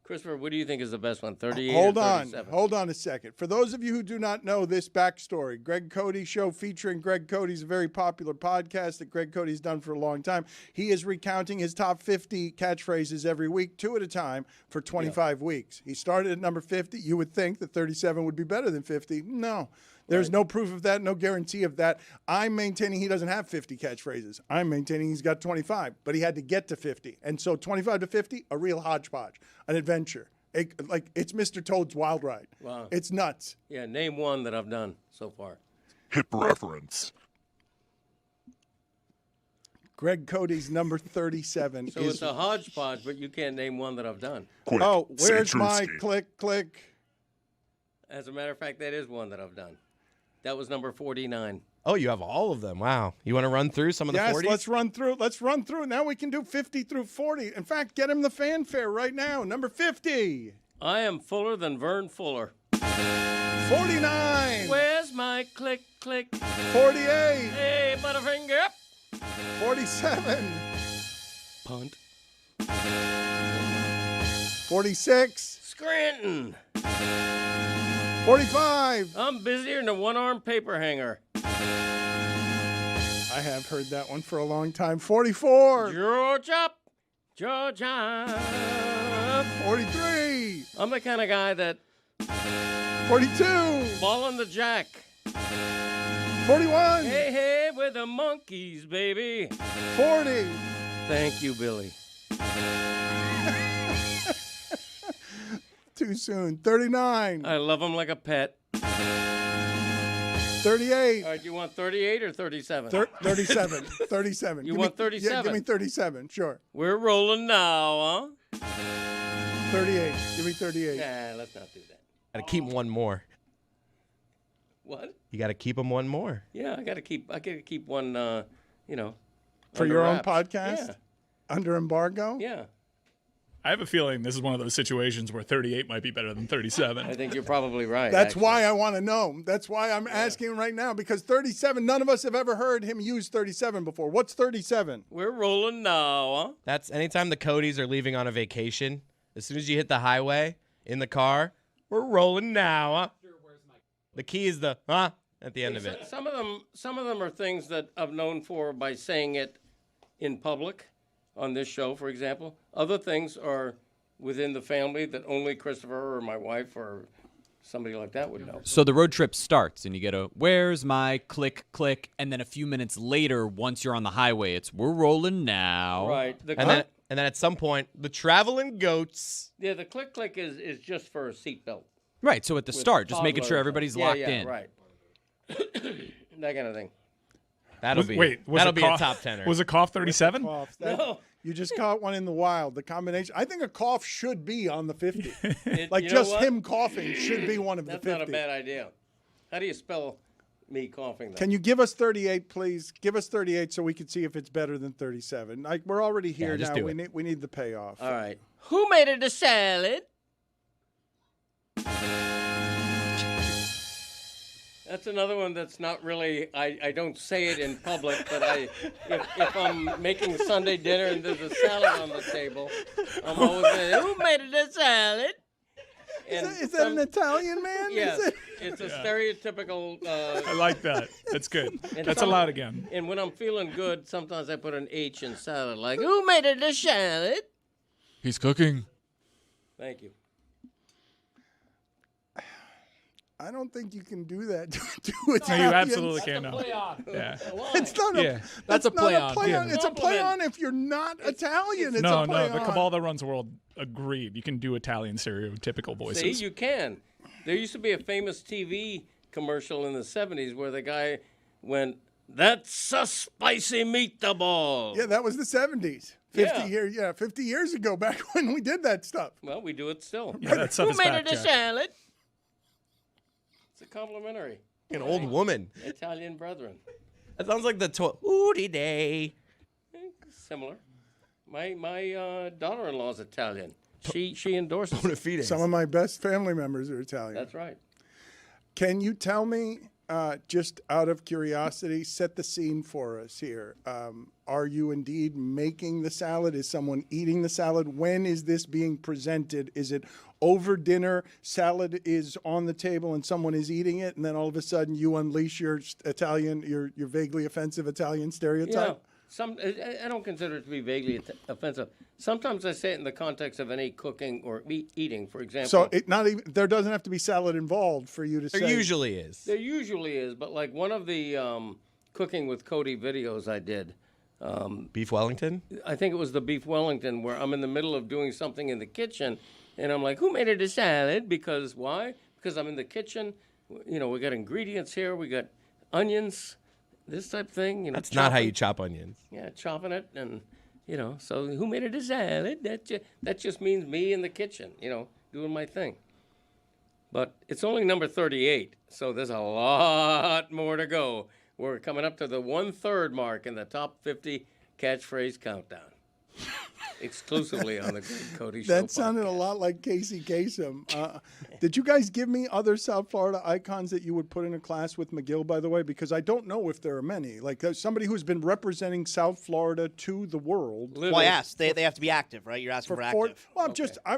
Christopher, what do you think is the best one? 38 Hold or on. 37? Hold on a second. For those of you who do not know this backstory, Greg Cody Show featuring Greg Cody's a very popular podcast that Greg Cody's done for a long time. He is recounting his top 50 catchphrases every week, 2 at a time, for 25 weeks. He started at number 50. You would think that 37 would be better than 50. No. There's no proof of that, no guarantee of that. I'm maintaining he doesn't have 50 catchphrases. I'm maintaining he's got 25, but he had to get to 50. And so 25 to 50, a real hodgepodge, an adventure. It's Mr. Toad's Wild Ride. Wow. It's nuts. Yeah, name one that I've done so far. Hip reference. Greg Cody's number 37 So is... it's a hodgepodge, but you can't name one that I've done. Quick, Oh, say where's my Drewski. click? As a matter of fact, that is one that I've done. That was number 49. Oh, you have all of them. Wow. You want to run through some of the 40s? Yes, let's run through. Now we can do 50 through 40. In fact, get him the fanfare right now. Number 50. I am fuller than Vern Fuller. 49. Where's my click? 48. Hey, Butterfinger. 47. Punt. 46. Scranton. 45. I'm busier than a one-armed paper hanger. I have heard that one for a long time. 44. Georgia. 43. I'm the kind of guy that 42. ball on the jack. 41. Hey, with the monkeys, baby. 40. Thank you, Billy. Too soon. 39. I love him like a pet. 38. All right, you want 38 or 37? 37. 37. You Give want me- 37? Yeah, give me 37. Sure. We're rolling now, huh? 38. Give me 38. Nah, let's not do that. Got to keep one more. What? You got to keep them one more. Yeah, I gotta keep one. For under your own wraps. podcast? Yeah. Under embargo? Yeah. I have a feeling this is one of those situations where 38 might be better than 37. I think you're probably right. That's actually. why I want to know. That's why I'm asking right now, because 37, none of us have ever heard him use 37 before. What's 37? We're rolling now, huh? That's anytime the Codys are leaving on a vacation. As soon as you hit the highway in the car, we're rolling now. Huh? The key is the at the end of it. Some of them are things that I'm known for by saying it in public, on this show, for example. Other things are within the family that only Christopher or my wife or somebody like that would know. So the road trip starts, and you get a, where's my click, click, and then a few minutes later, once you're on the highway, it's, we're rolling now. Right. And then at some point, the traveling goats. Yeah, the click, click is just for a seatbelt. Right, so at the start, just making sure everybody's locked in. Right. That kind of thing. That'll be a top tenner. Was it cough 37? No. You just caught one in the wild. The combination. I think a cough should be on the 50. Like you just know what? him coughing should be one of the 50. That's not a bad idea. How do you spell me coughing, though? Can you give us 38, please? Give us 38 so we can see if it's better than 37. Like we're already here now. We need the payoff. All right. Who made it a salad? That's another one that's not really, I don't say it in public, but if I'm making Sunday dinner and there's a salad on the table, I'm always saying, who made it a salad? Is that an Italian man? Yes. It's a stereotypical. I like that. That's good. That's allowed again. And when I'm feeling good, sometimes I put an H in salad, like, who made it a salad? He's cooking. Thank you. I don't think you can do that to No, Italians. you absolutely can't. No. Yeah. It's not a. That's a play on. It's a play on if you're not Italian. It's No, a play the on. cabal that runs the world agreed. You can do Italian stereotypical voices. See, you can. There used to be a famous TV commercial in the 70s where the guy went, "That's a spicy meatball." Yeah, that was the 70s. 50 years ago, back when we did that stuff. Well, we do it still. Yeah, that stuff Who is made fact it a checked. salad? It's a complimentary. An old woman. Italian brethren. That sounds like the Hootie Day. Similar. My daughter-in-law's Italian. She endorses Bona fide. Some of my best family members are Italian. That's right. Can you tell me, just out of curiosity, set the scene for us here? Are you indeed making the salad? Is someone eating the salad? When is this being presented? Is it over dinner, salad is on the table and someone is eating it, and then all of a sudden you unleash your Italian, your vaguely offensive Italian stereotype? Yeah. I don't consider it to be vaguely offensive. Sometimes I say it in the context of any cooking or eating, for example. So there doesn't have to be salad involved for you to say. There usually is. There usually is, but like one of the cooking with Cody videos I did. Beef Wellington? I think it was the Beef Wellington where I'm in the middle of doing something in the kitchen and I'm like, who made it a salad? Because why? Because I'm in the kitchen. You know, we got ingredients here. We got onions, this type of thing. You know, That's not how you chop onions. Yeah, chopping it and, you know, so who made it a salad? That just means me in the kitchen, you know, doing my thing. But it's only number 38, so there's a lot more to go. We're coming up to the 1/3 mark in the top 50 catchphrase countdown. Exclusively on the Greg Cody Show. That sounded a lot like Casey Kasem. Did you guys give me other South Florida icons that you would put in a class with McGill, by the way? Because I don't know if there are many. Like there's somebody who's been representing South Florida to the world. Well, I asked. They have to be active, right? You're asking for active.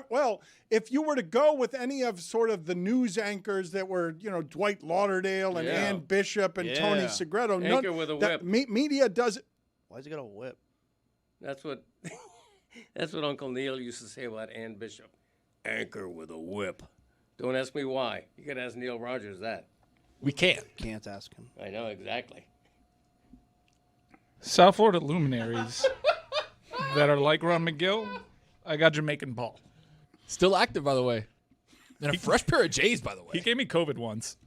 Well, if you were to go with any of sort of the news anchors that were, you know, Dwight Lauderdale and Ann Bishop and Tony Segreto. Anchor with a whip. Media does it. Why's he got a whip? That's what Uncle Neil used to say about Ann Bishop. Anchor with a whip. Don't ask me why. You can ask Neil Rogers that. We can't. Can't ask him. I know, exactly. South Florida luminaries that are like Ron McGill, I got Jamaican Paul. Still active, by the way. And a fresh pair of J's, by the way. He gave me COVID once.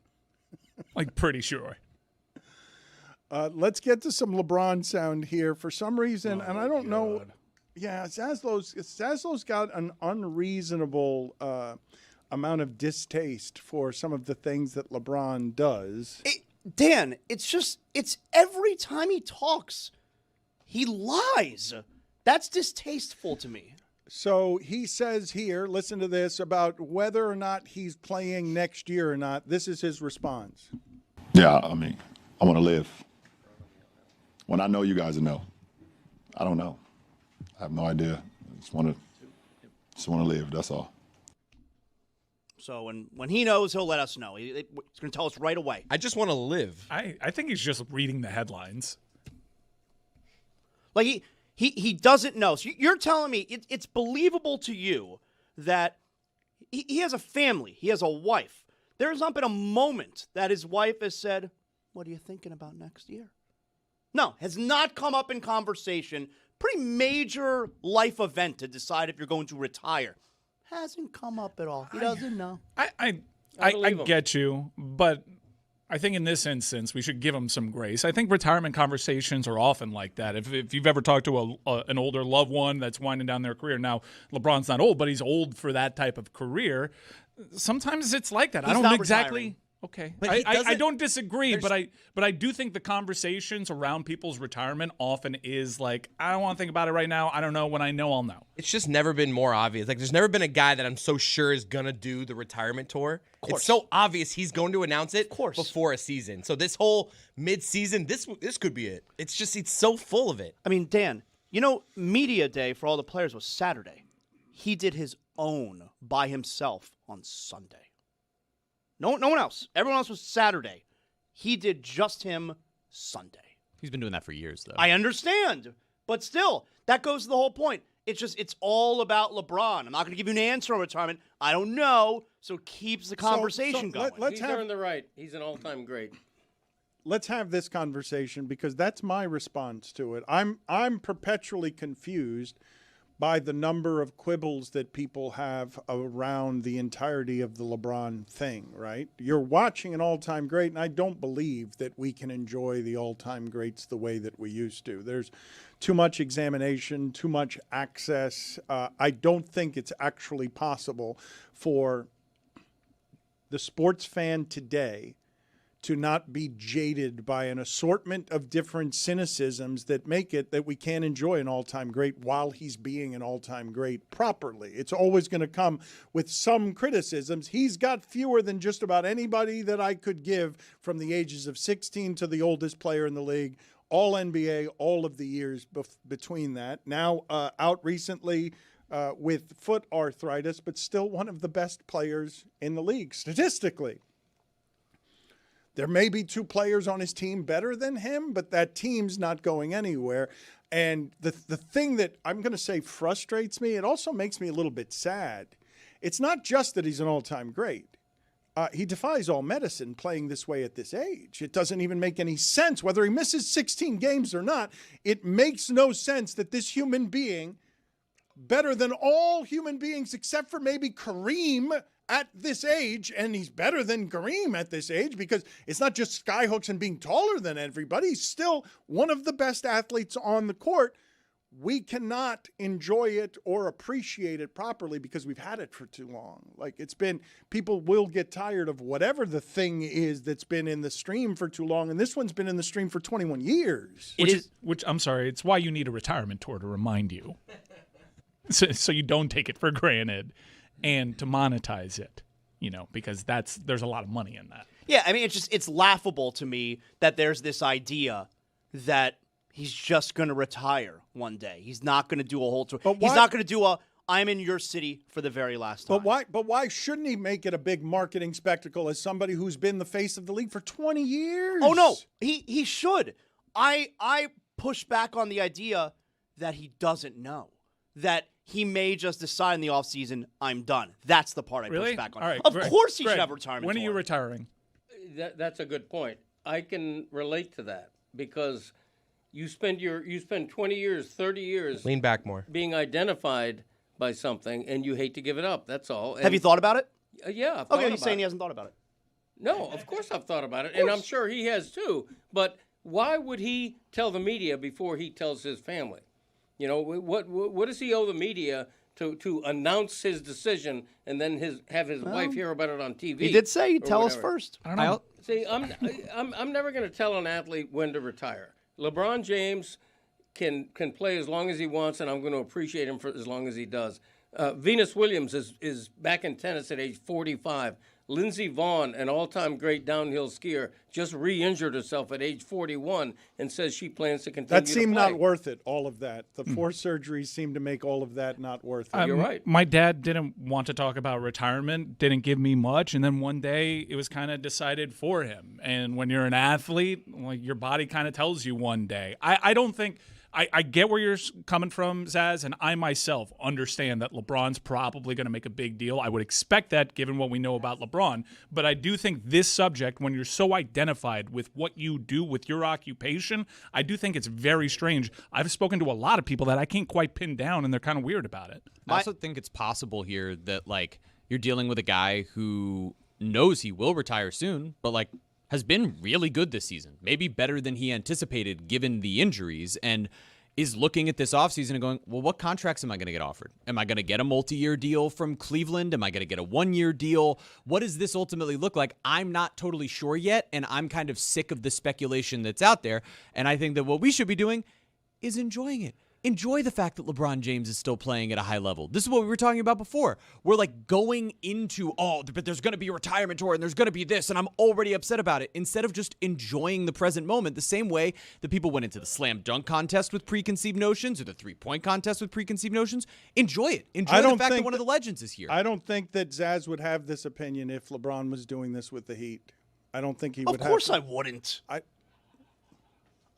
Like, pretty sure. Let's get to some LeBron sound here. For some reason, and I don't know. Yeah, Zaslow's got an unreasonable amount of distaste for some of the things that LeBron does. Dan, it's every time he talks, he lies. That's distasteful to me. So he says here, listen to this, about whether or not he's playing next year or not. This is his response. Yeah, I mean, I want to live. When I know, you guys will know. I don't know. I have no idea. I just want to live. That's all. So when he knows, he'll let us know. He's going to tell us right away. I just want to live. I think he's just reading the headlines. Like He doesn't know. So you're telling me it's believable to you that he has a family. He has a wife. There's not been a moment that his wife has said, "What are you thinking about next year?" No, has not come up in conversation. Pretty major life event to decide if you're going to retire. Hasn't come up at all. He doesn't know. I get you, but I think in this instance we should give him some grace. I think retirement conversations are often like that. If you've ever talked to an older loved one that's winding down their career, now LeBron's not old, but he's old for that type of career. Sometimes it's like that. He's I don't not exactly. Retiring. Okay, But I don't disagree, but I do think the conversations around people's retirement often is like, I don't want to think about it right now. I don't know. When I know, I'll know. It's just never been more obvious. Like, there's never been a guy that I'm so sure is gonna do the retirement tour. It's so obvious he's going to announce it before a season. So this whole mid-season, this could be it. It's so full of it. I mean, Dan, media day for all the players was Saturday. He did his own by himself on Sunday. No one else. Everyone else was Saturday. He did just him Sunday. He's been doing that for years, though. I understand. But still, that goes to the whole point. It's all about LeBron. I'm not going to give you an answer on retirement. I don't know. So it keeps the conversation going. He's earned the right. He's an all-time great. Let's have this conversation because that's my response to it. I'm perpetually confused by the number of quibbles that people have around the entirety of the LeBron thing, right? You're watching an all-time great, and I don't believe that we can enjoy the all-time greats the way that we used to. There's too much examination, too much access. I don't think it's actually possible for the sports fan today to not be jaded by an assortment of different cynicisms that make it that we can't enjoy an all-time great while he's being an all-time great properly. It's always going to come with some criticisms. He's got fewer than just about anybody that I could give from the ages of 16 to the oldest player in the league, all NBA, all of the years between that. Now out recently with foot arthritis, but still one of the best players in the league statistically. There may be two players on his team better than him, but that team's not going anywhere. And the thing that I'm going to say frustrates me, it also makes me a little bit sad. It's not just that he's an all-time great. He defies all medicine playing this way at this age. It doesn't even make any sense. Whether he misses 16 games or not, it makes no sense that this human being, better than all human beings except for maybe Kareem at this age, and he's better than Kareem at this age because it's not just skyhooks and being taller than everybody. He's still one of the best athletes on the court. We cannot enjoy it or appreciate it properly because we've had it for too long. Like people will get tired of whatever the thing is that's been in the stream for too long, and this one's been in the stream for 21 years. Which I'm sorry, it's why you need a retirement tour to remind you. So you don't take it for granted. And to monetize it, because there's a lot of money in that. Yeah, I mean, it's laughable to me that there's this idea that he's just going to retire one day. He's not going to do a whole tour. He's not going to do I'm in your city for the very last time. But why shouldn't he make it a big marketing spectacle as somebody who's been the face of the league for 20 years? Oh, no, he should. I push back on the idea that he doesn't know, that he may just decide in the offseason, I'm done. That's the part I push back on. All right, of course he should have a retirement When tour. are you retiring? That's a good point. I can relate to that because you spend 20 years, 30 years. Lean back more. Being identified by something, and you hate to give it up. That's all. And have you thought about it? Yeah. I've okay, he's saying he hasn't thought about it. No, of course I've thought about it, and I'm sure he has too. But why would he tell the media before he tells his family? What does he owe the media to announce his decision and then have his wife hear about it on TV? He did say he'd tell us first. I don't know. See, I'm never going to tell an athlete when to retire. LeBron James can play as long as he wants, and I'm going to appreciate him for as long as he does. Venus Williams is back in tennis at age 45. Lindsey Vonn, an all-time great downhill skier, just re-injured herself at age 41 and says she plans to continue That seemed to play. not worth it, all of that. The 4 surgeries seemed to make all of that not worth it. You're right. My dad didn't want to talk about retirement, didn't give me much, and then one day it was kind of decided for him. And when you're an athlete, like your body kind of tells you one day. I don't think I get where you're coming from, Zaz, and I myself understand that LeBron's probably going to make a big deal. I would expect that given what we know about LeBron. But I do think this subject, when you're so identified with what you do with your occupation, I do think it's very strange. I've spoken to a lot of people that I can't quite pin down, and they're kind of weird about it. I also think it's possible here that, like, you're dealing with a guy who knows he will retire soon, but, like, has been really good this season, maybe better than he anticipated given the injuries, and is looking at this offseason and going, well, what contracts am I going to get offered? Am I going to get a multi-year deal from Cleveland? Am I going to get a one-year deal? What does this ultimately look like? I'm not totally sure yet, and I'm kind of sick of the speculation that's out there, and I think that what we should be doing is enjoying it. Enjoy the fact that LeBron James is still playing at a high level. This is what we were talking about before. We're like going into, but there's going to be a retirement tour and there's going to be this, and I'm already upset about it. Instead of just enjoying the present moment, the same way that people went into the slam dunk contest with preconceived notions or the three-point contest with preconceived notions, enjoy it. Enjoy the fact that one of the legends is here. I don't think that Zaz would have this opinion if LeBron was doing this with the Heat. I don't think he would have. Of course I wouldn't.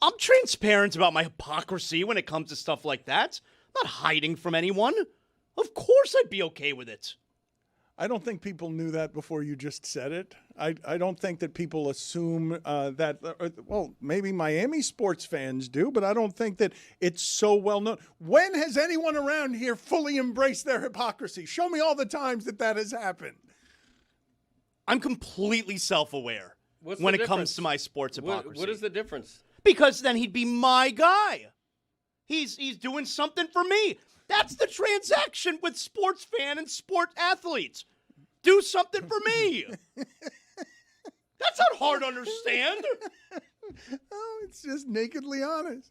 I'm transparent about my hypocrisy when it comes to stuff like that. I'm not hiding from anyone. Of course I'd be okay with it. I don't think people knew that before you just said it. I don't think that people assume that, well, maybe Miami sports fans do, but I don't think that it's so well known. When has anyone around here fully embraced their hypocrisy? Show me all the times that has happened. I'm completely self-aware when it comes to my sports hypocrisy. What is the difference? Because then he'd be my guy. He's doing something for me. That's the transaction with sports fan and sport athletes. Do something for me. That's not hard to understand. Oh, it's just nakedly honest.